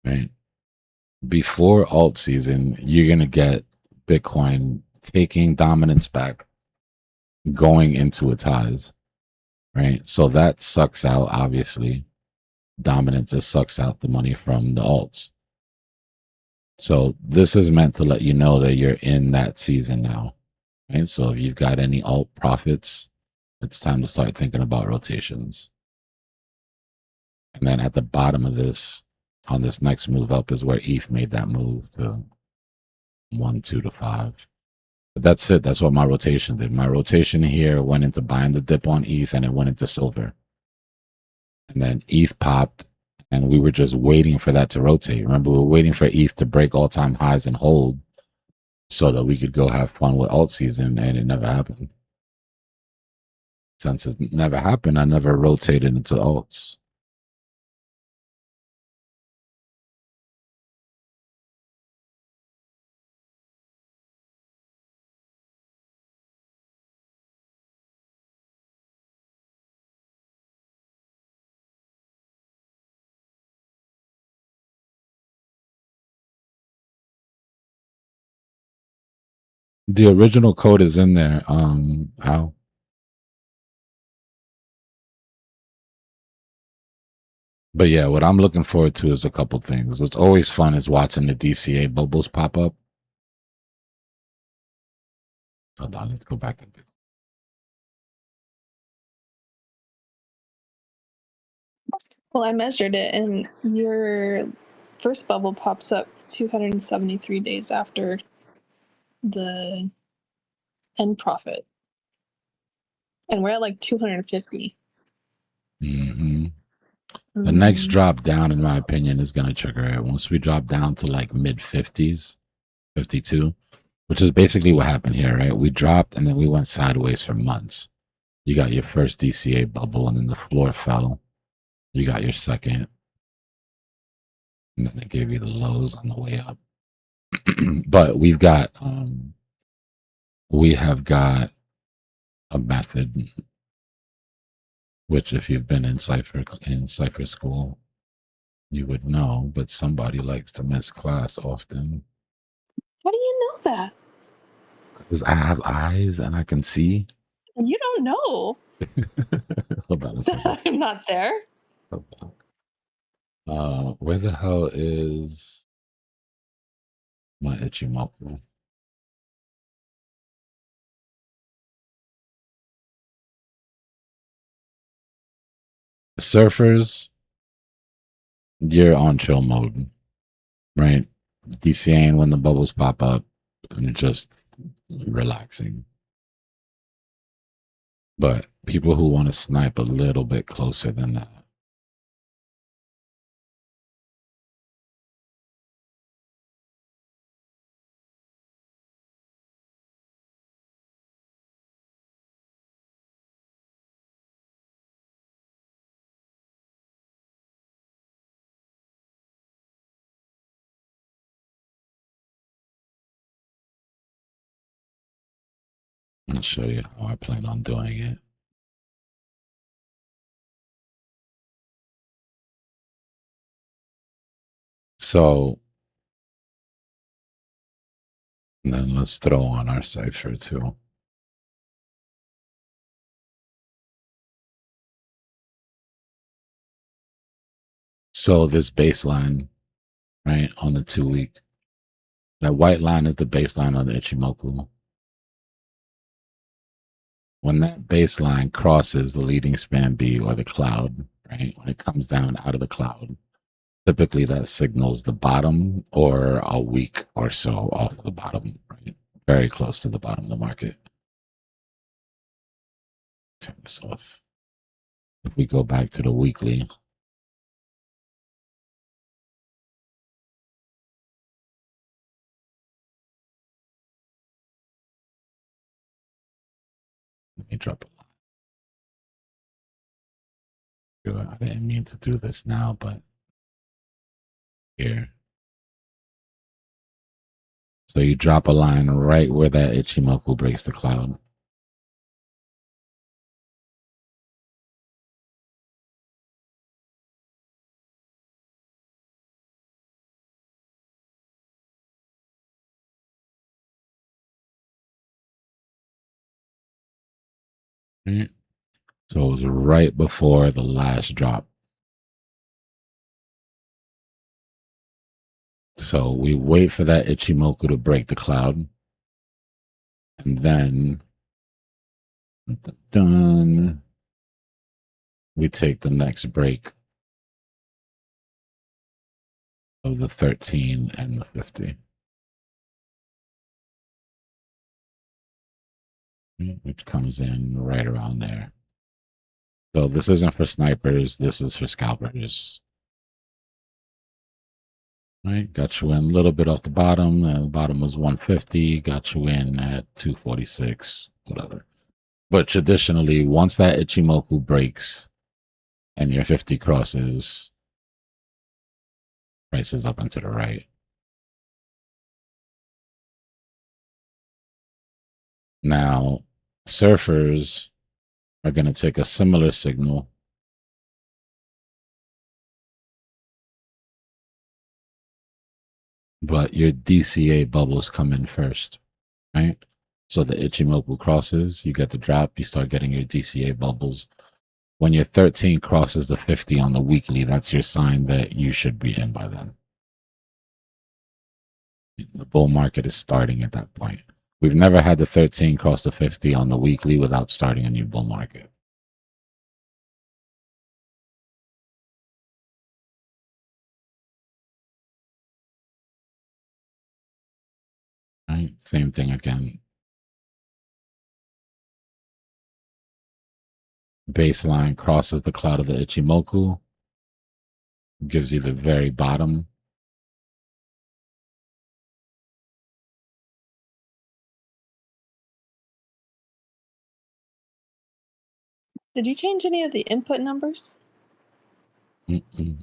Right? Before alt season, you're going to get Bitcoin taking dominance back, going into its highs, right? So that sucks out, obviously. Dominance just sucks out the money from the alts. So this is meant to let you know that you're in that season now, right? So if you've got any alt profits, it's time to start thinking about rotations. And then at the bottom of this, on this next move up is where ETH made that move to 1, 2 to 5. But that's it. That's what my rotation did. My rotation here went into buying the dip on ETH and it went into silver. And then ETH popped and we were just waiting for that to rotate. Remember, we were waiting for ETH to break all-time highs and hold so that we could go have fun with alt season, and it never happened. Since it never happened, I never rotated into alts. The original code is in there. How? But yeah, what I'm looking forward to is a couple things. What's always fun is watching the DCA bubbles pop up. Hold on, let's go back to Bitcoin. Well, I measured it, and your first bubble pops up 273 days after the end profit. And we're at like 250. Mm-hmm. The next Mm. drop down, in my opinion, is going to trigger it. Once we drop down to like mid 50s, 52, which is basically what happened here, right? We dropped and then we went sideways for months. You got your first DCA bubble and then the floor fell. You got your second. And then it gave you the lows on the way up. But we have got a method, which if you've been in Cypher school, you would know, but somebody likes to miss class often. How do you know that? Because I have eyes and I can see. You don't know. Hold on a second. I'm not there. Hold on. Where the hell is my Ichimoku? Surfers, you're on chill mode, right? DCAing when the bubbles pop up and just relaxing. But people who want to snipe a little bit closer than that. I'll show you how I plan on doing it. So then let's throw on our Cypher too. So this baseline, right, on the 2 week, that white line is the baseline on the Ichimoku. When that baseline crosses the leading span B or the cloud, right, when it comes down out of the cloud, typically that signals the bottom or a week or so off of the bottom, right? Very close to the bottom of the market. Turn this off. If we go back to the weekly, let me drop a line. I didn't mean to do this now, but here. So you drop a line right where that Ichimoku breaks the cloud. Right? So it was right before the last drop. So we wait for that Ichimoku to break the cloud. And then done. We take the next break of the 13 and the 50. which comes in right around there. So this isn't for snipers. This is for scalpers. Right, got you in a little bit off the bottom. The bottom was 150. Got you in at 246, whatever. But traditionally, once that Ichimoku breaks and your 50 crosses, price is up and to the right. Now, surfers are going to take a similar signal. But your DCA bubbles come in first, right? So the Ichimoku crosses, you get the drop, you start getting your DCA bubbles. When your 13 crosses the 50 on the weekly, that's your sign that you should be in by then. The bull market is starting at that point. We've never had the 13 cross the 50 on the weekly without starting a new bull market. Right? Same thing again. Baseline crosses the cloud of the Ichimoku, gives you the very bottom. Did you change any of the input numbers? Mm-mm.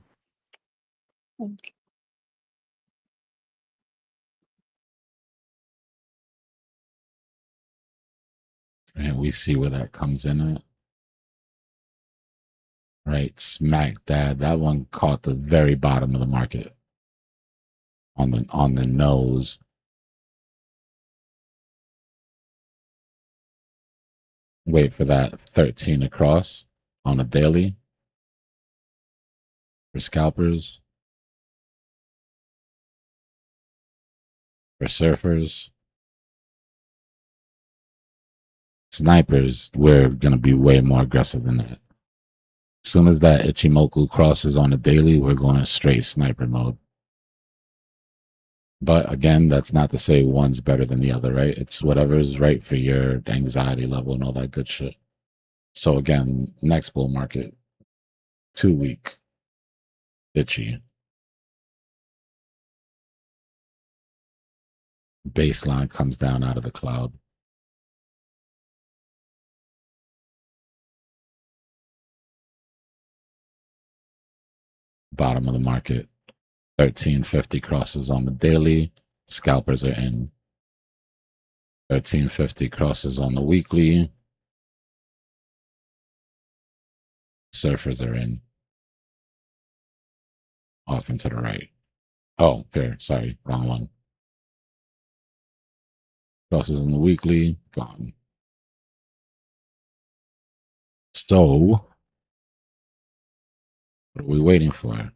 Okay. And we see where that comes in at. Right, smack dab. That one caught the very bottom of the market on the nose. Wait for that 13 across on a daily for scalpers, for surfers. Snipers, we're gonna be way more aggressive than that. As soon as that Ichimoku crosses on the daily, we're going straight sniper mode. But again, that's not to say one's better than the other, right? It's whatever's right for your anxiety level and all that good shit. So again, next bull market, 2 week, itchy. Baseline comes down out of the cloud. Bottom of the market, 1350 crosses on the daily. Scalpers are in. 1350 crosses on the weekly. Surfers are in. Off and to the right. Oh, here, sorry, wrong one. Crosses on the weekly, gone. So, what are we waiting for?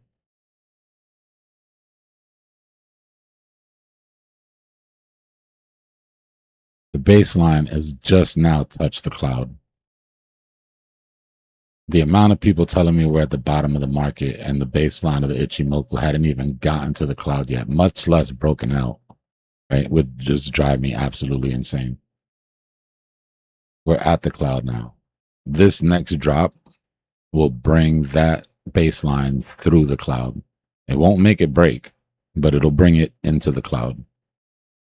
The baseline has just now touched the cloud. The amount of people telling me we're at the bottom of the market and the baseline of the Ichimoku hadn't even gotten to the cloud yet, much less broken out, right, would just drive me absolutely insane. We're at the cloud now. This next drop will bring that baseline through the cloud. It won't make it break, but it'll bring it into the cloud.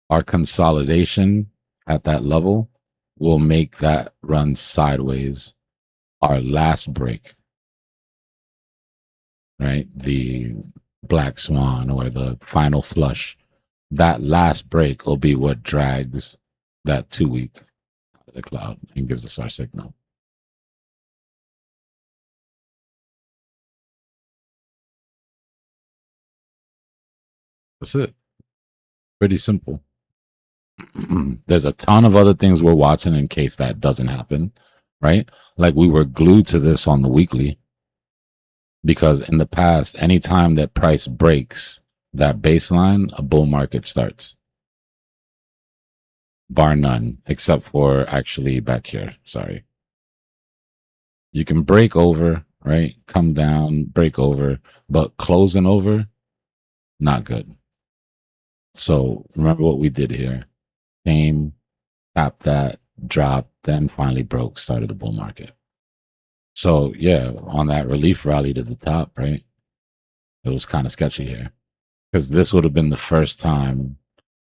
Our consolidation at that level will make that run sideways. Our last break, right? The black swan or the final flush, that last break will be what drags that 2 week out of the cloud and gives us our signal. That's it. Pretty simple. There's a ton of other things we're watching in case that doesn't happen, right? Like we were glued to this on the weekly because in the past, anytime that price breaks that baseline, a bull market starts. Bar none, except for actually back here. Sorry. You can break over, right? Come down, break over, but closing over, not good. So remember what we did here. Came, tap that, dropped, then finally broke, started the bull market. So yeah, on that relief rally to the top, right? It was kind of sketchy here because this would have been the first time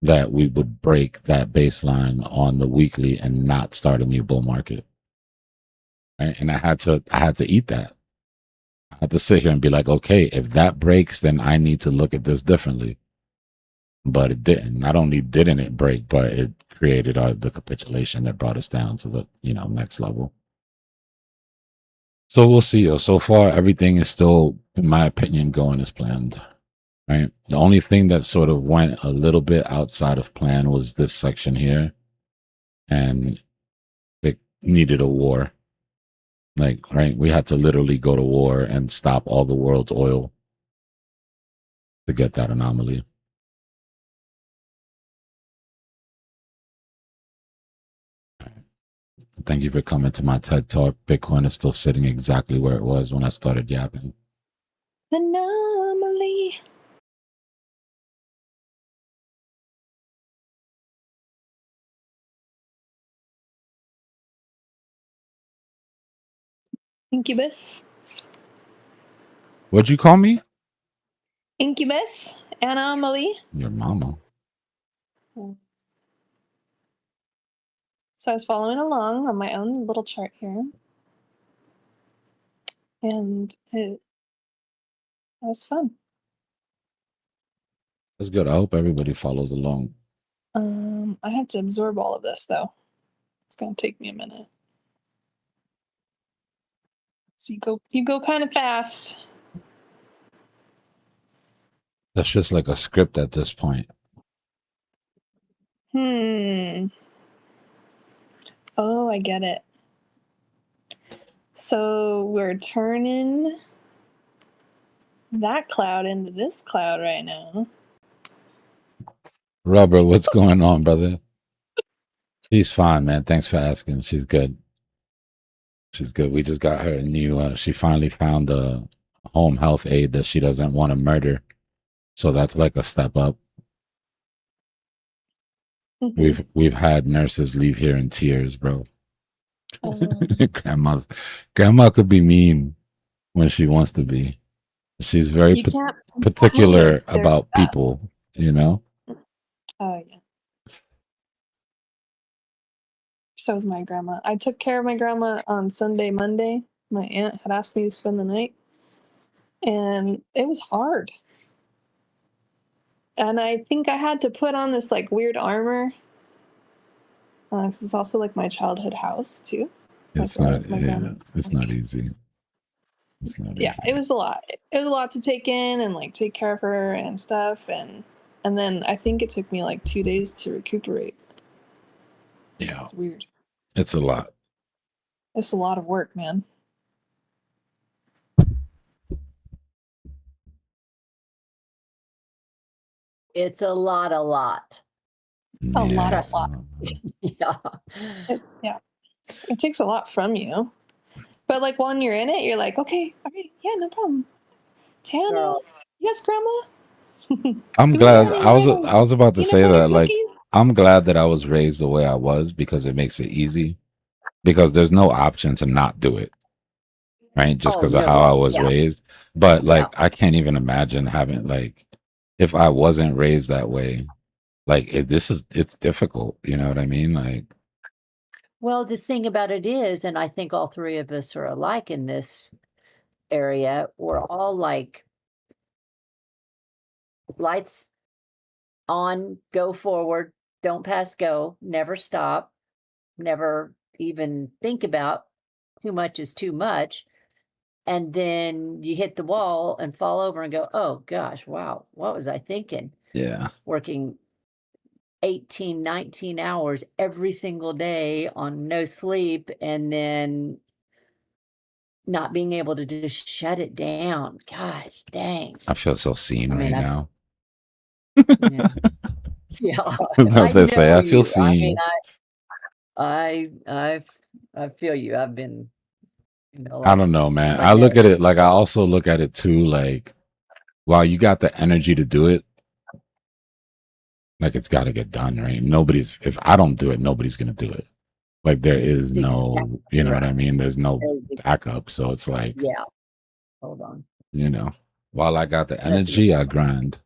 that we would break that baseline on the weekly and not start a new bull market. Right? And I had to eat that. I had to sit here and be like, okay, if that breaks, then I need to look at this differently. But it didn't. Not only didn't it break, but it created the capitulation that brought us down to the next level. So we'll see. So far, everything is still, in my opinion, going as planned. Right. The only thing that sort of went a little bit outside of plan was this section here, and it needed a war. Like, right, we had to literally go to war and stop all the world's oil to get that anomaly. Thank you for coming to my TED Talk. Bitcoin is still sitting exactly where it was when I started yapping. Anomaly. Incubus. What'd you call me? Incubus. Anomaly. Your mama. So I was following along on my own little chart here. And it was fun. That's good. I hope everybody follows along. I have to absorb all of this though. It's gonna take me a minute. So you go kind of fast. That's just like a script at this point. Oh, I get it. So we're turning that cloud into this cloud right now. Robert, what's going on, brother? She's fine, man. Thanks for asking. She's good. She's good. We just got her a new, she finally found a home health aide that she doesn't want to murder. So that's like a step up. We've had nurses leave here in tears, bro. Grandma could be mean when she wants to be. She's very particular about people, you know? Oh, yeah. So was my grandma. I took care of my grandma on Sunday, Monday. My aunt had asked me to spend the night. And it was hard. And I think I had to put on this like weird armor. Because it's also like my childhood house too. It's not it's not easy. It's not yeah, easy. it was a lot. It was a lot to take in and like take care of her and stuff. And then I think it took me like 2 days to recuperate. Yeah. It's weird. It's a lot. It's a lot of work, man. It's a lot. A lot. Yeah. Yeah. It takes a lot from you. But like when you're in it, you're like, okay, yeah, no problem. Tana, Girl. yes, Grandma. I'm glad. I was about to say that. Like, I'm glad that I was raised the way I was because it makes it easy. Because there's no option to not do it, right? Just because of how I was raised. But like, I can't even imagine having like, if I wasn't raised that way, like it's difficult. You know what I mean? Like, well, the thing about it is, and I think all three of us are alike in this area, we're all like lights on, go forward, don't pass go, never stop, never even think about too much is too much. And then you hit the wall and fall over and go, oh gosh, wow, what was I thinking? Yeah. Working 18, 19 hours every single day on no sleep, and then not being able to just shut it down. Gosh, dang. I feel so seen right now. Yeah. What they say, I feel seen. I feel you. I've been, I don't know, man. I look at it like, I also look at it too, like, wow, you got the energy to do it. Like, it's got to get done, right? If I don't do it, nobody's going to do it. Like there is no, Exactly you know what I right. mean? There's no That is backup. So it's like, yeah. Hold on. you know, while I got the That's energy, I amazing. grind.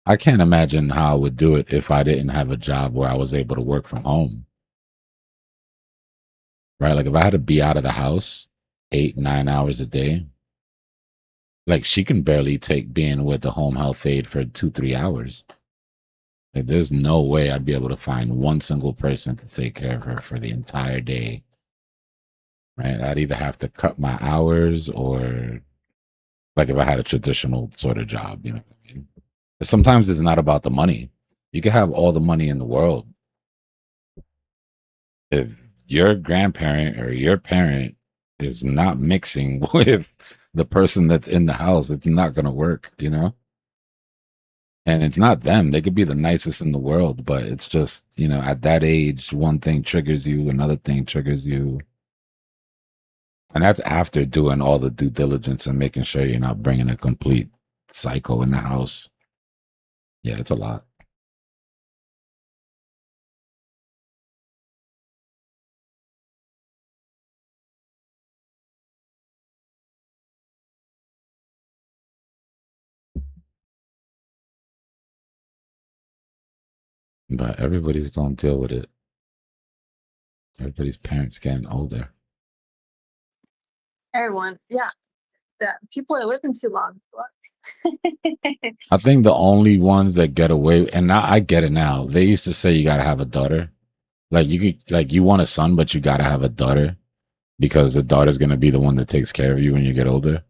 I can't imagine how I would do it if I didn't have a job where I was able to work from home. Right? Like if I had to be out of the house 8, 9 hours a day, like she can barely take being with the home health aide for 2, 3 hours. Like there's no way I'd be able to find one single person to take care of her for the entire day. Right? I'd either have to cut my hours or like if I had a traditional sort of job, you know what I mean? Sometimes it's not about the money. You can have all the money in the world. If your grandparent or your parent is not mixing with the person that's in the house, it's not going to work, you know? And it's not them. They could be the nicest in the world, but it's just, you know, at that age, one thing triggers you, another thing triggers you. And that's after doing all the due diligence and making sure you're not bringing a complete psycho in the house. Yeah, it's a lot. But everybody's going to deal with it. Everybody's parents getting older. Everyone, yeah, that people are living too long. I think the only ones that get away, and now I get it now. They used to say you got to have a daughter. Like you could, like you want a son, but you got to have a daughter because the daughter's going to be the one that takes care of you when you get older.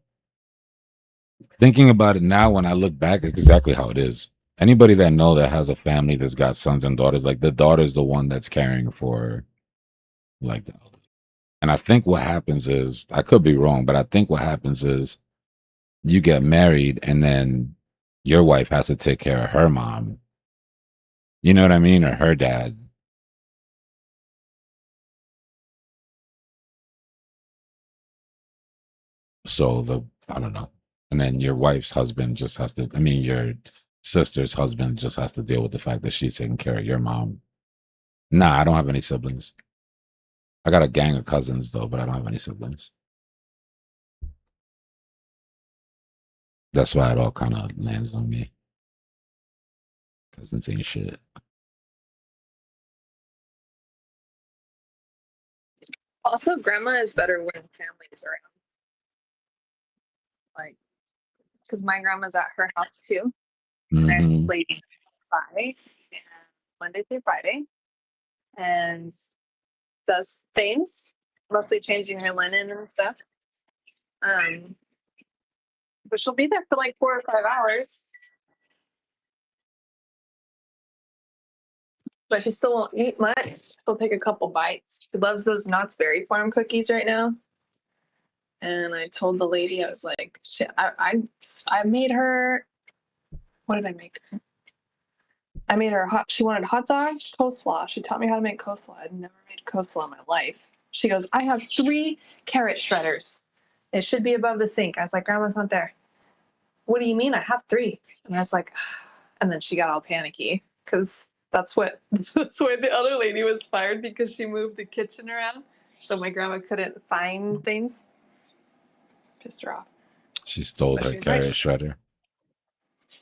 Thinking about it now, when I look back, it's exactly how it is. Anybody that know that has a family that's got sons and daughters, like the daughter's the one that's caring for, like the elder. And I think what happens is, I could be wrong, but I think what happens is you get married and then your wife has to take care of her mom. You know what I mean? Or her dad. So I don't know. And then your wife's husband just has to, I mean, your sister's husband just has to deal with the fact that she's taking care of your mom. Nah, I don't have any siblings. I got a gang of cousins though, but I don't have any siblings. That's why it all kind of lands on me. Cousins ain't shit. Also, grandma is better when family's around. Like, because my grandma's at her house too. And there's this lady who comes by Monday through Friday and does things, mostly changing her linen and stuff. But she'll be there for like 4 or 5 hours. But she still won't eat much. She'll take a couple bites. She loves those Knott's Berry Farm cookies right now. And I told the lady, I was like, I made her, what did I make her? I made her she wanted hot dogs, coleslaw. She taught me how to make coleslaw. I'd never made coleslaw in my life. She goes, I have 3 carrot shredders. It should be above the sink. I was like, Grandma's not there. What do you mean? I have 3. And I was like, and then she got all panicky because that's why the other lady was fired, because she moved the kitchen around. So my grandma couldn't find things. Pissed her off. She stole But her she was carrot right. shredder.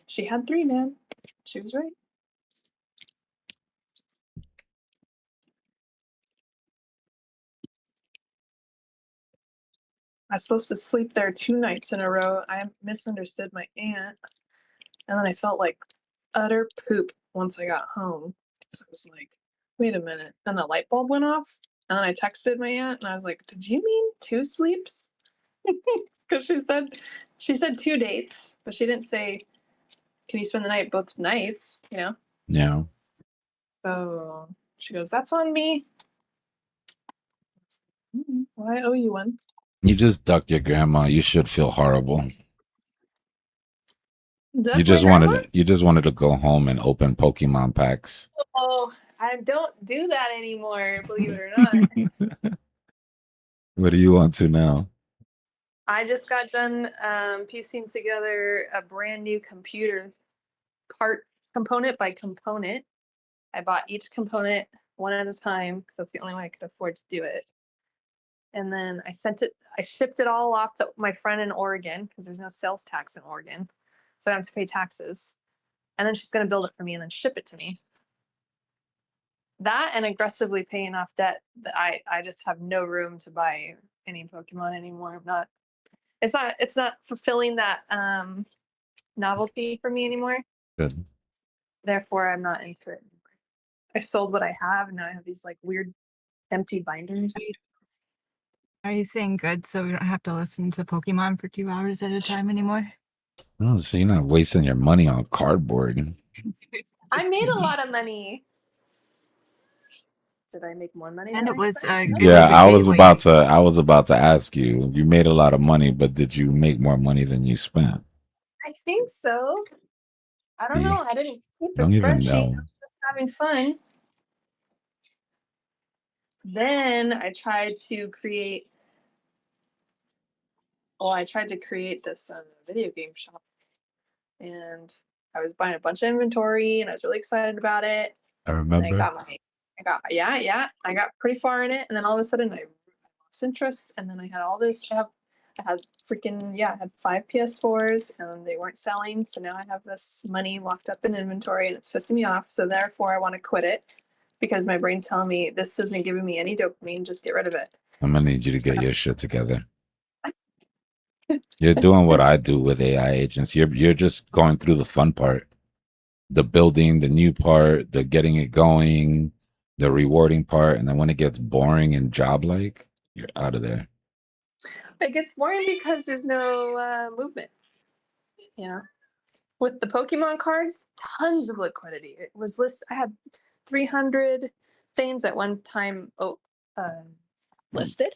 She had 3, man. She was right. I was supposed to sleep there 2 nights in a row. I misunderstood my aunt. And then I felt like utter poop once I got home. So I was like, wait a minute. And the light bulb went off. And then I texted my aunt and I was like, did you mean 2 sleeps? Because she said 2 dates, but she didn't say, can you spend the night both nights? You know? Yeah. So she goes, that's on me. Well, I owe you one. You just ducked your grandma. You should feel horrible. You just wanted to go home and open Pokemon packs. Oh, I don't do that anymore, believe it or not. What do you want to now? I just got done piecing together a brand new computer component by component. I bought each component one at a time because that's the only way I could afford to do it. And then I shipped it all off to my friend in Oregon because there's no sales tax in Oregon. So I don't have to pay taxes. And then she's going to build it for me and then ship it to me. That and aggressively paying off debt. I just have no room to buy any Pokemon anymore. It's not fulfilling that novelty for me anymore. Good. Therefore, I'm not into it anymore. I sold what I have, and now I have these like weird empty binders. Are you saying good so we don't have to listen to Pokemon for 2 hours at a time anymore? Oh, so you're not wasting your money on cardboard. I Just made kidding. a lot of money. Did I make more money? And than it was I expected? it Yeah, was a I was about to ask you. You made a lot of money, but did you make more money than you spent? I think so. I don't know. I didn't keep a Don't even spreadsheet. I know. was just having fun. Then I tried to create. Well, I tried to create this video game shop, and I was buying a bunch of inventory, and I was really excited about it. I And remember. I got pretty far in it, and then all of a sudden I lost interest, and then I had all this. I had I had 5 PS4s, and they weren't selling, so now I have this money locked up in inventory, and it's pissing me off. So therefore, I want to quit it because my brain's telling me this isn't giving me any dopamine. Just get rid of it. I'm gonna need you to get your shit together. You're doing what I do with AI agents. You're just going through the fun part, the building, the new part, the getting it going, the rewarding part, and then when it gets boring and job like, you're out of there. It gets boring because there's no movement. You know, with the Pokemon cards, tons of liquidity. It was I had 300 things at one time listed,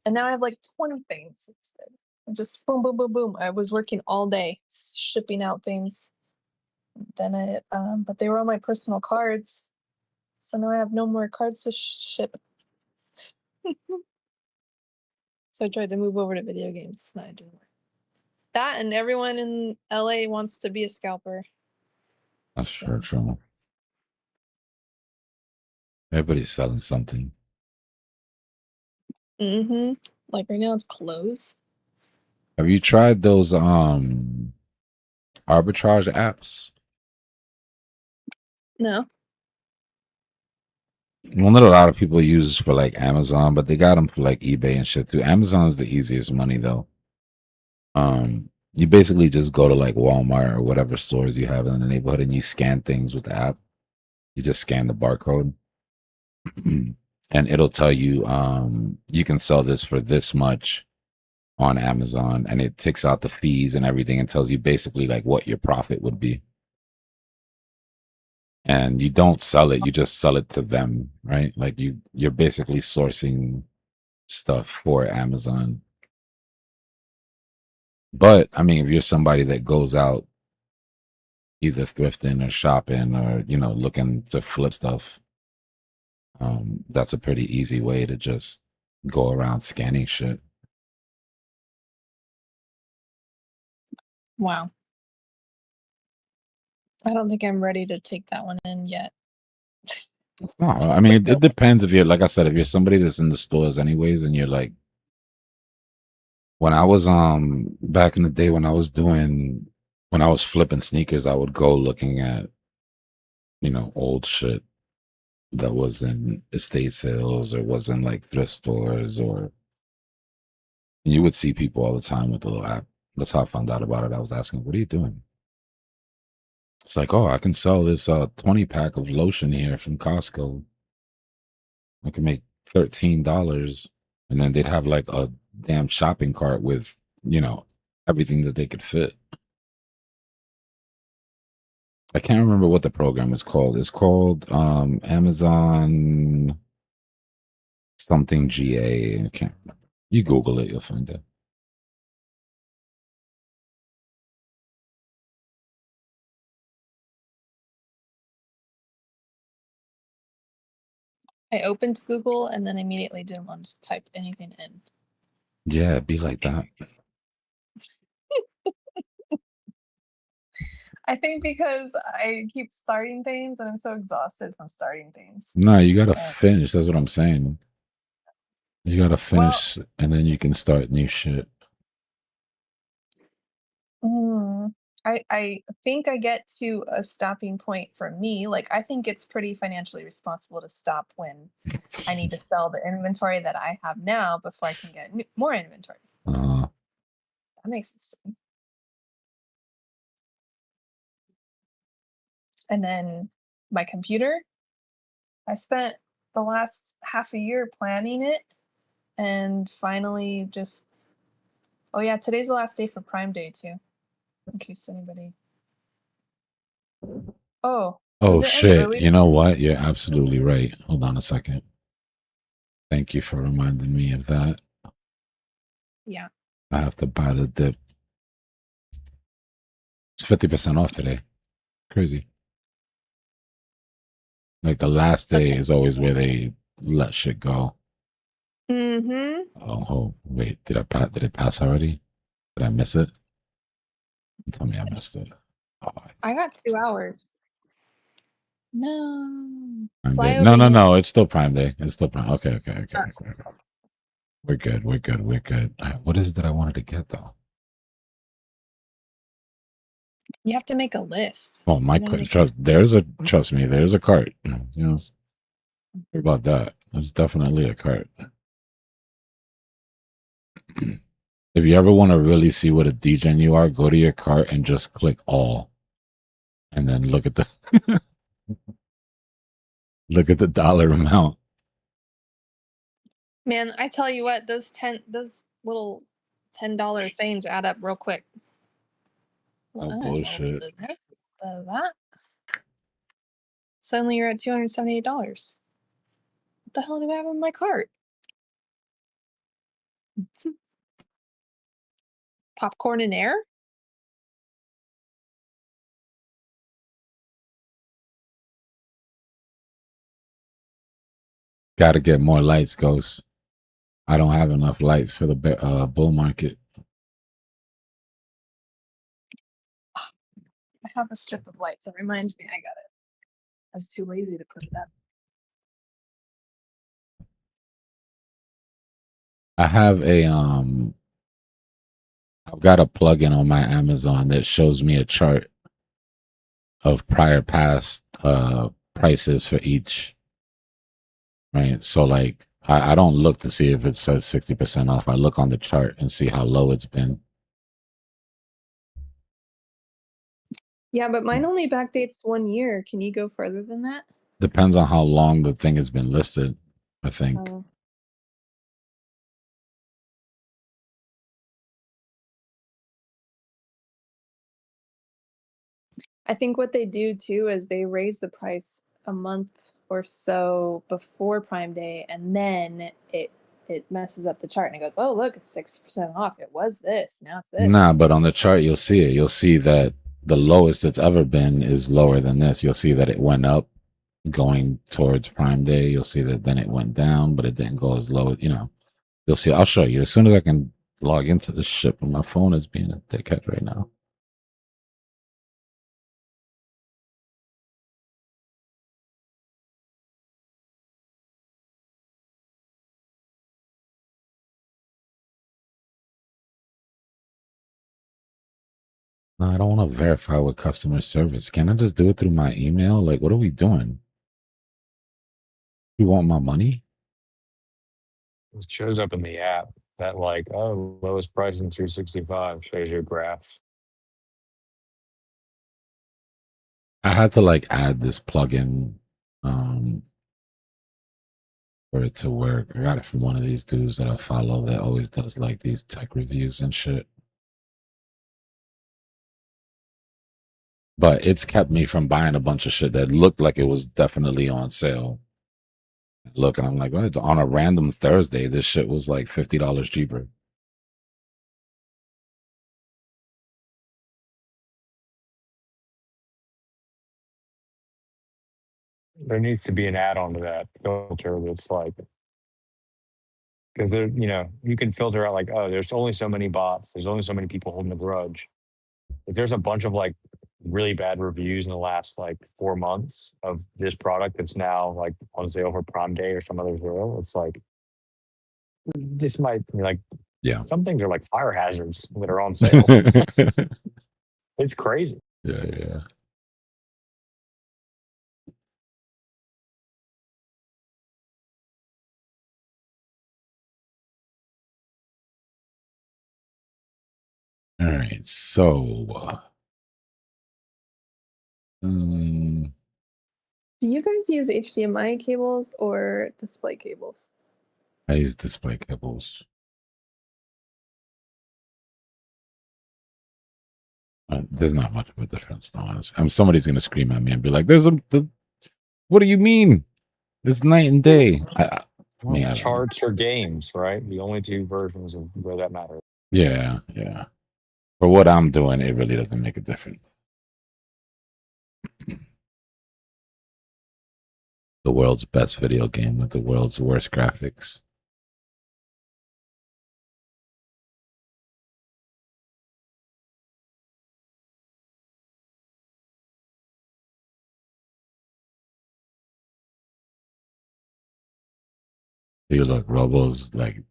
and now I have like 20 things listed. Just boom, boom, boom, boom. I was working all day shipping out things. Then but they were on my personal cards, so now I have no more cards to ship. So I tried to move over to video games. No, it didn't work. That and everyone in LA wants to be a scalper. That's true. Everybody's selling something. Mm-hmm. Like right now it's clothes. Have you tried those arbitrage apps? No. One that a lot of people use for like Amazon, but they got them for like eBay and shit too. Amazon's the easiest money though. You basically just go to like Walmart or whatever stores you have in the neighborhood and you scan things with the app. You just scan the barcode and it'll tell you you can sell this for this much on Amazon, and it takes out the fees and everything and tells you basically like what your profit would be. And you don't sell it, you just sell it to them, right? Like you're basically sourcing stuff for Amazon. But I mean, if you're somebody that goes out either thrifting or shopping or, you know, looking to flip stuff, that's a pretty easy way to just go around scanning shit. Wow. I don't think I'm ready to take that one in yet. No, I mean, it depends if you're, like I said, if you're somebody that's in the stores anyways, and you're like, when I was back in the day when I was flipping sneakers, I would go looking at, you know, old shit that was in estate sales or was in like thrift stores, or you would see people all the time with the little app. That's how I found out about it. I was asking, what are you doing? It's like, oh, I can sell this 20 pack of lotion here from Costco. I can make $13. And then they'd have like a damn shopping cart with, you know, everything that they could fit. I can't remember what the program is called. It's called Amazon something GA. I can't remember. You Google it, you'll find it. I opened Google and then immediately didn't want to type anything in. Yeah, it'd be like that. I think because I keep starting things and I'm so exhausted from starting things. No, you gotta And- finish. That's what I'm saying. You gotta finish, and then you can start new shit. I think I get to a stopping point for me. Like, I think it's pretty financially responsible to stop when I need to sell the inventory that I have now before I can get more inventory. That makes sense to me. And then my computer, I spent the last half a year planning it and finally just, oh yeah, today's the last day for Prime Day too, in case anybody. Oh, does Oh it end shit! early? You know what? You're absolutely right. Hold on a second. Thank you for reminding me of that. Yeah. I have to buy the dip. It's 50% off today. Crazy. Like the last day is always where they let shit go. Mm-hmm. Oh wait, did it pass already? Did I miss it? Tell me I missed it. Oh, I got 2 hours. No. Prime Fly Day. over here. No. It's still Prime Day. It's still Prime. Okay. We're good. All right, what is it that I wanted to get though? You have to make a list. Oh, my You gotta make- trust me, there's a cart. You know, what about that? There's definitely a cart. If you ever want to really see what a degen you are, go to your cart and just click all, and then look at the look at the dollar amount. Man, I tell you what, those little $10 things add up real quick. Oh, I have a bullshit. little bit of this, a bit of that. Suddenly you're at $278. What the hell do I have in my cart? Popcorn and air? Got to get more lights, Ghost. I don't have enough lights for the bull market. I have a strip of lights. It reminds me I got it. I was too lazy to put it up. I have I've got a plugin on my Amazon that shows me a chart of prior past prices for each. Right. So like I don't look to see if it says 60% off. I look on the chart and see how low it's been. Yeah, but mine only backdates 1 year. Can you go further than that? Depends on how long the thing has been listed, I think. Oh. I think what they do too is they raise the price a month or so before Prime Day, and then it messes up the chart and it goes, oh look, it's 60% off. It was this, now it's this. Nah, but on the chart you'll see it. You'll see that the lowest it's ever been is lower than this. You'll see that it went up going towards Prime Day. You'll see that then it went down, but it didn't go as low as, you know. You'll see. I'll show you as soon as I can log into this shit, but my phone is being a dickhead right now. No, I don't want to verify with customer service. Can I just do it through my email? Like, what are we doing? You want my money? It shows up in the app that like, oh, lowest price in 365 shows you a graph. I had to like add this plugin for it to work. I got it from one of these dudes that I follow that always does like these tech reviews and shit. But it's kept me from buying a bunch of shit that looked like it was definitely on sale. Look, and I'm like, what? On a random Thursday, this shit was like $50 cheaper. There needs to be an add-on to that filter that's like, because there, you know, you can filter out like, oh, there's only so many bots, there's only so many people holding a grudge. If there's a bunch of like really bad reviews in the last like 4 months of this product that's now like I want to say over Prime Day or some other zero. It's like this might like Yeah. some things are like fire hazards that are on sale. yeah, It's crazy. yeah. All right, so Do you guys use HDMI cables or display cables? I use display cables. There's not much of a difference, though. Honestly. Somebody's gonna scream at me and be like, "There's what do you mean? It's night and day." I don't know. Charts or games, right? The only two versions of where that matters. Yeah. For what I'm doing, it really doesn't make a difference. The world's best video game with the world's worst graphics. You look, Robo's like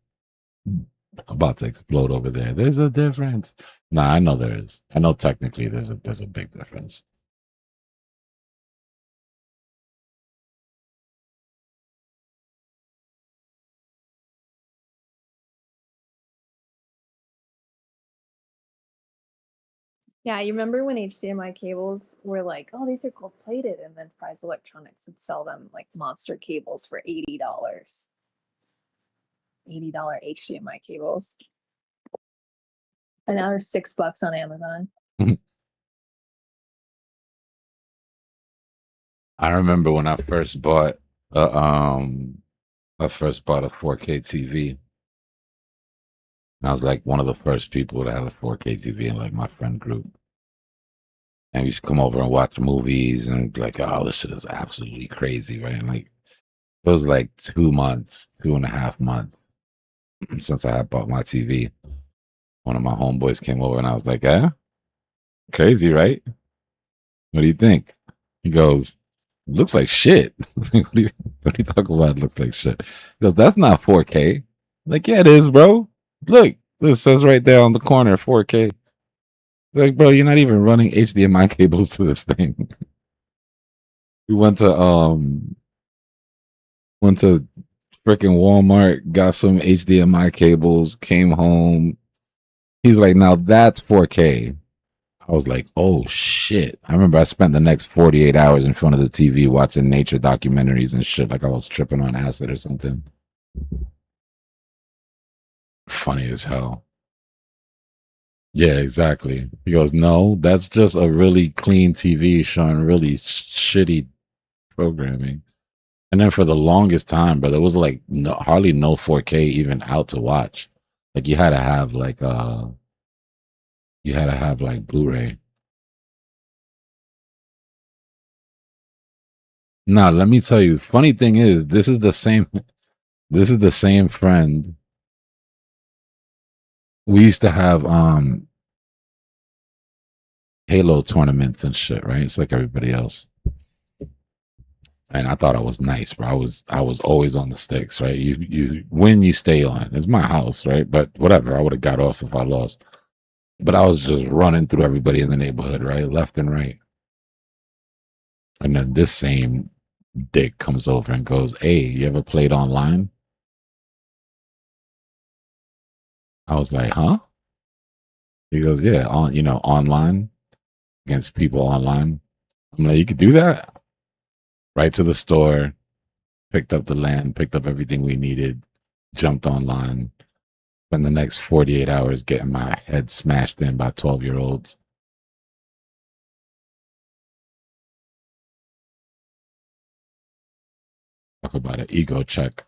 about to explode over there. There's a difference. Nah, I know there is. I know technically there's a big difference. Yeah, you remember when HDMI cables were like, oh, these are gold plated, and then Prize Electronics would sell them like monster cables for $80. $80 HDMI cables. And now they're $6 on Amazon. I remember when I first bought a 4K TV. And I was like one of the first people to have a 4K TV in like my friend group. And we used to come over and watch movies and be like, oh, this shit is absolutely crazy, right? And like it was like 2 months, 2.5 months since I had bought my TV. One of my homeboys came over and I was like, crazy, right? What do you think? He goes, looks like shit. what are you talking about? It looks like shit. He goes, that's not 4K. I'm like, yeah, it is, bro. Look, this says right there on the corner, 4K. Like, bro, you're not even running HDMI cables to this thing. We went to freaking Walmart, got some HDMI cables, came home. He's like, now that's 4K. I was like, oh shit. I remember I spent the next 48 hours in front of the TV watching nature documentaries and shit like I was tripping on acid or something. Funny as hell. Yeah, exactly. He goes, no, that's just a really clean TV showing really shitty programming. And then for the longest time, bro, there was like hardly no 4K even out to watch. Like you had to have like Blu-ray. Now, let me tell you, funny thing is, this is the same friend. We used to have Halo tournaments and shit, right? It's like everybody else. And I thought I was nice, bro. I was always on the sticks, right? You win, you stay on. It's my house, right? But whatever, I would have got off if I lost. But I was just running through everybody in the neighborhood, right? Left and right. And then this same dick comes over and goes, hey, you ever played online? I was like, huh? He goes, yeah, online against people online. I'm like, you could do that? Right to the store, picked up the land, picked up everything we needed, jumped online. Spent the next 48 hours getting my head smashed in by 12-year-olds. Talk about an ego check.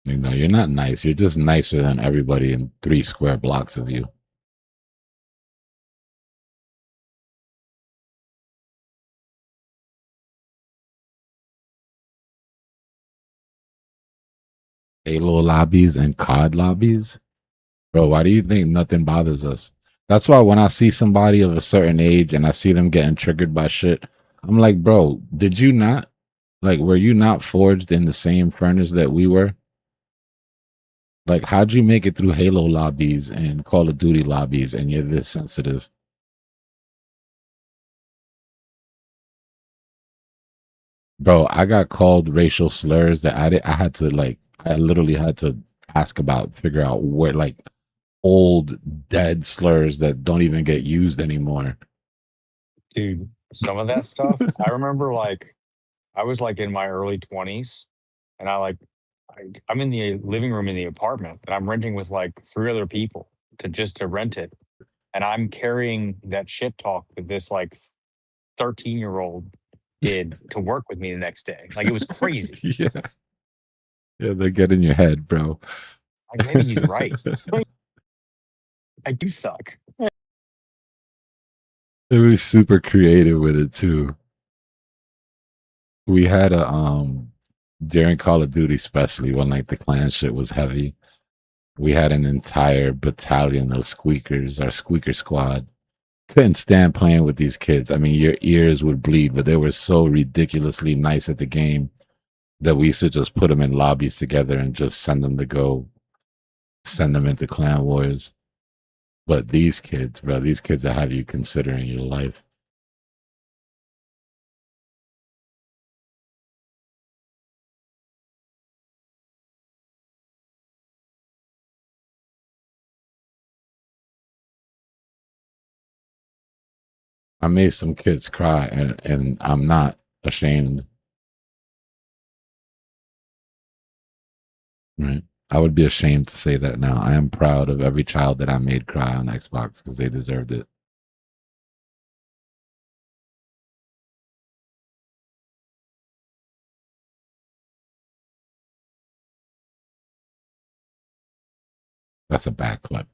You're not nice. You're just nicer than everybody in 3 square blocks of you. Halo lobbies and COD lobbies? Bro, why do you think nothing bothers us? That's why when I see somebody of a certain age and I see them getting triggered by shit, I'm like, bro, did you not? Like, were you not forged in the same furnace that we were? Like, how'd you make it through Halo lobbies and Call of Duty lobbies and you're this sensitive? Bro, I got called racial slurs that I had to like, I literally had to ask about, figure out where, like, old dead slurs that don't even get used anymore. Dude, some of that stuff, I remember like I was like in my early 20s and I'm in the living room in the apartment that I'm renting with like 3 other people to rent it. And I'm carrying that shit talk that this like 13-year-old did to work with me the next day. Like it was crazy. Yeah. Yeah, they get in your head, bro. Like maybe he's right. I do suck. It was super creative with it too. We had during Call of Duty, especially when like the clan shit was heavy, we had an entire battalion of squeakers, our squeaker squad. Couldn't stand playing with these kids. I mean, your ears would bleed, but they were so ridiculously nice at the game that we used to just put them in lobbies together and just send them into clan wars. But these kids, bro, these kids that have you considering your life. I made some kids cry, and I'm not ashamed. Right? I would be ashamed to say that now. I am proud of every child that I made cry on Xbox because they deserved it. That's a bad clip.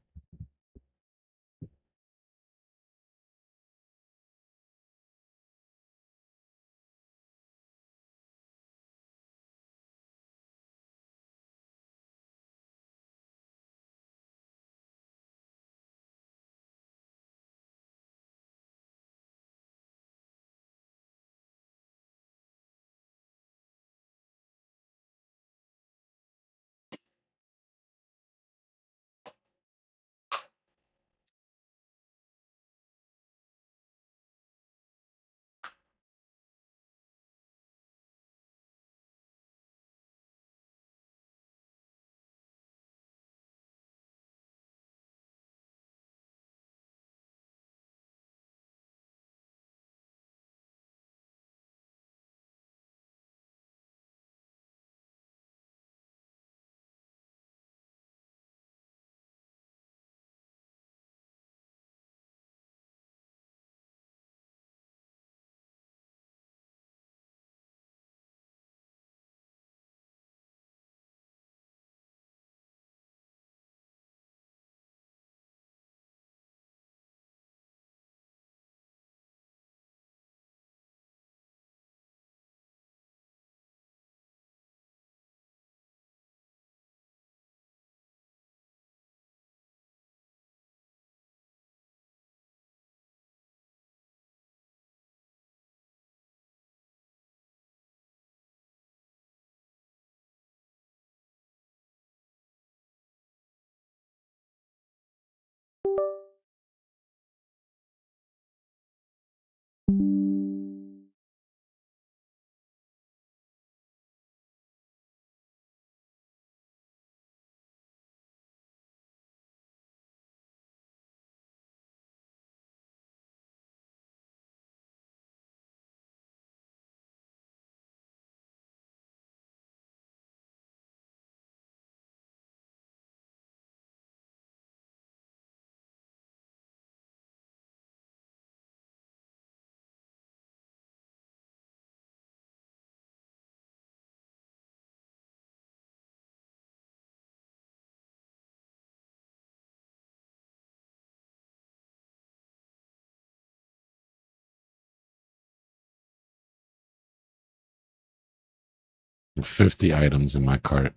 With 50 items in my cart.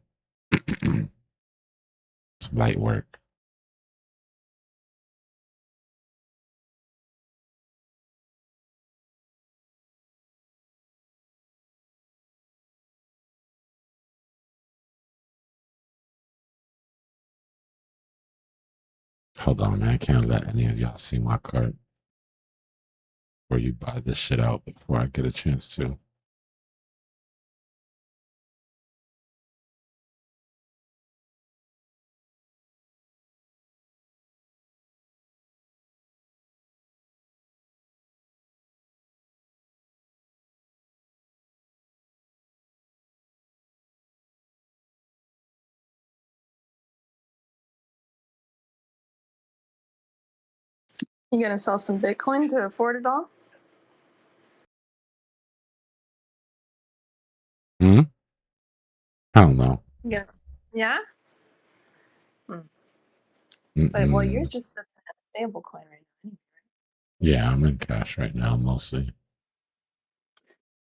It's light work. Hold on, man. I can't let any of y'all see my card before you buy this shit out before I get a chance to. You gonna sell some Bitcoin to afford it all? Hmm? I don't know. Yes. Yeah. But well, you're Mm-mm. just a stable coin right now. Yeah, I'm in cash right now, mostly.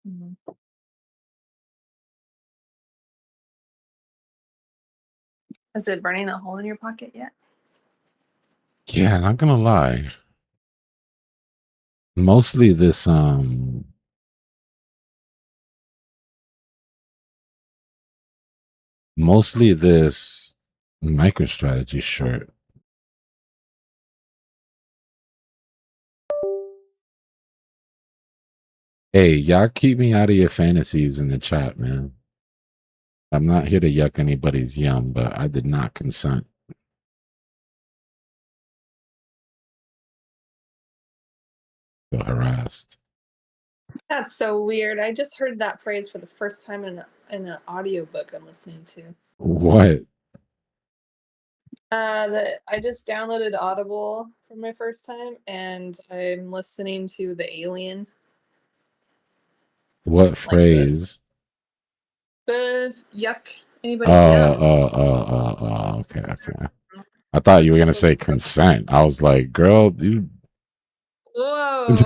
Mm-hmm. Is it burning a hole in your pocket yet? Yeah, not gonna lie. Mostly this MicroStrategy shirt. Hey, y'all keep me out of your fantasies in the chat, man. I'm not here to yuck anybody's yum, but I did not consent. Feel harassed. That's so weird. I just heard that phrase for the first time in an audiobook I'm listening to. What? That I just downloaded Audible for my first time, and I'm listening to The Alien. What phrase? The yuck anybody's yum. Okay. I thought you were gonna say consent. I was like, girl, you. Whoa.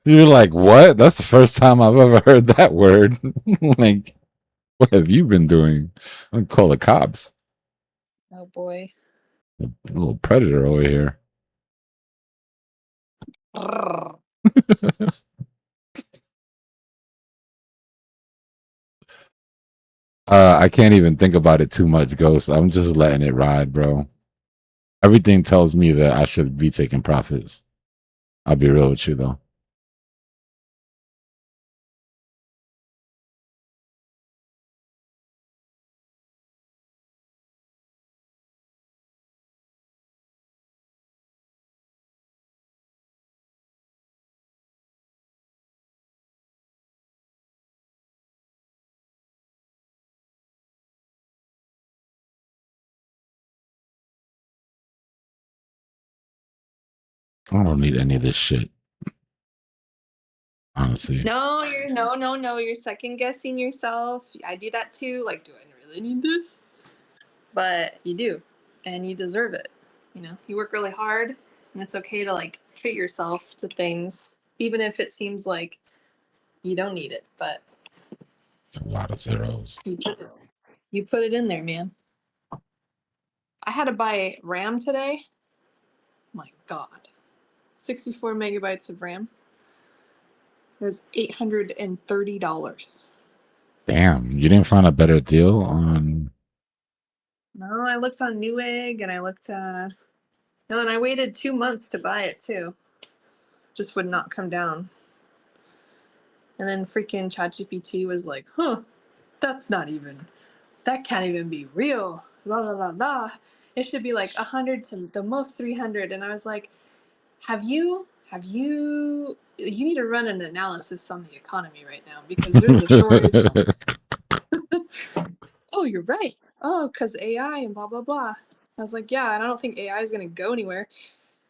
You were like, what? That's the first time I've ever heard that word. Like, what have you been doing? I'm call the cops. Oh boy. A little predator over here. I can't even think about it too much, Ghost. I'm just letting it ride, bro. Everything tells me that I should be taking profits. I'll be real with you, though. I don't need any of this shit. Honestly. No, you're second guessing yourself. I do that too. Like, do I really need this? But you do, and you deserve it. You know, you work really hard, and it's okay to like treat yourself to things, even if it seems like you don't need it. But it's a lot of zeros. You put it in there, man. I had to buy RAM today. My God, 64 megabytes of RAM. It was $830. Damn, you didn't find a better deal on. No, I looked on Newegg, and I looked. No, and I waited 2 months to buy it too. Just would not come down. And then freaking ChatGPT was like, "Huh, that can't even be real. La la la la. It should be like 100 to the most 300." And I was like, you need to run an analysis on the economy right now because there's a shortage." Oh, you're right. Oh, because AI and blah blah blah. I was like, yeah, and I don't think AI is going to go anywhere.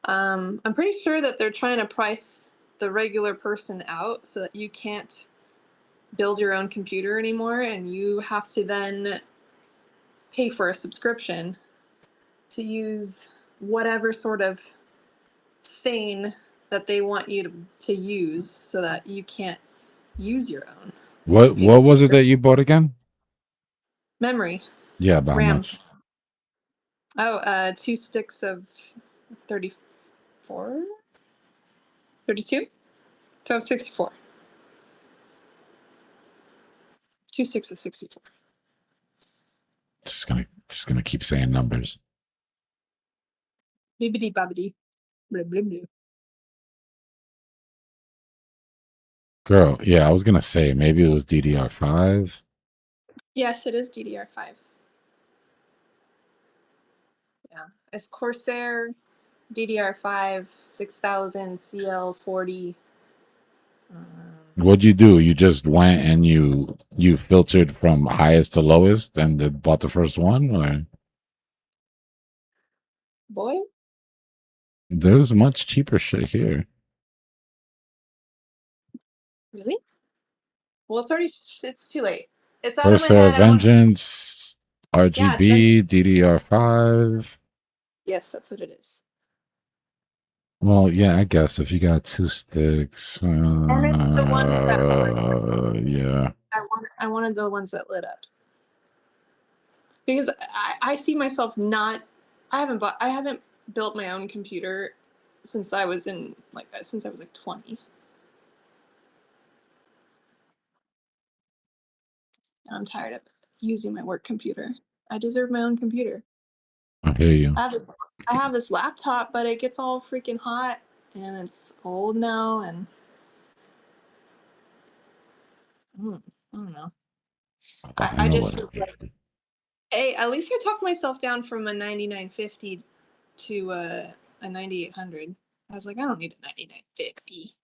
I'm pretty sure that they're trying to price the regular person out so that you can't build your own computer anymore, and you have to then pay for a subscription to use whatever sort of thing that they want you to use so that you can't use your own. What was it that you bought again? Memory. Yeah, about RAM. how much? Oh, 2 sticks of 34? 32? So 64. 2 sticks of 64. Just gonna keep saying numbers. Bibbidi bobbidi. Blah, blah, blah. Girl, yeah, I was gonna say maybe it was DDR5. Yes, it is DDR5. Yeah, it's Corsair, DDR5, 6000, CL40. What'd you do? You just went and you filtered from highest to lowest and then bought the first one, or Boy, there's much cheaper shit here. really? Well, it's already, it's too late. It's out of my Corsair head. I want, Vengeance, yeah, it's been, RGB, DDR5. yes, that's what it is. Well, yeah, I guess if you got two sticks, And it's the ones that yeah. I wanted the ones that lit up. Because I see myself not, I haven't built my own computer since I was like 20. And I'm tired of using my work computer. I deserve my own computer. I hear you. I have this laptop, but it gets all freaking hot and it's old now and I don't know. I know just what. was like, hey, at least I talked myself down from a 9950 to a 9800. I was like, I don't need a 9950.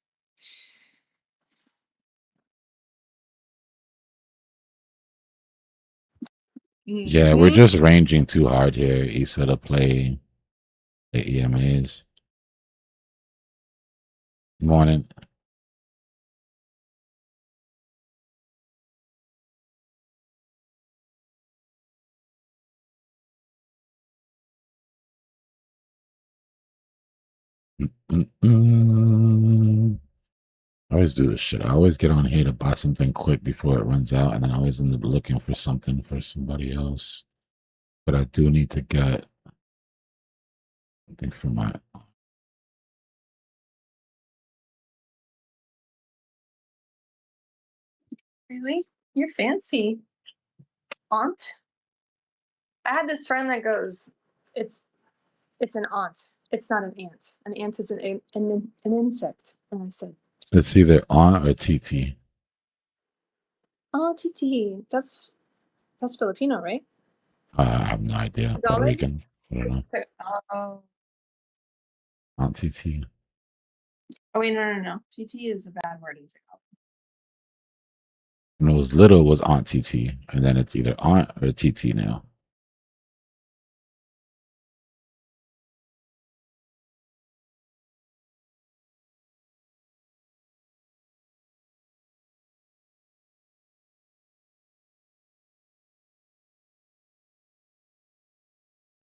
Yeah, we're Mhm. just ranging too hard here, Issa, to play the EMAs. Morning. I always do this shit. I always get on here to buy something quick before it runs out, and then I always end up looking for something for somebody else. But I do need to get something for my. Really? You're fancy, aunt. I had this friend that goes, it's an aunt. It's not an ant. An ant is an insect. And I said, It's either on or TT. oh, TT. That's Filipino, right? I have no idea. Puerto Tagalog? Rican. I don't know. Oh. On TT. Oh wait, no. TT is a bad word in Tagalog. When it was little, it was Aunt TT, and then it's either Aunt or TT now.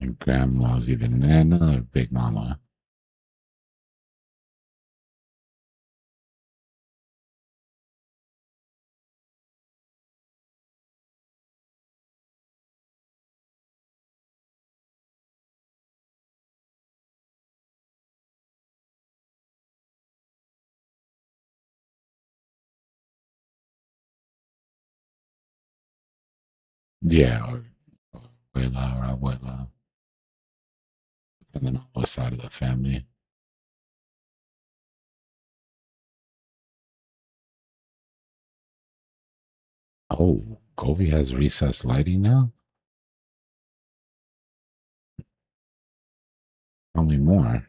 And grandma's either Nana or Big Mama. Yeah, or Abuela or Abuela, depending on what side of the family. Oh, Kobe has recessed lighting now? Tell me more.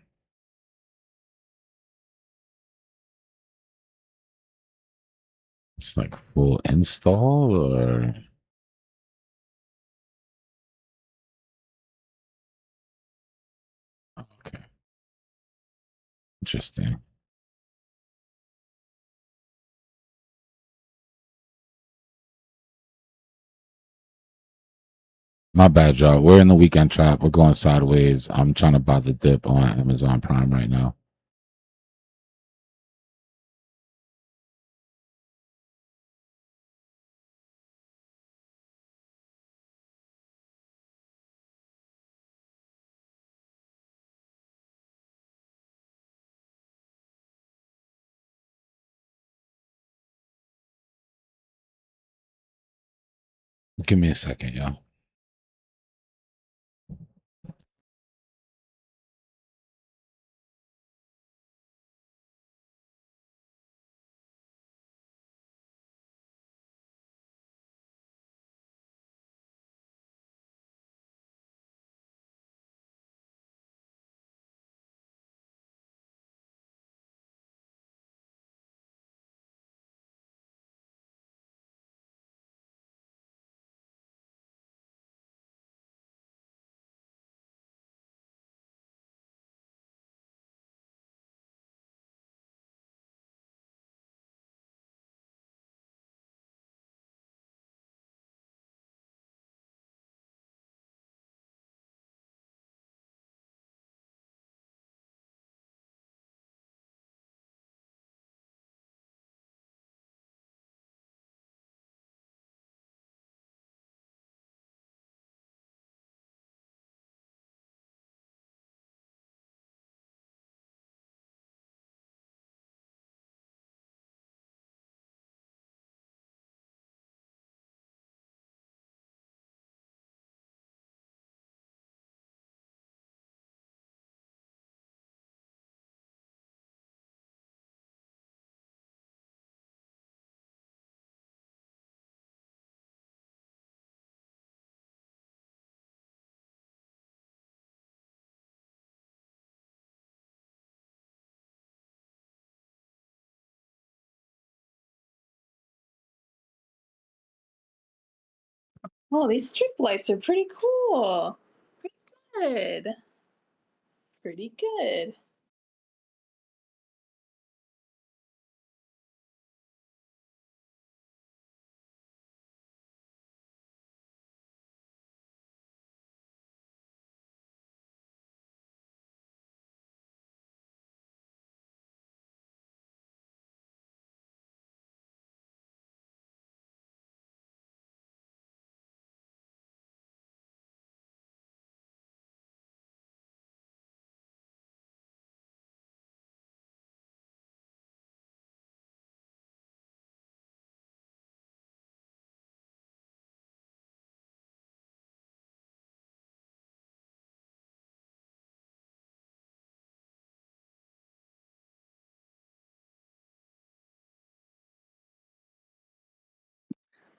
It's like full install or okay. Interesting. My bad, y'all. We're in the weekend trap. We're going sideways. I'm trying to buy the dip on Amazon Prime right now. Give me a second, y'all. Oh, these strip lights are pretty cool. Pretty good. Pretty good.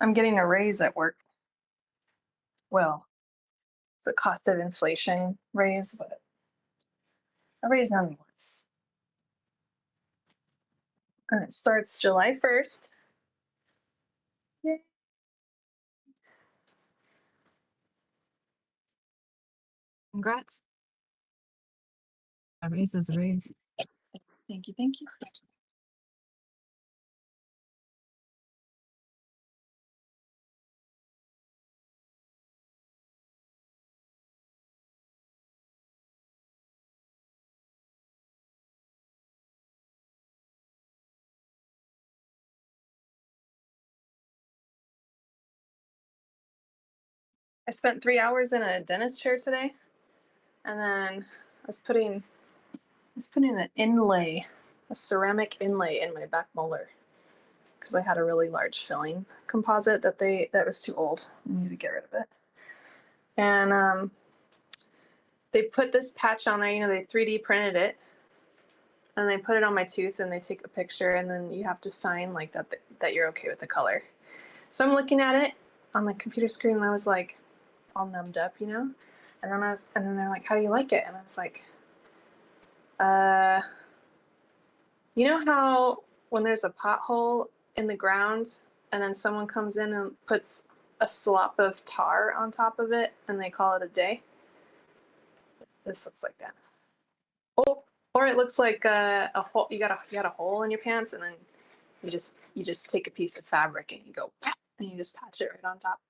I'm getting a raise at work. Well, it's a cost of inflation raise, but a raise nonetheless. And it starts July 1st. Yay. Congrats. A raise is a raise. Thank you, thank you. I spent 3 hours in a dentist chair today, and then I was putting an inlay, a ceramic inlay in my back molar, because I had a really large filling composite that was too old. I needed to get rid of it. And they put this patch on there. You know, they 3D printed it, and they put it on my tooth, and they take a picture, and then you have to sign like that you're okay with the color. So I'm looking at it on the computer screen, and I was like, all numbed up, you know. And then they're like, "How do you like it?" And I was like, you know how when there's a pothole in the ground and then someone comes in and puts a slop of tar on top of it and they call it a day? This looks like that. Or it looks like a hole. You got a hole in your pants, and then you just take a piece of fabric and you go and you just patch it right on top.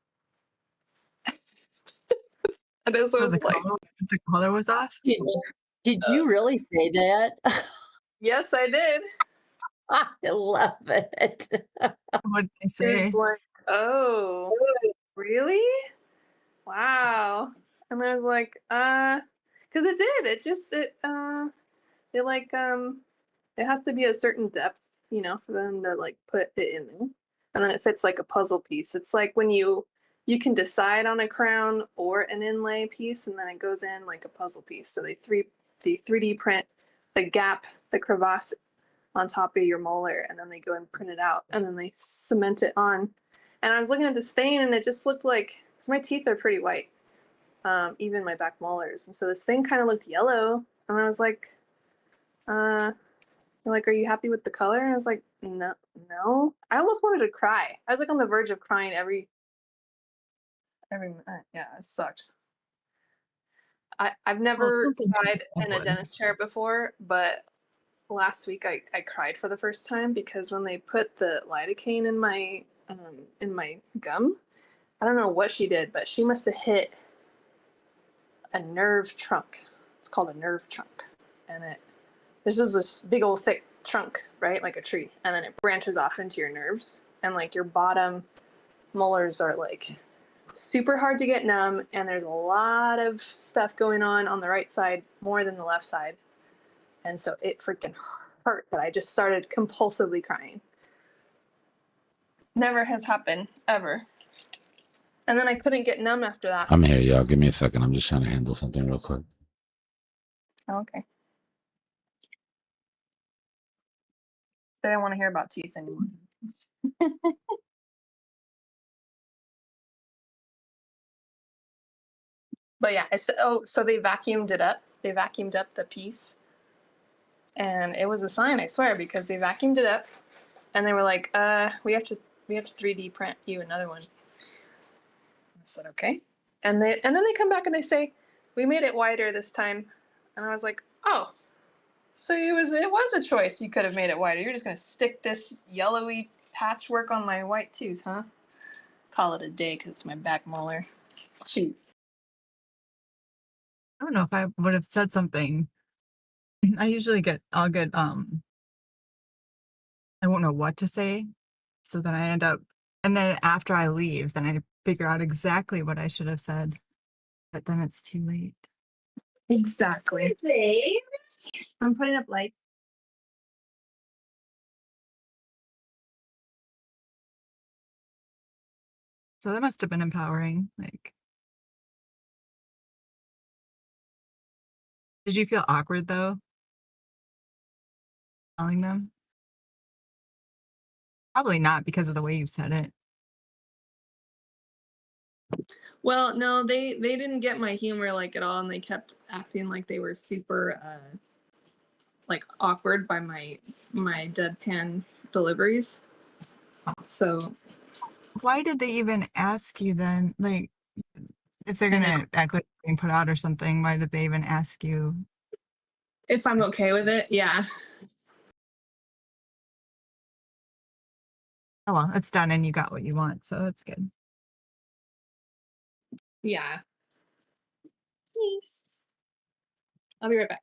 And this So was the like, color was off? Did you really say that? yes, I did. I love it. What did they It say? was like, oh, really? Wow. And I was like, because it did. It has to be a certain depth, you know, for them to like put it in there. And then it fits like a puzzle piece. It's like when you can decide on a crown or an inlay piece, and then it goes in like a puzzle piece. So they 3D print the gap, the crevasse on top of your molar, and then they go and print it out, and then they cement it on. And I was looking at this thing, and it just looked like, because my teeth are pretty white, even my back molars, and so this thing kind of looked yellow, and I was like, they're like, "Are you happy with the color?" And I was like, no. I almost wanted to cry. I was like on the verge of crying every minute. Yeah, it sucked. I've never something cried people in a would. dentist chair before, but last week I cried for the first time because when they put the lidocaine in my gum, I don't know what she did, but she must have hit a nerve trunk. It's called a nerve trunk, and it's just this big old thick trunk, right, like a tree, and then it branches off into your nerves, and like your bottom molars are like super hard to get numb, and there's a lot of stuff going on the right side more than the left side, and so it freaking hurt that I just started compulsively crying. Never has happened ever. And then I couldn't get numb after that. I'm here, y'all. Give me a second. I'm just trying to handle something real quick. Oh, okay. They didn't want to hear about teeth anymore. But yeah, so they vacuumed it up. They vacuumed up the piece. And it was a sign, I swear, because they vacuumed it up and they were like, we have to 3D print you another one. said, okay. And then they come back and they say, we made it wider this time. And I was like, oh, so it was a choice. You could have made it wider. You're just gonna stick this yellowy patchwork on my white tooth, huh? Call it a day because it's my back molar. Shoot. I don't know if I would have said something. I'll get I won't know what to say. So then I end up, and then after I leave, then I figure out exactly what I should have said. But then it's too late. Exactly. I'm putting up lights. So that must have been empowering. Like, did you feel awkward though? Telling them? Probably not because of the way you said it. Well, no, they didn't get my humor like at all, and they kept acting like they were super like awkward by my deadpan deliveries. So Why did they even ask you then? Like, if they're I know. gonna act like being put out or something, why did they even ask you? If I'm okay with it, yeah. Oh well, it's done and you got what you want, so that's good. Yeah. Yes. I'll be right back.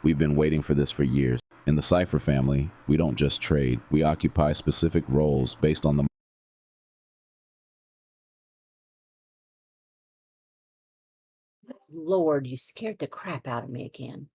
We've been waiting for this for years. In the Cypher family, we don't just trade, we occupy specific roles based on the Lord, you scared the crap out of me again.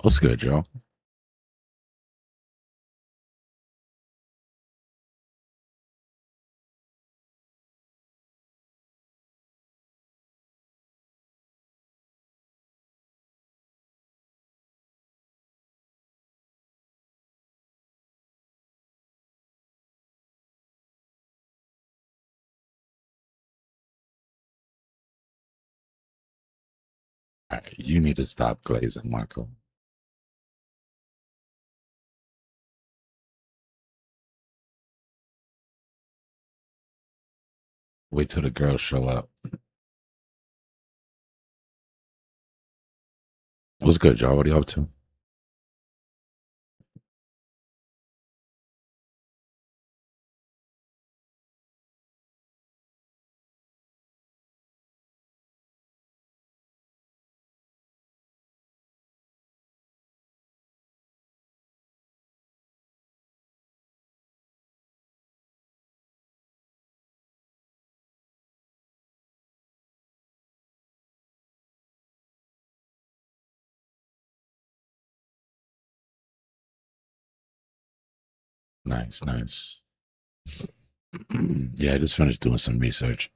What's good, Joe? All right, you need to stop glazing, Marco. Wait till the girls show up. What's good, Joe? What are you up to? Nice, nice. Yeah, I just finished doing some research.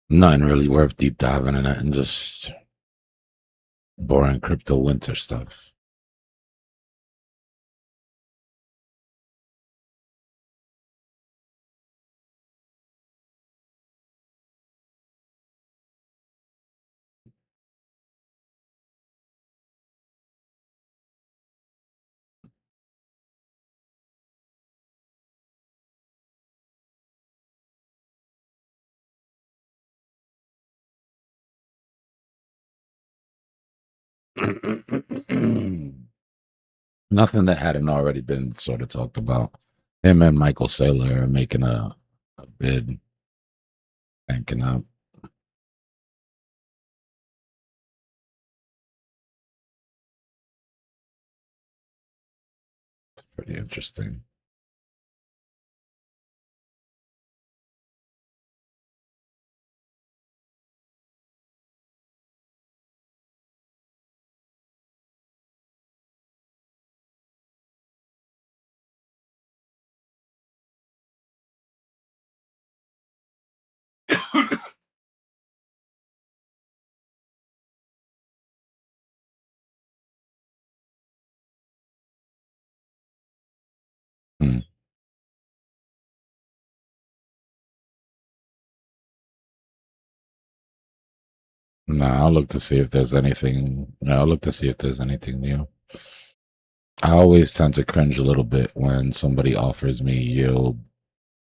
Nothing really worth deep diving in it, and just boring crypto winter stuff. Nothing that hadn't already been sort of talked about. Him and Michael Saylor are making a bid, banking up. Pretty interesting. Hmm. Nah, I'll look to see if there's anything. No, I'll look to see if there's anything new. I always tend to cringe a little bit when somebody offers me yield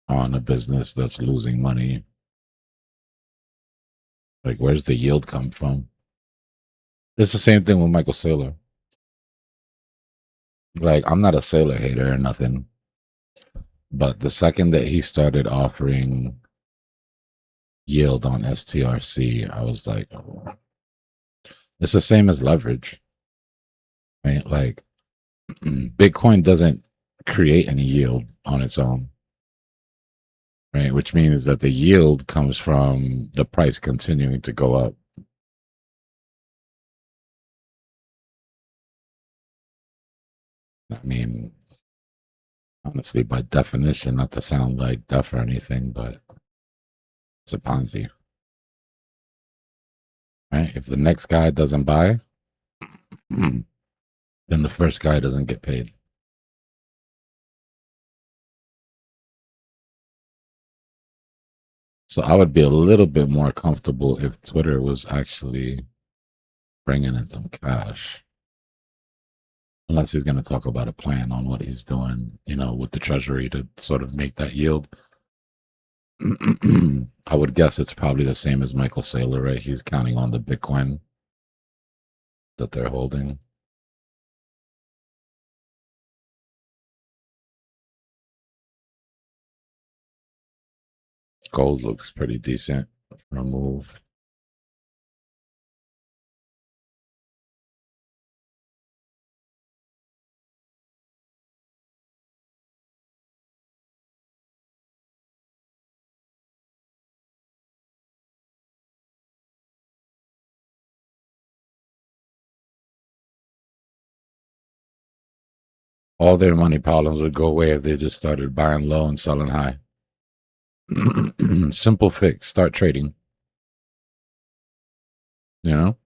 on a business that's losing money. Like, where's the yield come from? It's the same thing with Michael Saylor. Like, I'm not a Saylor hater or nothing, but the second that he started offering yield on STRC, I was like, oh. It's the same as leverage, right? Like, Bitcoin doesn't create any yield on its own, right? Which means that the yield comes from the price continuing to go up. I mean, honestly, by definition, not to sound like deaf or anything, but it's a Ponzi, right? If the next guy doesn't buy, then the first guy doesn't get paid. So I would be a little bit more comfortable if Twitter was actually bringing in some cash. Unless he's going to talk about a plan on what he's doing, with the treasury to sort of make that yield. I would guess it's probably the same as Michael Saylor, right? He's counting on the Bitcoin that they're holding. Gold looks pretty decent for a move. All their money problems would go away if they just started buying low and selling high. Simple fix. Start trading. You know?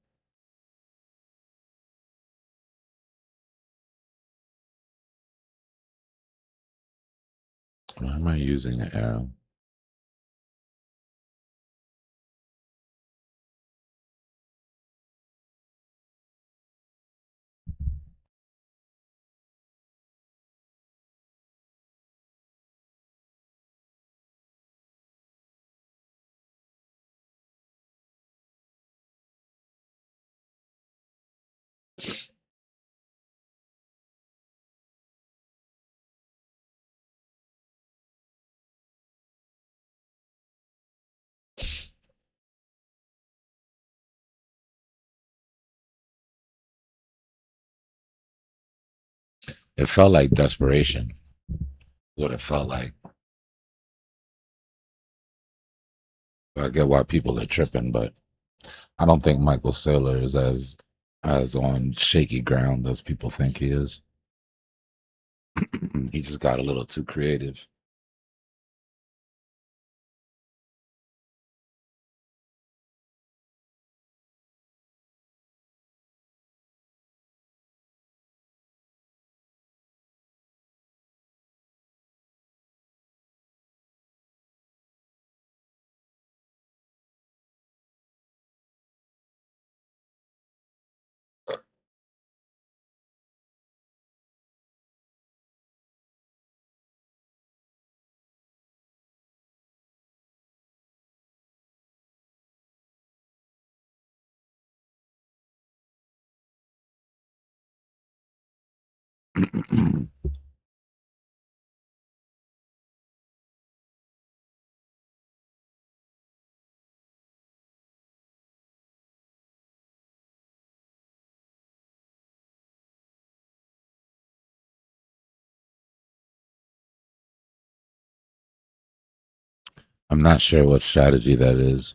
Why am I using an arrow? It felt like desperation. What it felt like. I get why people are tripping, but I don't think Michael Saylor is as on shaky ground as people think he is. He just got a little too creative. I'm not sure what strategy that is.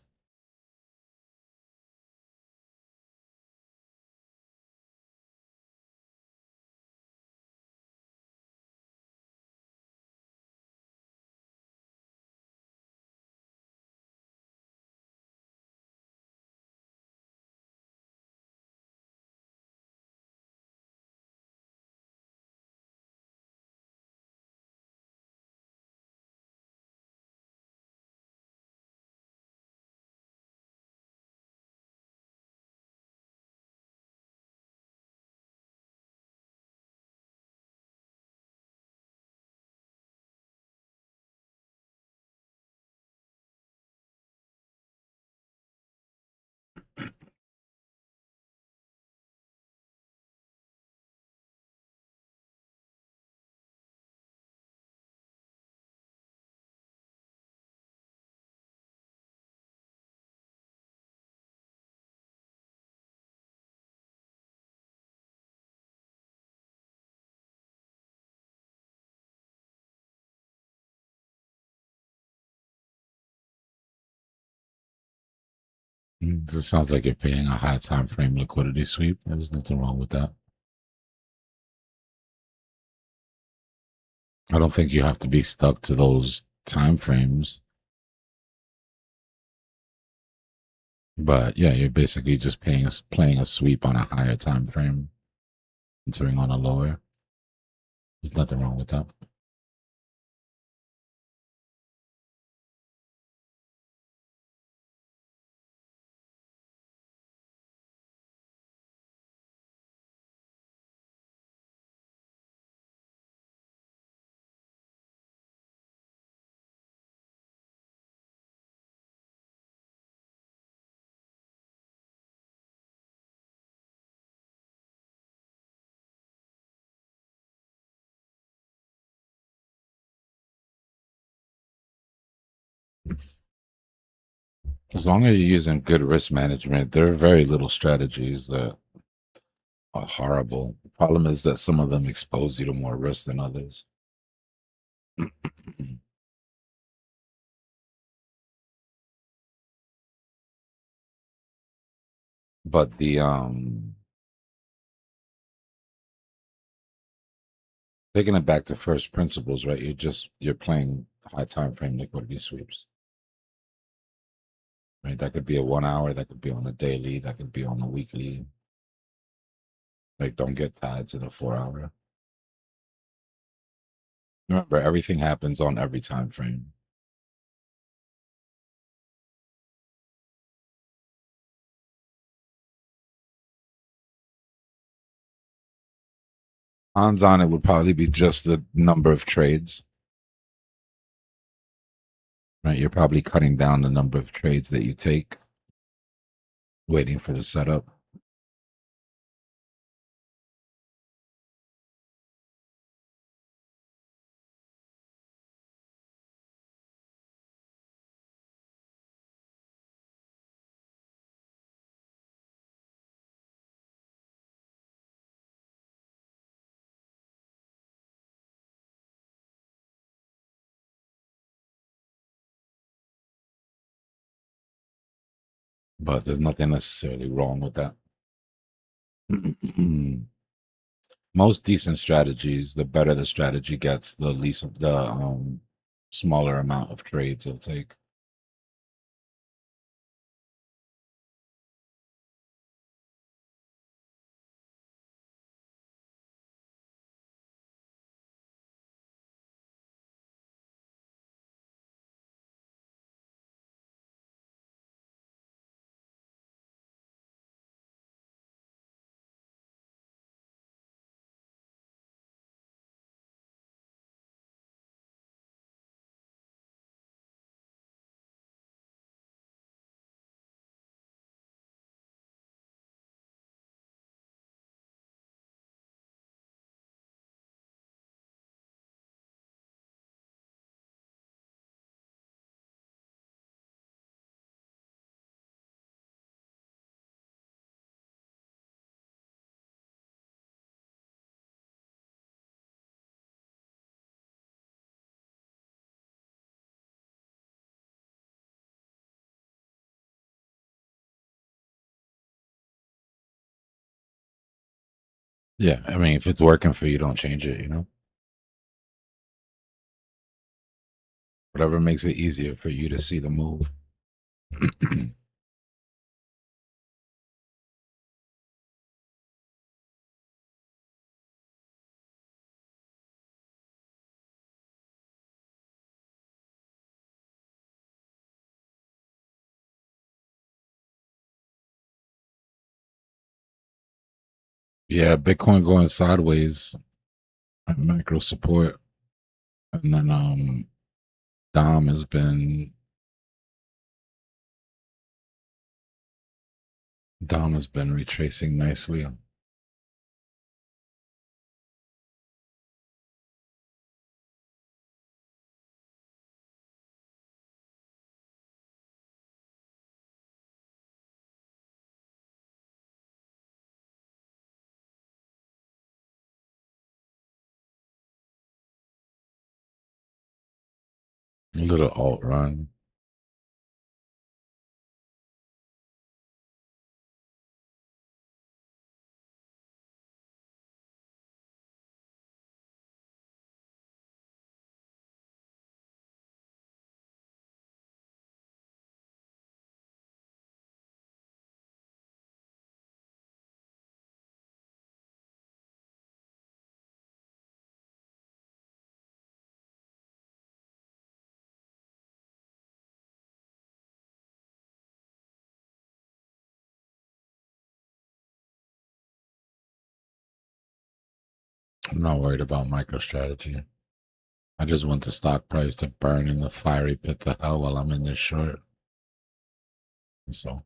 This sounds like you're paying a high time frame liquidity sweep. There's nothing wrong with that. I don't think you have to be stuck to those time frames. But yeah, you're basically just playing a sweep on a higher time frame, entering on a lower. There's nothing wrong with that. As long as you're using good risk management, there are very little strategies that are horrible. The problem is that some of them expose you to more risk than others. But the Taking it back to first principles, right? You're playing high time frame liquidity sweeps. Right? That could be a 1 hour, that could be on a daily, that could be on a weekly. Like, don't get tied to the 4 hour. Remember, everything happens on every time frame. Odds on it would probably be just the number of trades. Right? You're probably cutting down the number of trades that you take, waiting for the setup. But there's nothing necessarily wrong with that. Most decent strategies, the better the strategy gets, the least of the smaller amount of trades you'll take. Yeah, I mean, if it's working for you, don't change it, you know? Whatever makes it easier for you to see the move. Yeah, Bitcoin going sideways at macro support. And then Dom has been retracing nicely. A little alt run. I'm not worried about MicroStrategy. I just want the stock price to burn in the fiery pit to hell while I'm in this short. So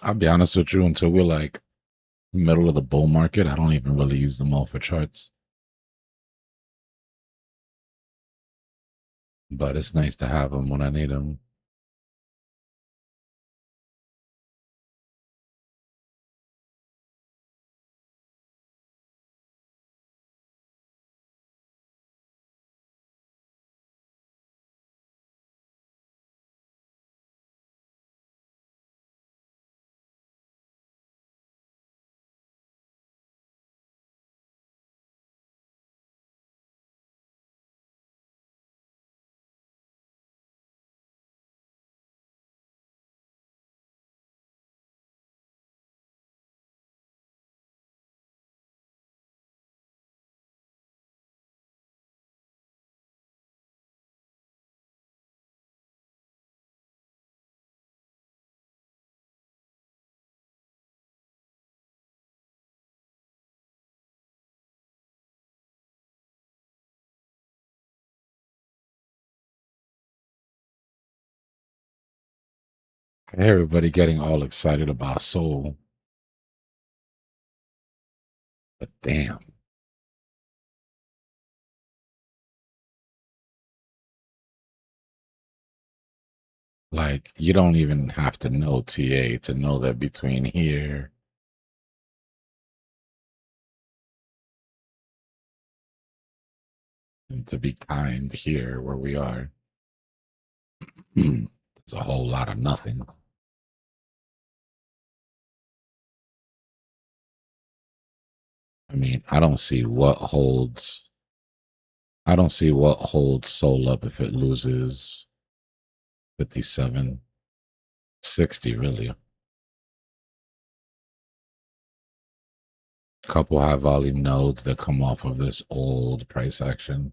I'll be honest with you, until we're like middle of the bull market, I don't even really use them all for charts. But it's nice to have them when I need them. Everybody getting all excited about Soul. But damn. Like, you don't even have to know TA to know that between here and to be kind here where we are, it's a whole lot of nothing. I mean, I don't see what holds Soul up if it loses 57, 60 really. Couple high volume nodes that come off of this old price action.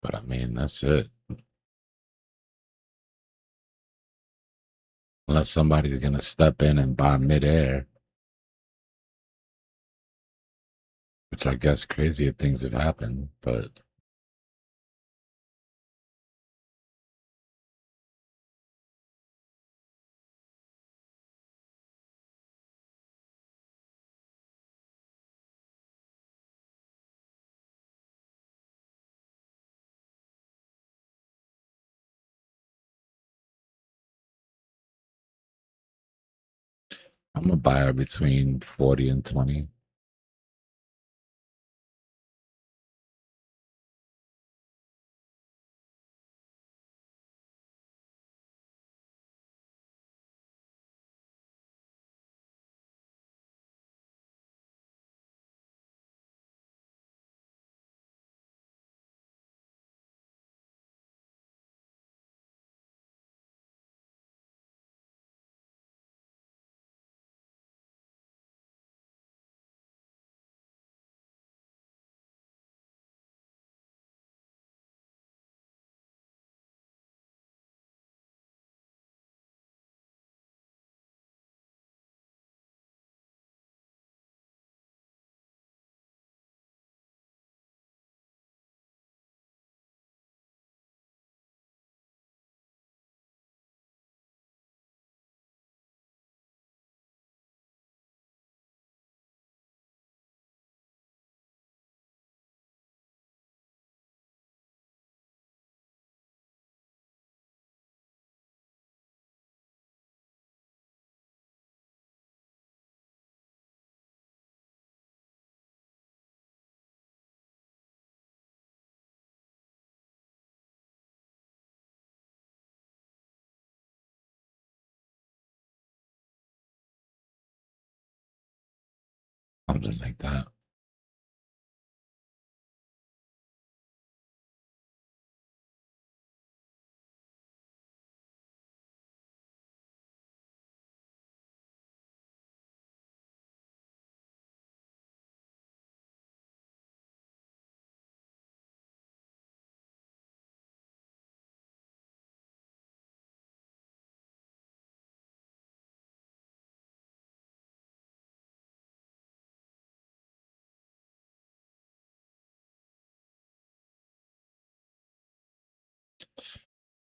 But I mean, that's it. Unless somebody's going to step in and buy midair. Which I guess crazier things have happened, but I'm a buyer between 40 and 20. Something like that.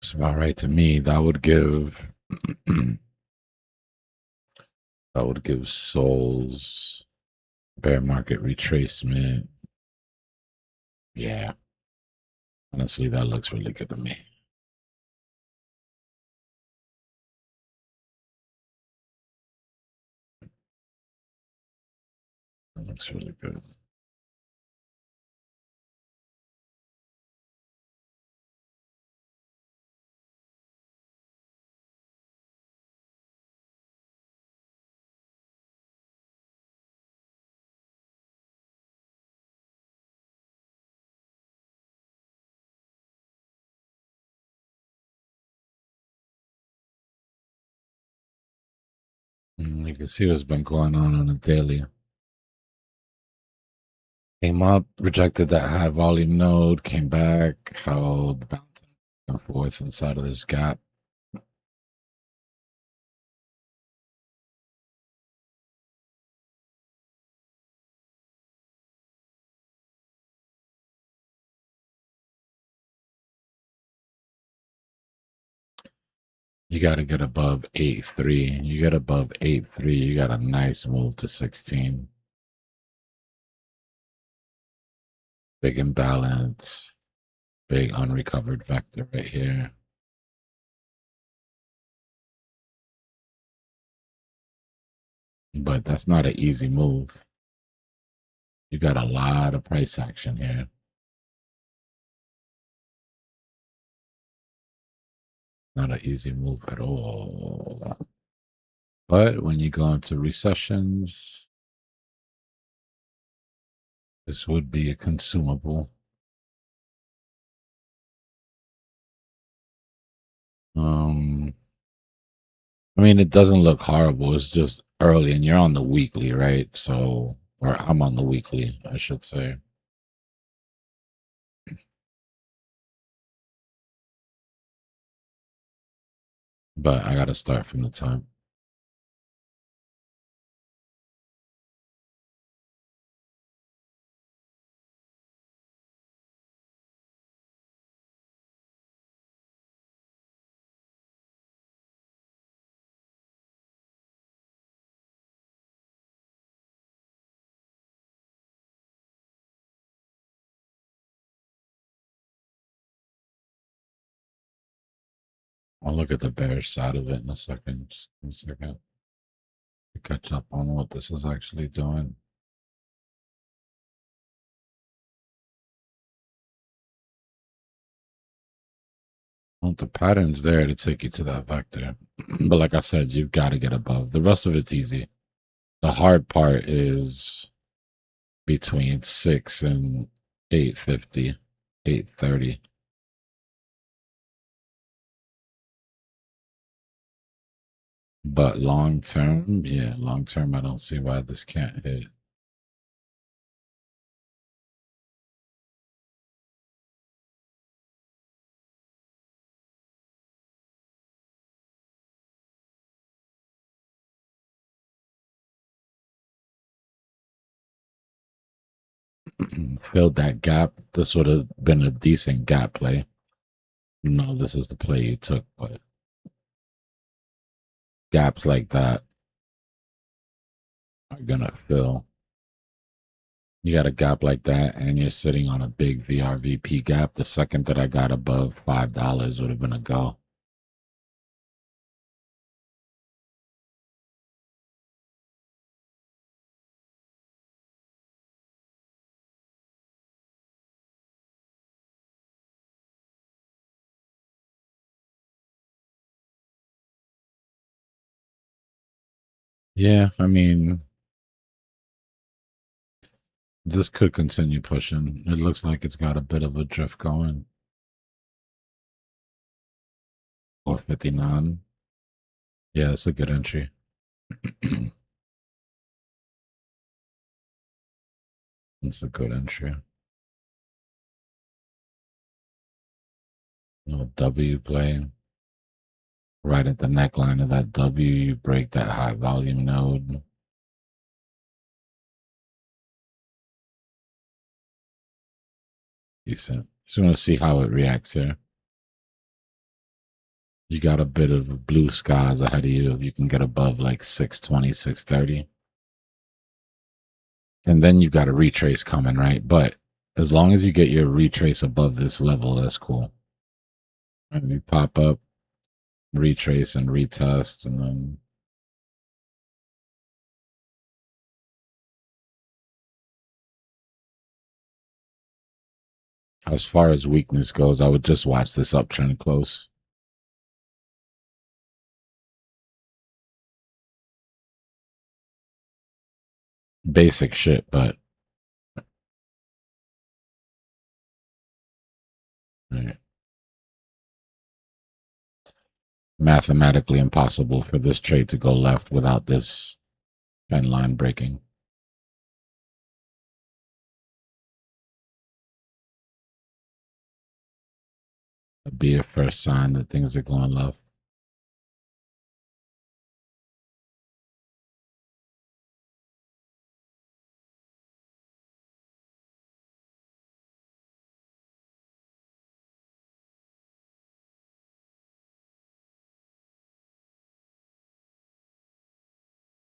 It's about right to me. That would give that would give souls bear market retracement. Yeah. Honestly, that looks really good to me. That looks really good. You can see what's been going on a daily. Came up, rejected that high volume node, came back, held, bouncing back and forth inside of this gap. You got to get above 8.3. You get above 8.3, you got a nice move to 16. Big imbalance, big unrecovered vector right here. But that's not an easy move. You got a lot of price action here. Not an easy move at all. But when you go into recessions, this would be a consumable. I mean, it doesn't look horrible. It's just early, and you're on the weekly, right? So, or I'm on the weekly, I should say. But I got to start from the top. I'll look at the bearish side of it in a second. Just give me a second to catch up on what this is actually doing. Well, the pattern's there to take you to that vector. But like I said, you've got to get above. The rest of it's easy. The hard part is between 6 and 8.50, 8.30. But long term, yeah, long term, I don't see why this can't hit. Filled that gap. This would have been a decent gap play. No, this is the play you took, but gaps like that are gonna fill. You got a gap like that, and you're sitting on a big VRVP gap. The second that I got above $5 would have been a go. Yeah, I mean, this could continue pushing. It looks like it's got a bit of a drift going. 459. Yeah, it's a good entry. It's a good entry. Little W play. Right at the neckline of that W, you break that high volume node. Decent. Just want to see how it reacts here. You got a bit of blue skies ahead of you if you can get above like 620, 630. And then you got a retrace coming, right? But as long as you get your retrace above this level, that's cool. And you pop up, retrace and retest, and then as far as weakness goes, I would just watch this uptrend close. Basic shit, but right. Mathematically impossible for this trade to go left without this trend line breaking. It'd be a first sign that things are going left.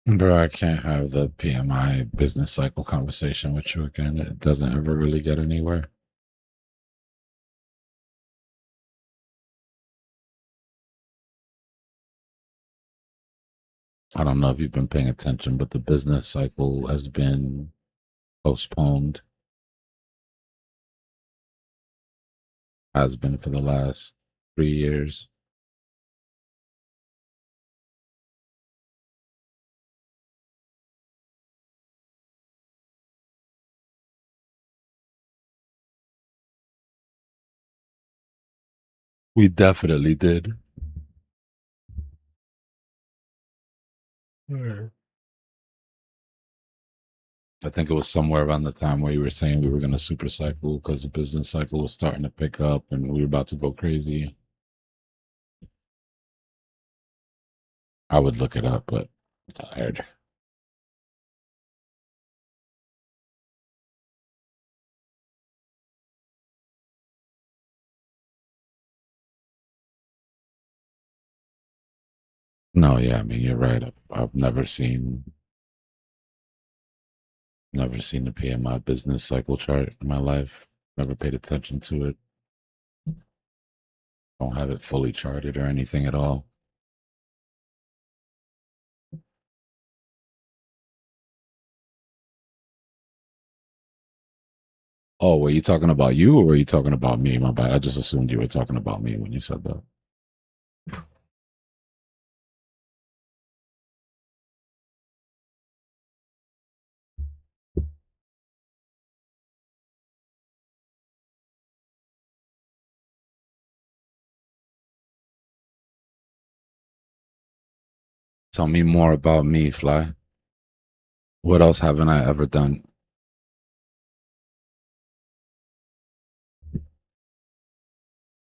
Bro, I can't have the PMI business cycle conversation with you again. It doesn't ever really get anywhere. I don't know if you've been paying attention, but the business cycle has been postponed. Has been for the last 3 years. We definitely did. I think it was somewhere around the time where you were saying we were going to super cycle because the business cycle was starting to pick up and we were about to go crazy. I would look it up, but I'm tired. No, yeah, I mean, you're right. I've never seen the PMI business cycle chart in my life. Never paid attention to it. Don't have it fully charted or anything at all. Oh, were you talking about you or were you talking about me? My bad. I just assumed you were talking about me when you said that. Tell me more about me, Fly. What else haven't I ever done?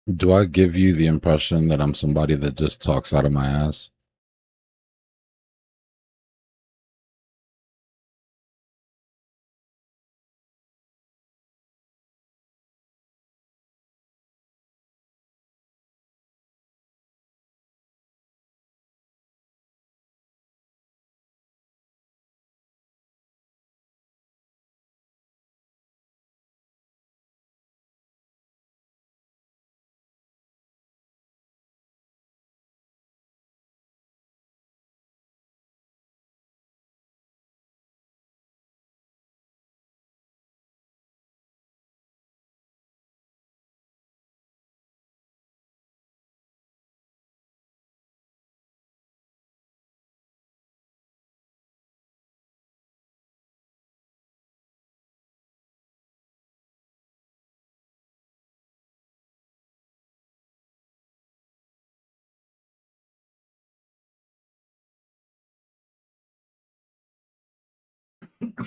Do I give you the impression that I'm somebody that just talks out of my ass?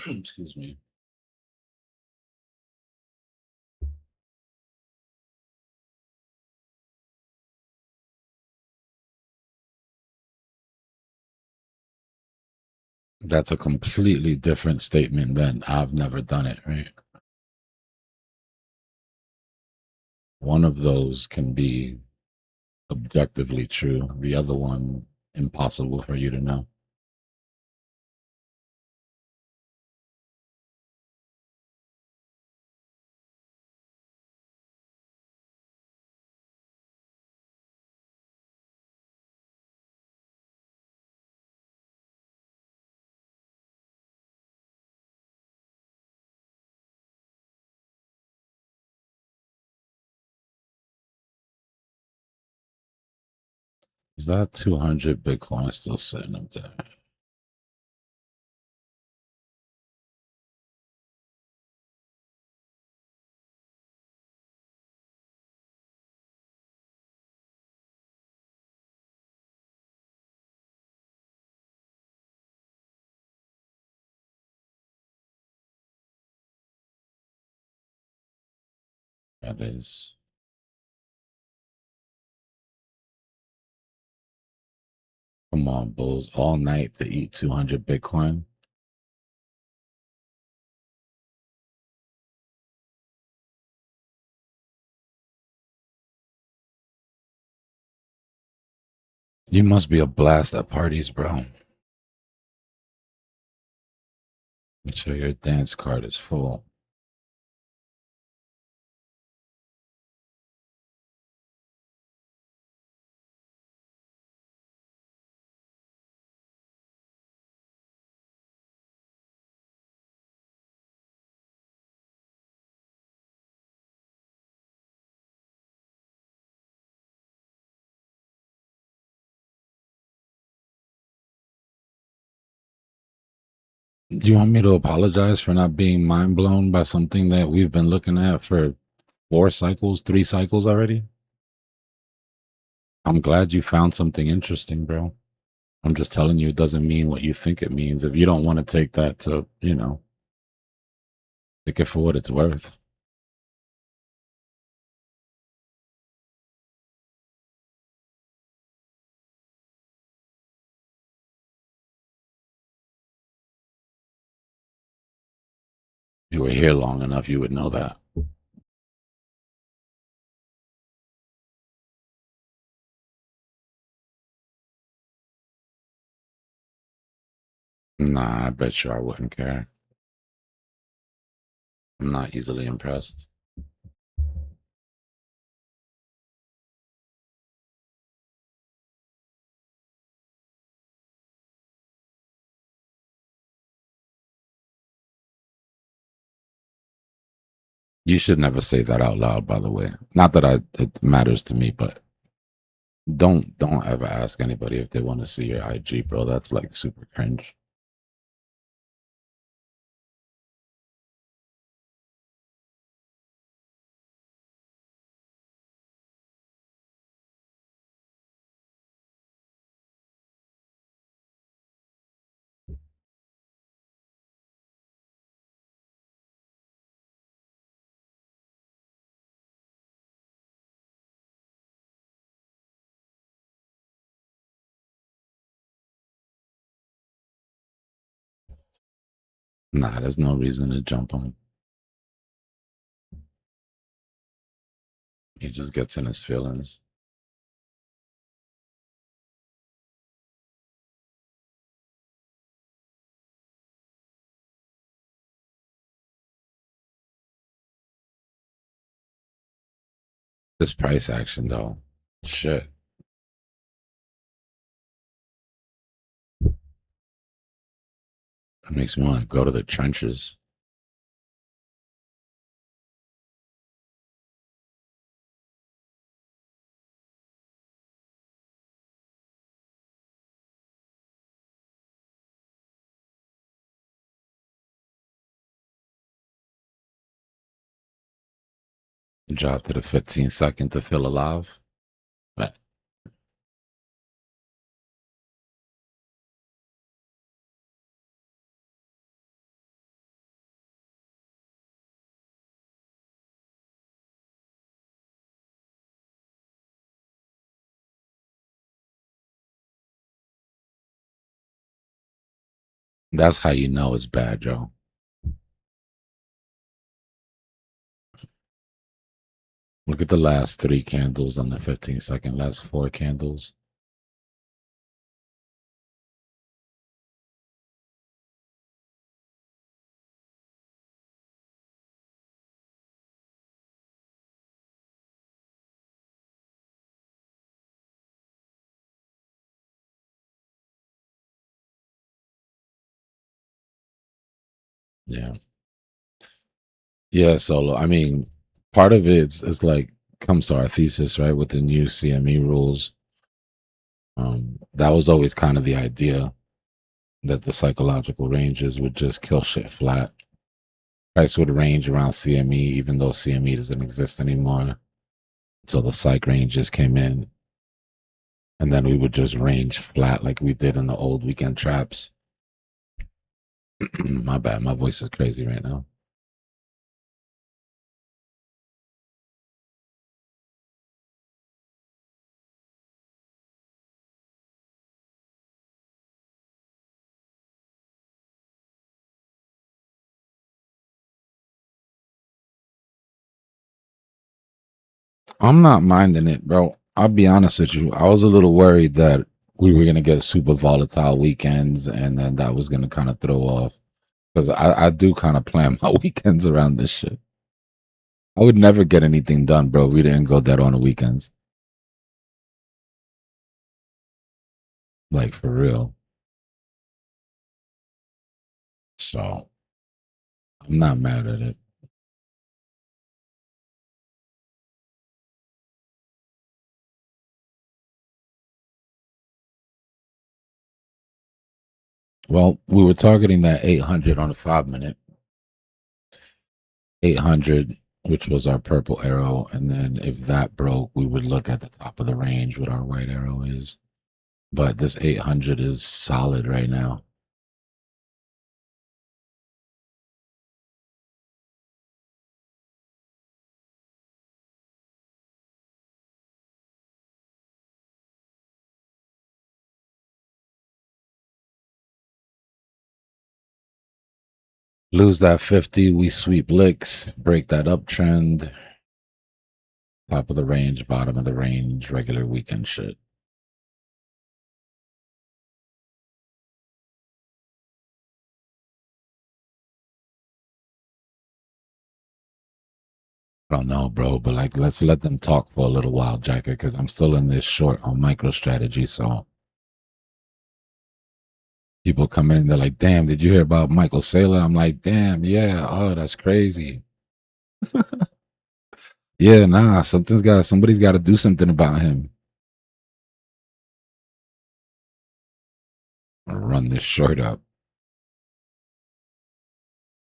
Excuse me. That's a completely different statement than I've never done it, right? One of those can be objectively true. The other one, impossible for you to know. Is that 200 Bitcoin still sitting up there? That is. Come on, bulls. All night to eat 200 Bitcoin. You must be a blast at parties, bro. I'm sure your dance card is full. Do you want me to apologize for not being mind blown by something that we've been looking at for 3 cycles already? I'm glad you found something interesting, bro. I'm just telling you, it doesn't mean what you think it means. If you don't want to take that to, take it for what it's worth. You were here long enough, you would know that. Nah, I bet you I wouldn't care. I'm not easily impressed. You should never say that out loud, by the way. Not that it matters to me, but don't ever ask anybody if they want to see your IG, bro. That's like super cringe. Nah, there's no reason to jump on. He just gets in his feelings. This price action, though, shit. It makes me want to go to the trenches. Drop to the 15-second to feel alive. But that's how you know it's bad, Joe. Look at the last 3 candles on the 15-second, last 4 candles. Yeah. Yeah, so I mean, part of it is like comes to our thesis, right? With the new CME rules. That was always kind of the idea that the psychological ranges would just kill shit flat. Price would range around CME, even though CME doesn't exist anymore. Until the psych ranges came in. And then we would just range flat like we did in the old weekend traps. My bad, my voice is crazy right now. I'm not minding it, bro. I'll be honest with you. I was a little worried that we were gonna get super volatile weekends, and then that was gonna kind of throw off. Because I do kind of plan my weekends around this shit. I would never get anything done, bro, if we didn't go dead on the weekends. Like for real. So I'm not mad at it. Well, we were targeting that 800 on the 5-minute. 800, which was our purple arrow, and then if that broke, we would look at the top of the range what our white arrow is. But this 800 is solid right now. Lose that 50, we sweep licks, break that uptrend. Top of the range, bottom of the range, regular weekend shit. I don't know, bro, but like, let's let them talk for a little while, Jacker, because I'm still in this short on MicroStrategy. So people come in, they're like, damn, did you hear about Michael Saylor? I'm like, damn, yeah. Oh, that's crazy. Yeah, nah, somebody's got to do something about him. Or run this short up.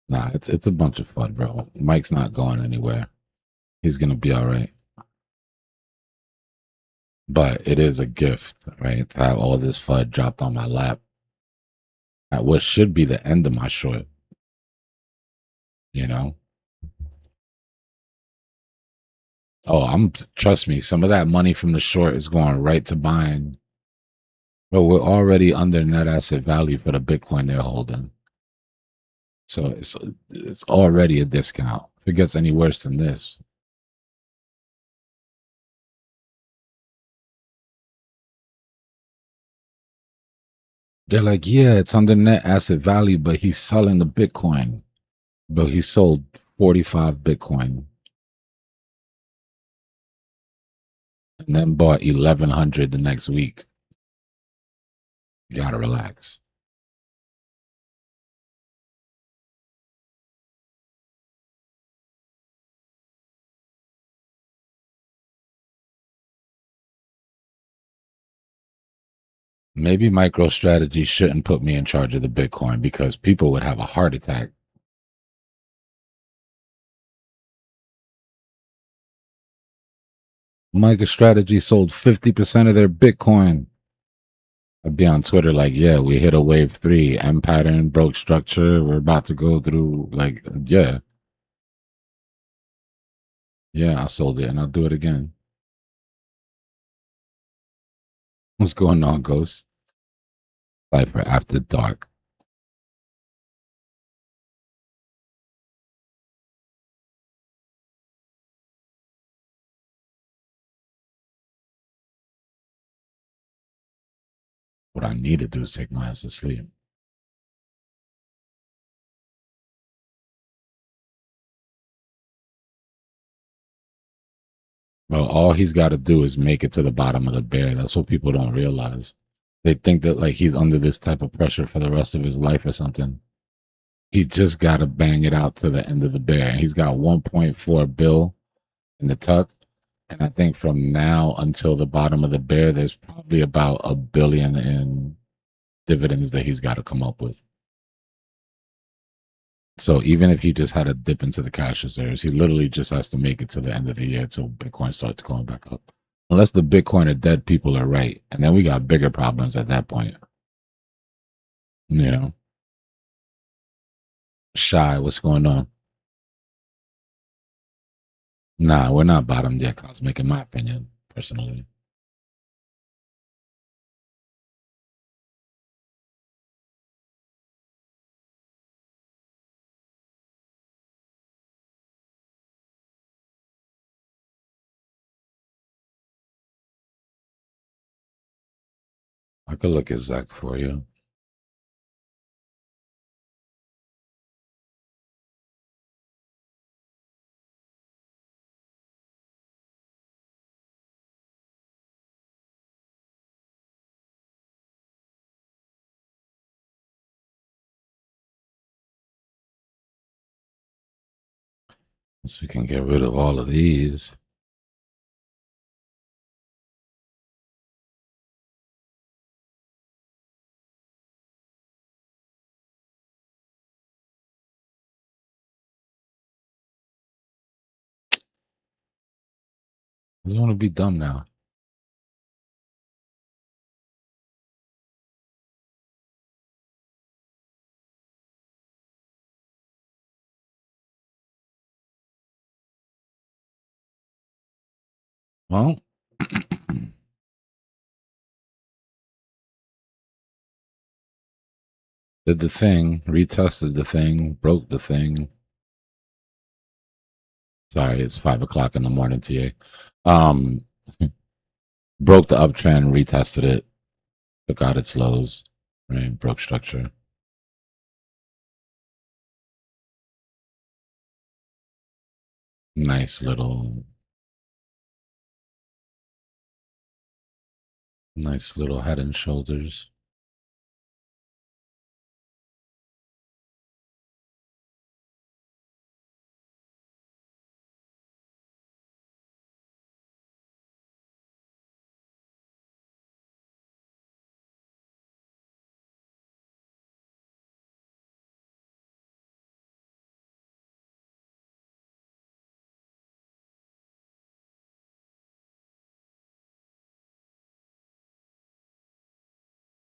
Nah, it's a bunch of fun, bro. Mike's not going anywhere. He's gonna be all right. But it is a gift, right? To have all this FUD dropped on my lap at what should be the end of my short. You know? Oh, trust me, some of that money from the short is going right to buying. But we're already under net asset value for the Bitcoin they're holding. So it's already a discount. If it gets any worse than this. They're like, yeah, it's under net asset value, but he's selling the Bitcoin. But he sold 45 Bitcoin. And then bought 1,100 the next week. You gotta relax. Maybe MicroStrategy shouldn't put me in charge of the Bitcoin because people would have a heart attack. MicroStrategy sold 50% of their Bitcoin. I'd be on Twitter like, yeah, we hit a wave 3, M pattern, broke structure. We're about to go through, like, yeah. Yeah, I sold it and I'll do it again. What's going on, Ghost? Cypher After Dark. What I need to do is take my ass to sleep. Well, all he's got to do is make it to the bottom of the bear. That's what people don't realize. They think that like he's under this type of pressure for the rest of his life or something. He just got to bang it out to the end of the bear. He's got 1.4 bill in the tuck. And I think from now until the bottom of the bear, there's probably about $1 billion in dividends that he's got to come up with. So even if he just had a dip into the cash reserves, he literally just has to make it to the end of the year until Bitcoin starts going back up. Unless the Bitcoin or dead people are right. And then we got bigger problems at that point. You know? Shy, what's going on? Nah, we're not bottomed yet, Cosmic, in my opinion, personally. I could look at Zach for you. So we can get rid of all of these. I don't want to be dumb now. Well, did the thing, retested the thing, broke the thing. Sorry, it's 5 o'clock in the morning, TA. Broke the uptrend, retested it, took out its lows, right? Broke structure. Nice little head and shoulders.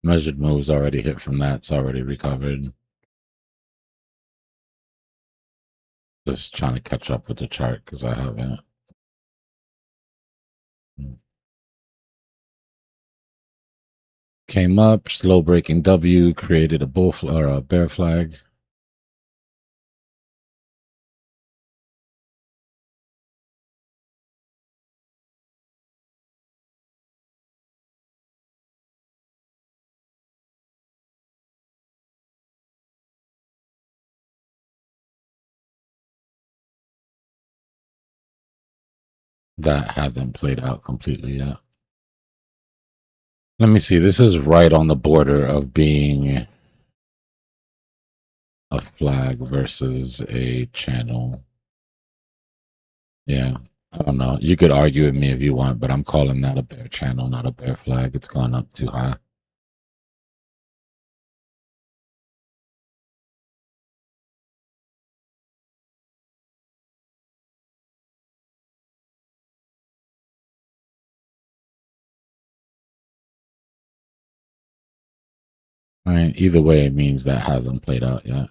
Measured moves already hit from that. It's already recovered. Just trying to catch up with the chart because I haven't. Came up, slow breaking W, created a or a bear flag. That hasn't played out completely yet. Let me see. This is right on the border of being a flag versus a channel. Yeah, I don't know. You could argue with me if you want, but I'm calling that a bear channel, not a bear flag. It's gone up too high. I mean, either way, it means that hasn't played out yet.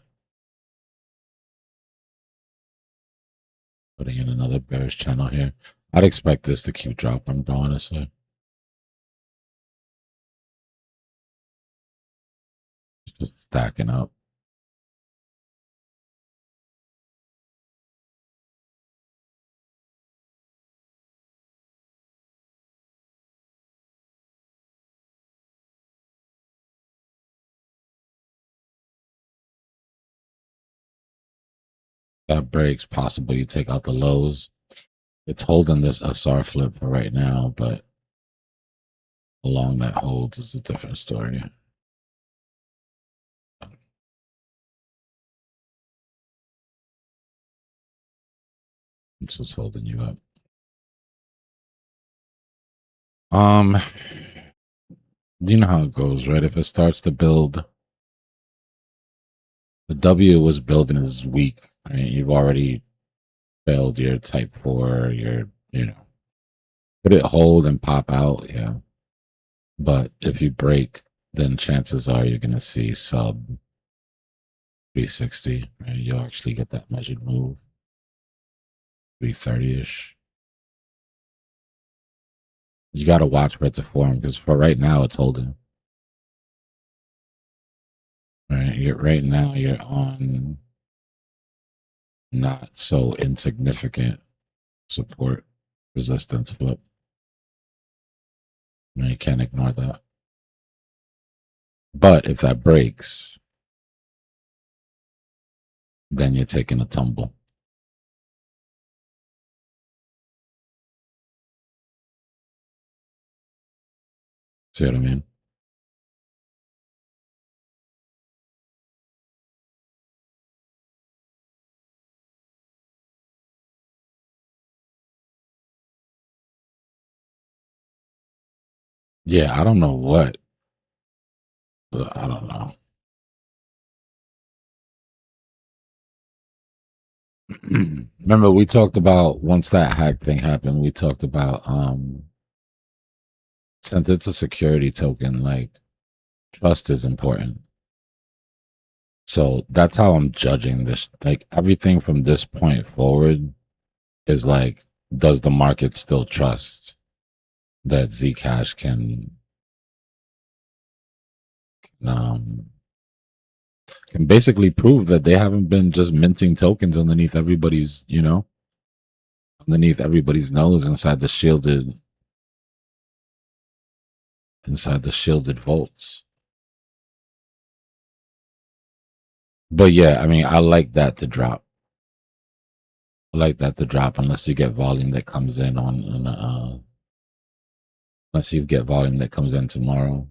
Putting in another bearish channel here. I'd expect this to keep dropping, honestly. It's just stacking up. That breaks, possible you take out the lows. It's holding this SR flip for right now, but how long that holds is a different story. It's just holding you up. You know how it goes, right? If it starts to build, the W was building is weak. Right? You've already failed your type 4, could it hold and pop out? Yeah. But if you break, then chances are you're going to see sub 360. Right? You'll actually get that measured move. 330-ish. You got to watch for it to form because for right now it's holding. Right? Right now you're on not so insignificant support resistance flip. You can't ignore that. But if that breaks, then you're taking a tumble. See what I mean? Yeah, I don't know what. I don't know. Remember, we talked about once that hack thing happened, we talked about since it's a security token, like trust is important. So that's how I'm judging this. Like everything from this point forward is like, does the market still trust that Zcash can basically prove that they haven't been just minting tokens underneath everybody's, underneath everybody's nose inside the shielded vaults. But yeah, I mean, I like that to drop. Unless you get volume that comes in unless you get volume that comes in tomorrow.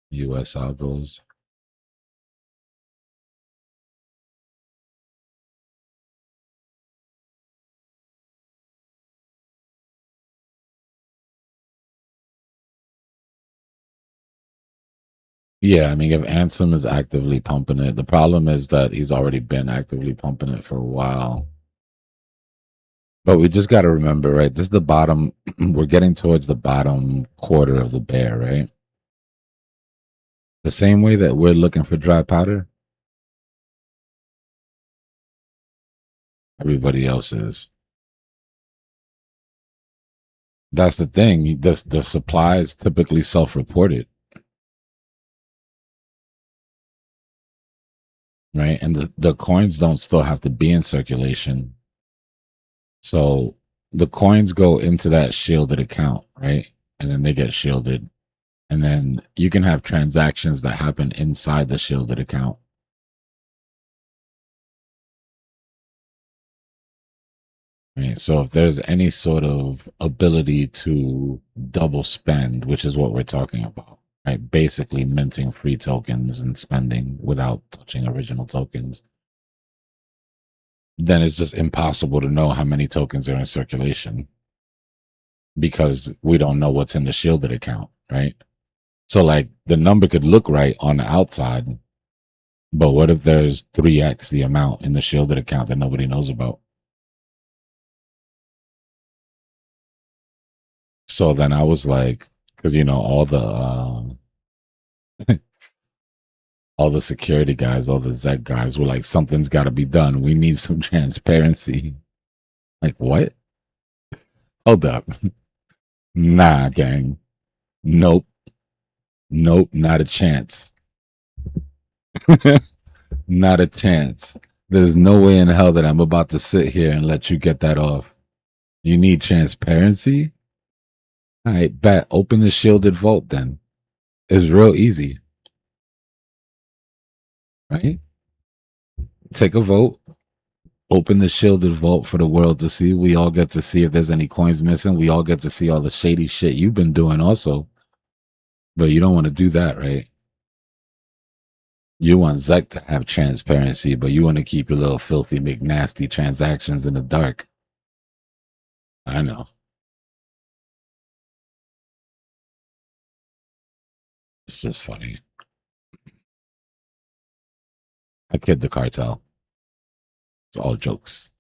US algos. Yeah, I mean, if Ansem is actively pumping it, the problem is that he's already been actively pumping it for a while. But we just got to remember, right? This is the bottom. We're getting towards the bottom quarter of the bear, right? The same way that we're looking for dry powder, everybody else is. That's the thing. The supply is typically self-reported, right? And the coins don't still have to be in circulation. So the coins go into that shielded account, right? And then they get shielded. And then you can have transactions that happen inside the shielded account. Right? So if there's any sort of ability to double spend, which is what we're talking about, right? Basically minting free tokens and spending without touching original tokens, then it's just impossible to know how many tokens are in circulation because we don't know what's in the shielded account, right? So like the number could look right on the outside, but what if there's 3x the amount in the shielded account that nobody knows about? So then I was like, because all the security guys, all the Zec guys were like, something's got to be done. We need some transparency. Like what? Hold up. Nah, gang. Nope, not a chance. Not a chance. There's no way in hell that I'm about to sit here and let you get that off. You need transparency? All right, bet. Open the shielded vault then. It's real easy. Right? Take a vote. Open the shielded vault for the world to see. We all get to see if there's any coins missing. We all get to see all the shady shit you've been doing also. But you don't want to do that, right? You want Zek to have transparency, but you want to keep your little filthy McNasty transactions in the dark. I know. It's just funny. I kid the cartel. It's all jokes.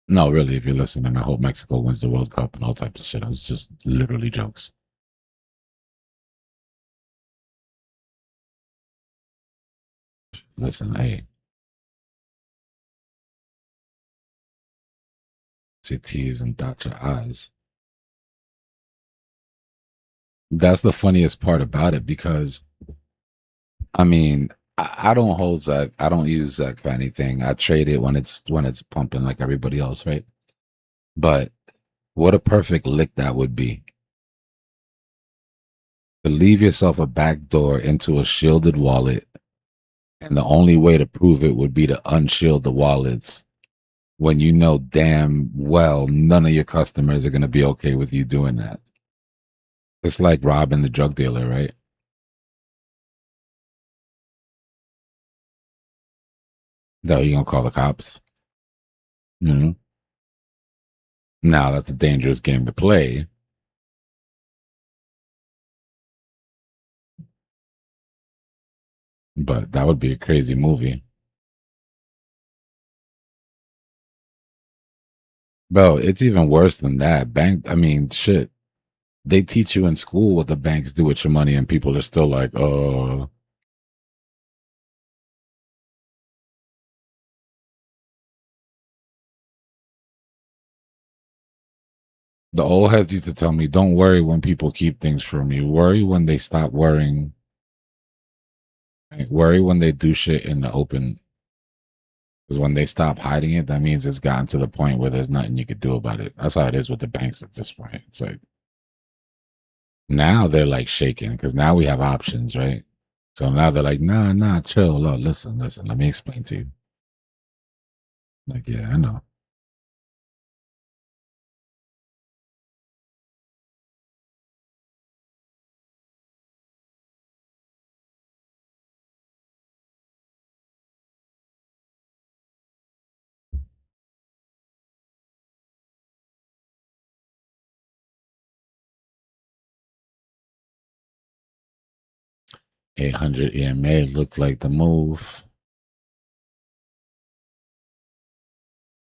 No, really, if you're listening, I hope Mexico wins the World Cup and all types of shit. It's just literally jokes. Listen, hey. Say T's and dot your I's. That's the funniest part about it because, I mean, I don't hold Zach. I don't use Zach for anything. I trade it when it's pumping like everybody else, right? But what a perfect lick that would be. To leave yourself a back door into a shielded wallet, and the only way to prove it would be to unshield the wallets when you know damn well none of your customers are going to be okay with you doing that. It's like robbing the drug dealer, right? No, you gonna call the cops. You know? Now that's a dangerous game to play. But that would be a crazy movie. Bro, it's even worse than that. I mean, shit. They teach you in school what the banks do with your money, and people are still like, oh. The old heads used to tell me, don't worry when people keep things from you. Worry when they stop worrying. Right? Worry when they do shit in the open. Because when they stop hiding it, that means it's gotten to the point where there's nothing you could do about it. That's how it is with the banks at this point. It's like, now they're like shaking because now we have options, right? So now they're like, nah, chill. Look, listen, let me explain to you. Like, yeah, I know. $800 EMA looked like the move.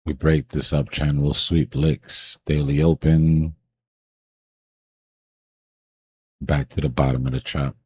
We break this uptrend, we'll sweep licks. Daily open. Back to the bottom of the trap.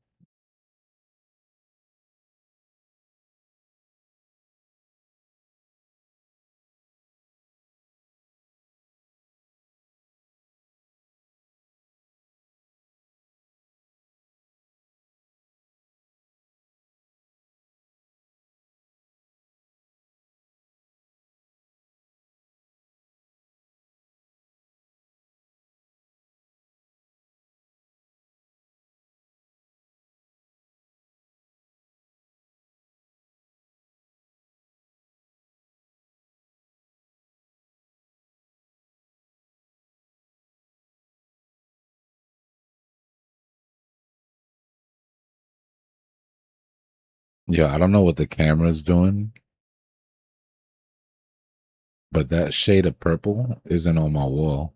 Yeah, I don't know what the camera's doing, but that shade of purple isn't on my wall.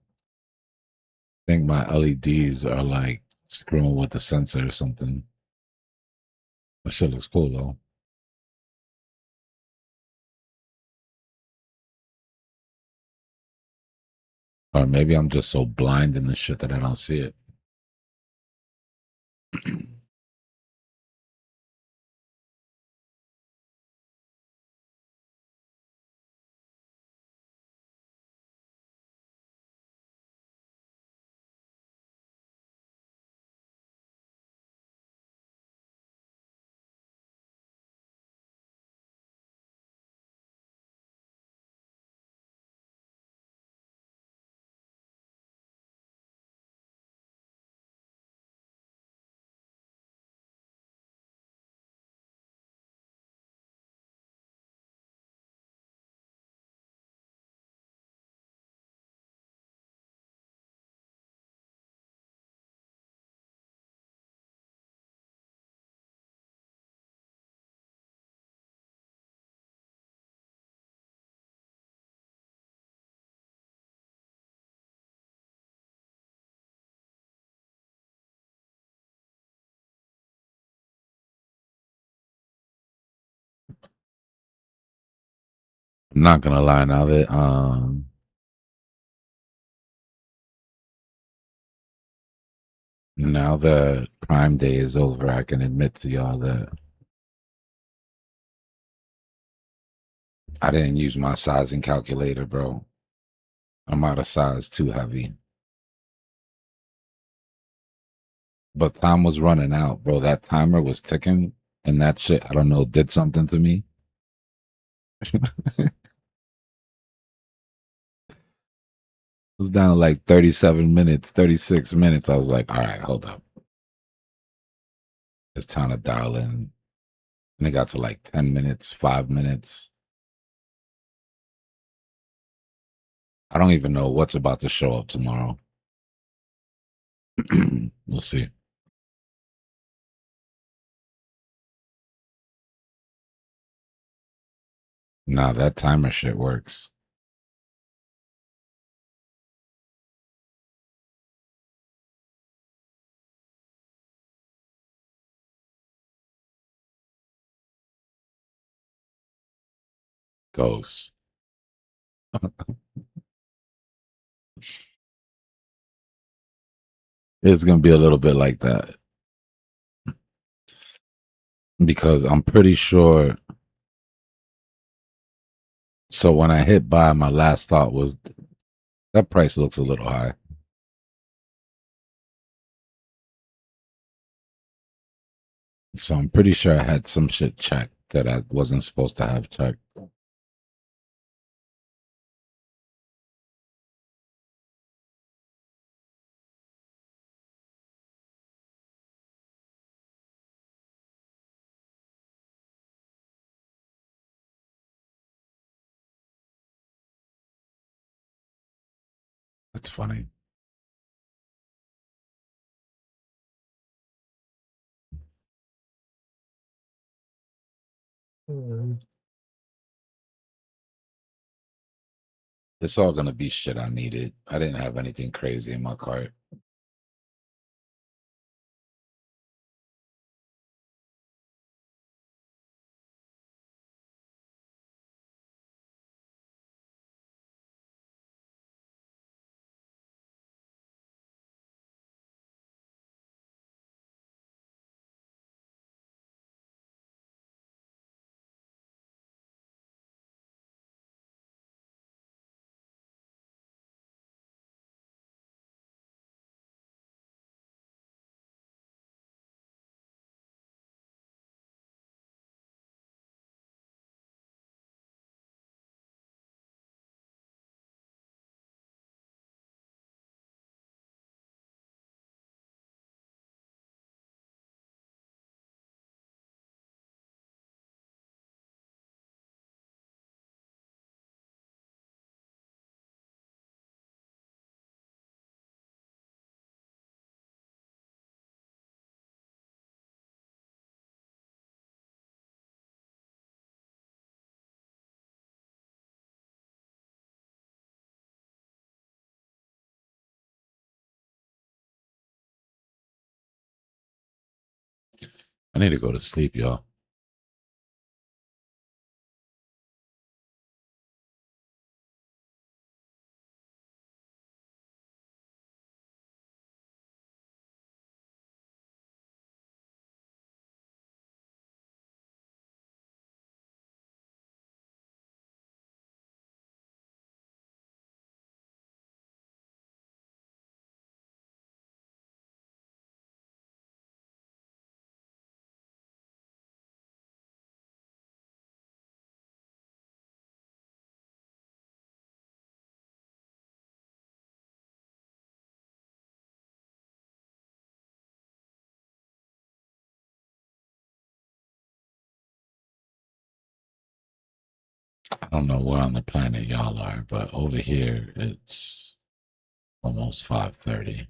I think my LEDs are like screwing with the sensor or something. That shit looks cool though. Or maybe I'm just so blind in the shit that I don't see it. I'm not gonna lie, now that Prime Day is over, I can admit to y'all that I didn't use my sizing calculator, bro. I'm out of size too heavy. But time was running out, bro. That timer was ticking, and that shit, I don't know, did something to me. It was down to like 37 minutes, 36 minutes. I was like, all right, hold up. It's time to dial in. And it got to like 10 minutes, 5 minutes. I don't even know what's about to show up tomorrow. We'll see. Nah, that timer shit works. Goes. It's gonna be a little bit like that. Because I'm pretty sure. So when I hit buy, my last thought was that price looks a little high. So I'm pretty sure I had some shit checked that I wasn't supposed to have checked. That's funny. It's all gonna be shit I needed. I didn't have anything crazy in my cart. I need to go to sleep, y'all. I don't know where on the planet y'all are, but over here it's almost 5:30.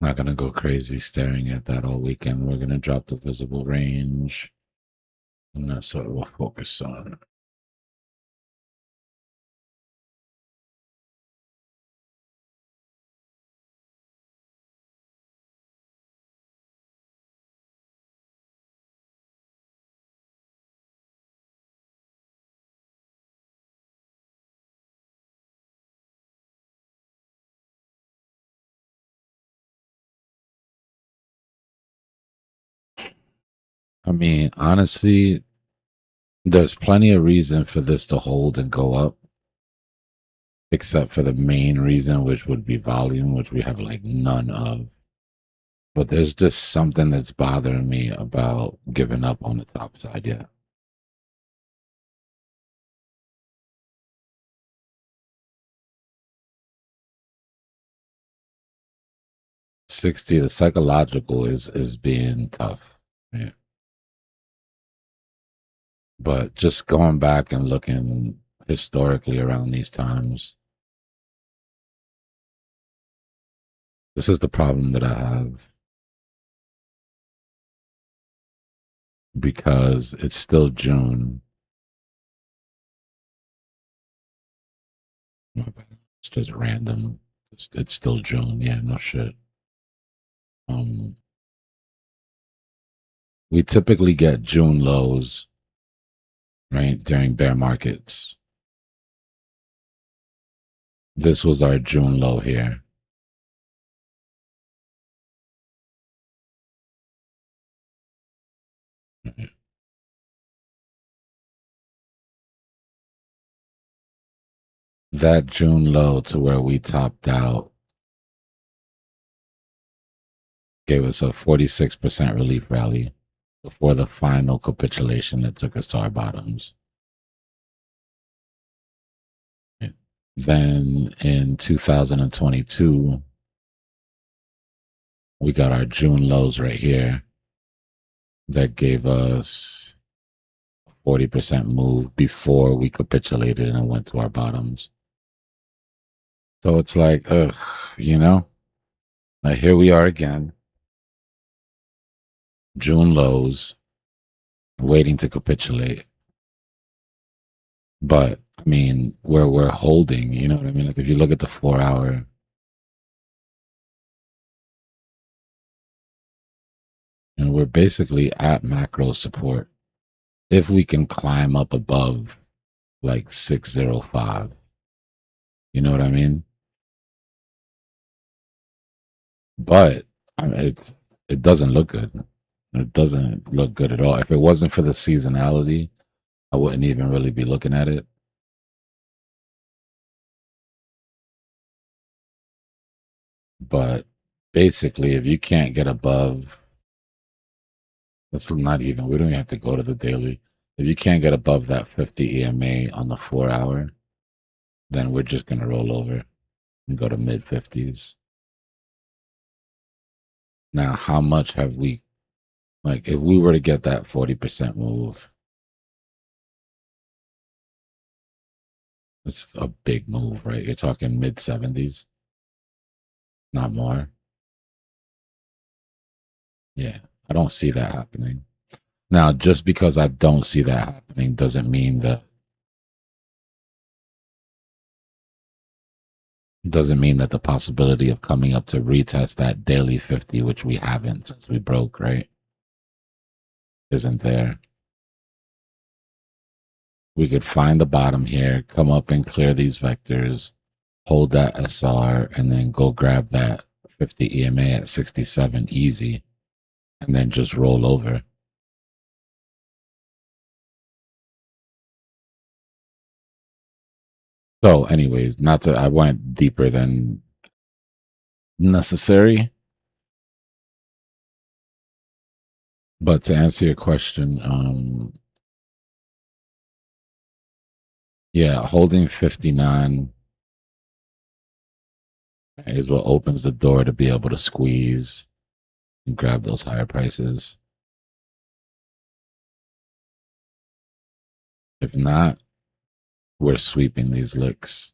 Not gonna go crazy staring at that all weekend. We're gonna drop the visible range, and that's what we'll focus on. I mean, honestly, there's plenty of reason for this to hold and go up, except for the main reason, which would be volume, which we have like none of. But there's just something that's bothering me about giving up on the top side yet. $60, the psychological is being tough. Yeah. But just going back and looking historically around these times, this is the problem that I have. Because it's still June. It's just random. It's still June. Yeah, no shit. We typically get June lows, right, during bear markets. This was our June low here. That June low to where we topped out gave us a 46% relief rally before the final capitulation that took us to our bottoms. Then in 2022, we got our June lows right here that gave us a 40% move before we capitulated and went to our bottoms. So it's like, ugh, you know, like here we are again. June lows, waiting to capitulate. But I mean, where we're holding, you know what I mean? Like if you look at the 4 hour, and we're basically at macro support. If we can climb up above like 605, you know what I mean? But I mean, it doesn't look good. It doesn't look good at all. If it wasn't for the seasonality, I wouldn't even really be looking at it. But basically, if you can't get above, that's not even, we don't even have to go to the daily. If you can't get above that 50 EMA on the 4 hour, then we're just going to roll over and go to mid 50s. Now, how much have we, like, if we were to get that 40% move, it's a big move, right? You're talking mid 70s, not more. Yeah, I don't see that happening. Now, just because I don't see that happening doesn't mean that the possibility of coming up to retest that daily 50, which we haven't since we broke, right, isn't there. We could find the bottom here, come up and clear these vectors, hold that SR, and then go grab that 50 EMA at 67 easy, and then just roll over. So anyways, I went deeper than necessary. But to answer your question, yeah, holding 59 is what opens the door to be able to squeeze and grab those higher prices. If not, we're sweeping these licks.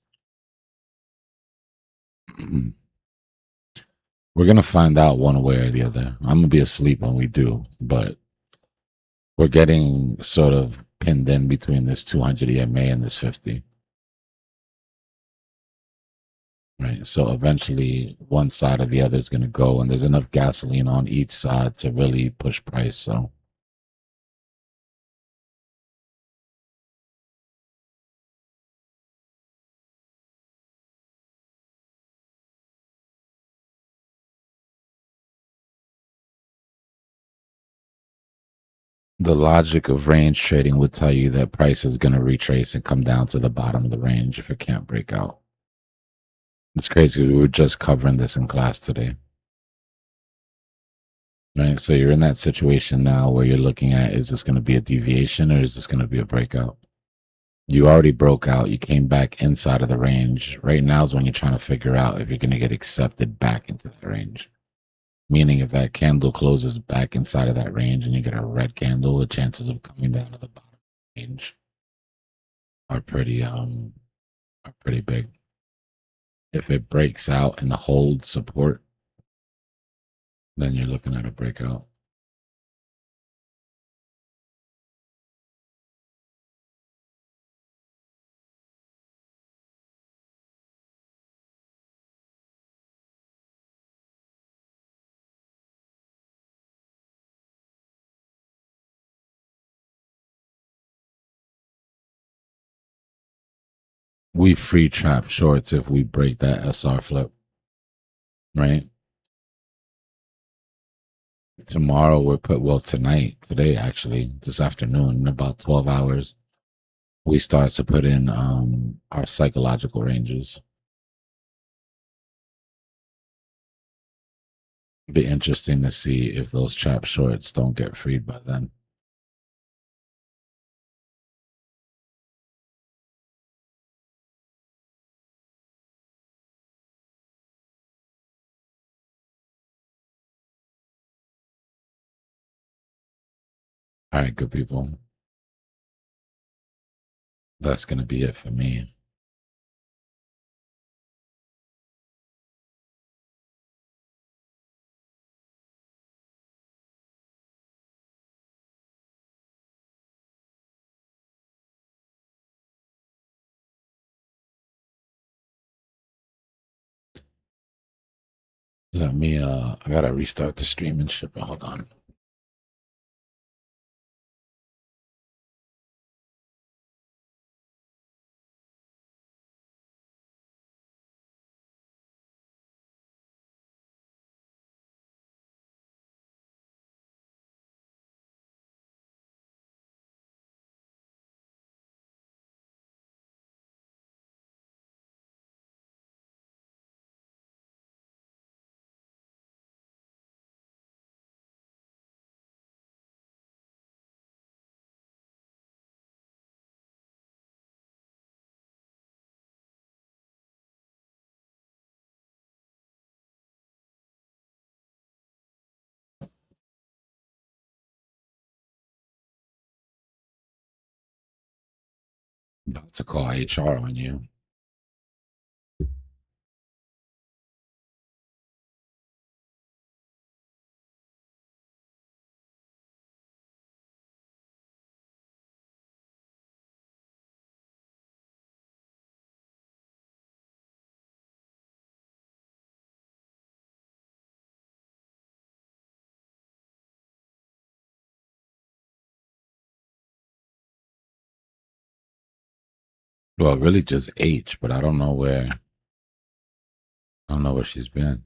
We're going to find out one way or the other. I'm going to be asleep when we do, but we're getting sort of pinned in between this 200 EMA and this 50. Right. So eventually one side or the other is going to go, and there's enough gasoline on each side to really push price. So the logic of range trading would tell you that price is going to retrace and come down to the bottom of the range if it can't break out. It's crazy. We were just covering this in class today. Right. So you're in that situation now where you're looking at, is this going to be a deviation or is this going to be a breakout? You already broke out. You came back inside of the range. Right now is when you're trying to figure out if you're going to get accepted back into the range. Meaning if that candle closes back inside of that range and you get a red candle, the chances of coming down to the bottom of the range are pretty big. If it breaks out and holds support, then you're looking at a breakout. We free trap shorts if we break that SR flip, right? Tomorrow today actually, this afternoon, in about 12 hours, we start to put in our psychological ranges. Be interesting to see if those trap shorts don't get freed by then. All right, good people. That's going to be it for me. Let me, I got to restart the stream and ship it. Hold on. About to call HR on you. Well, really just H, but I don't know where. I don't know where she's been.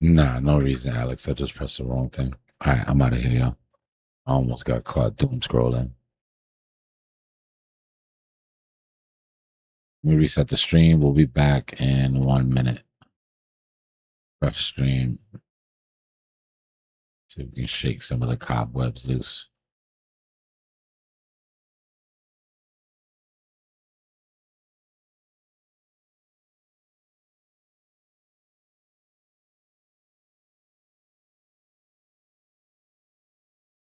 Nah, no reason, Alex. I just pressed the wrong thing. All right, I'm out of here, y'all. I almost got caught doom scrolling. Let me reset the stream. We'll be back in 1 minute. Fresh stream. See if we can shake some of the cobwebs loose.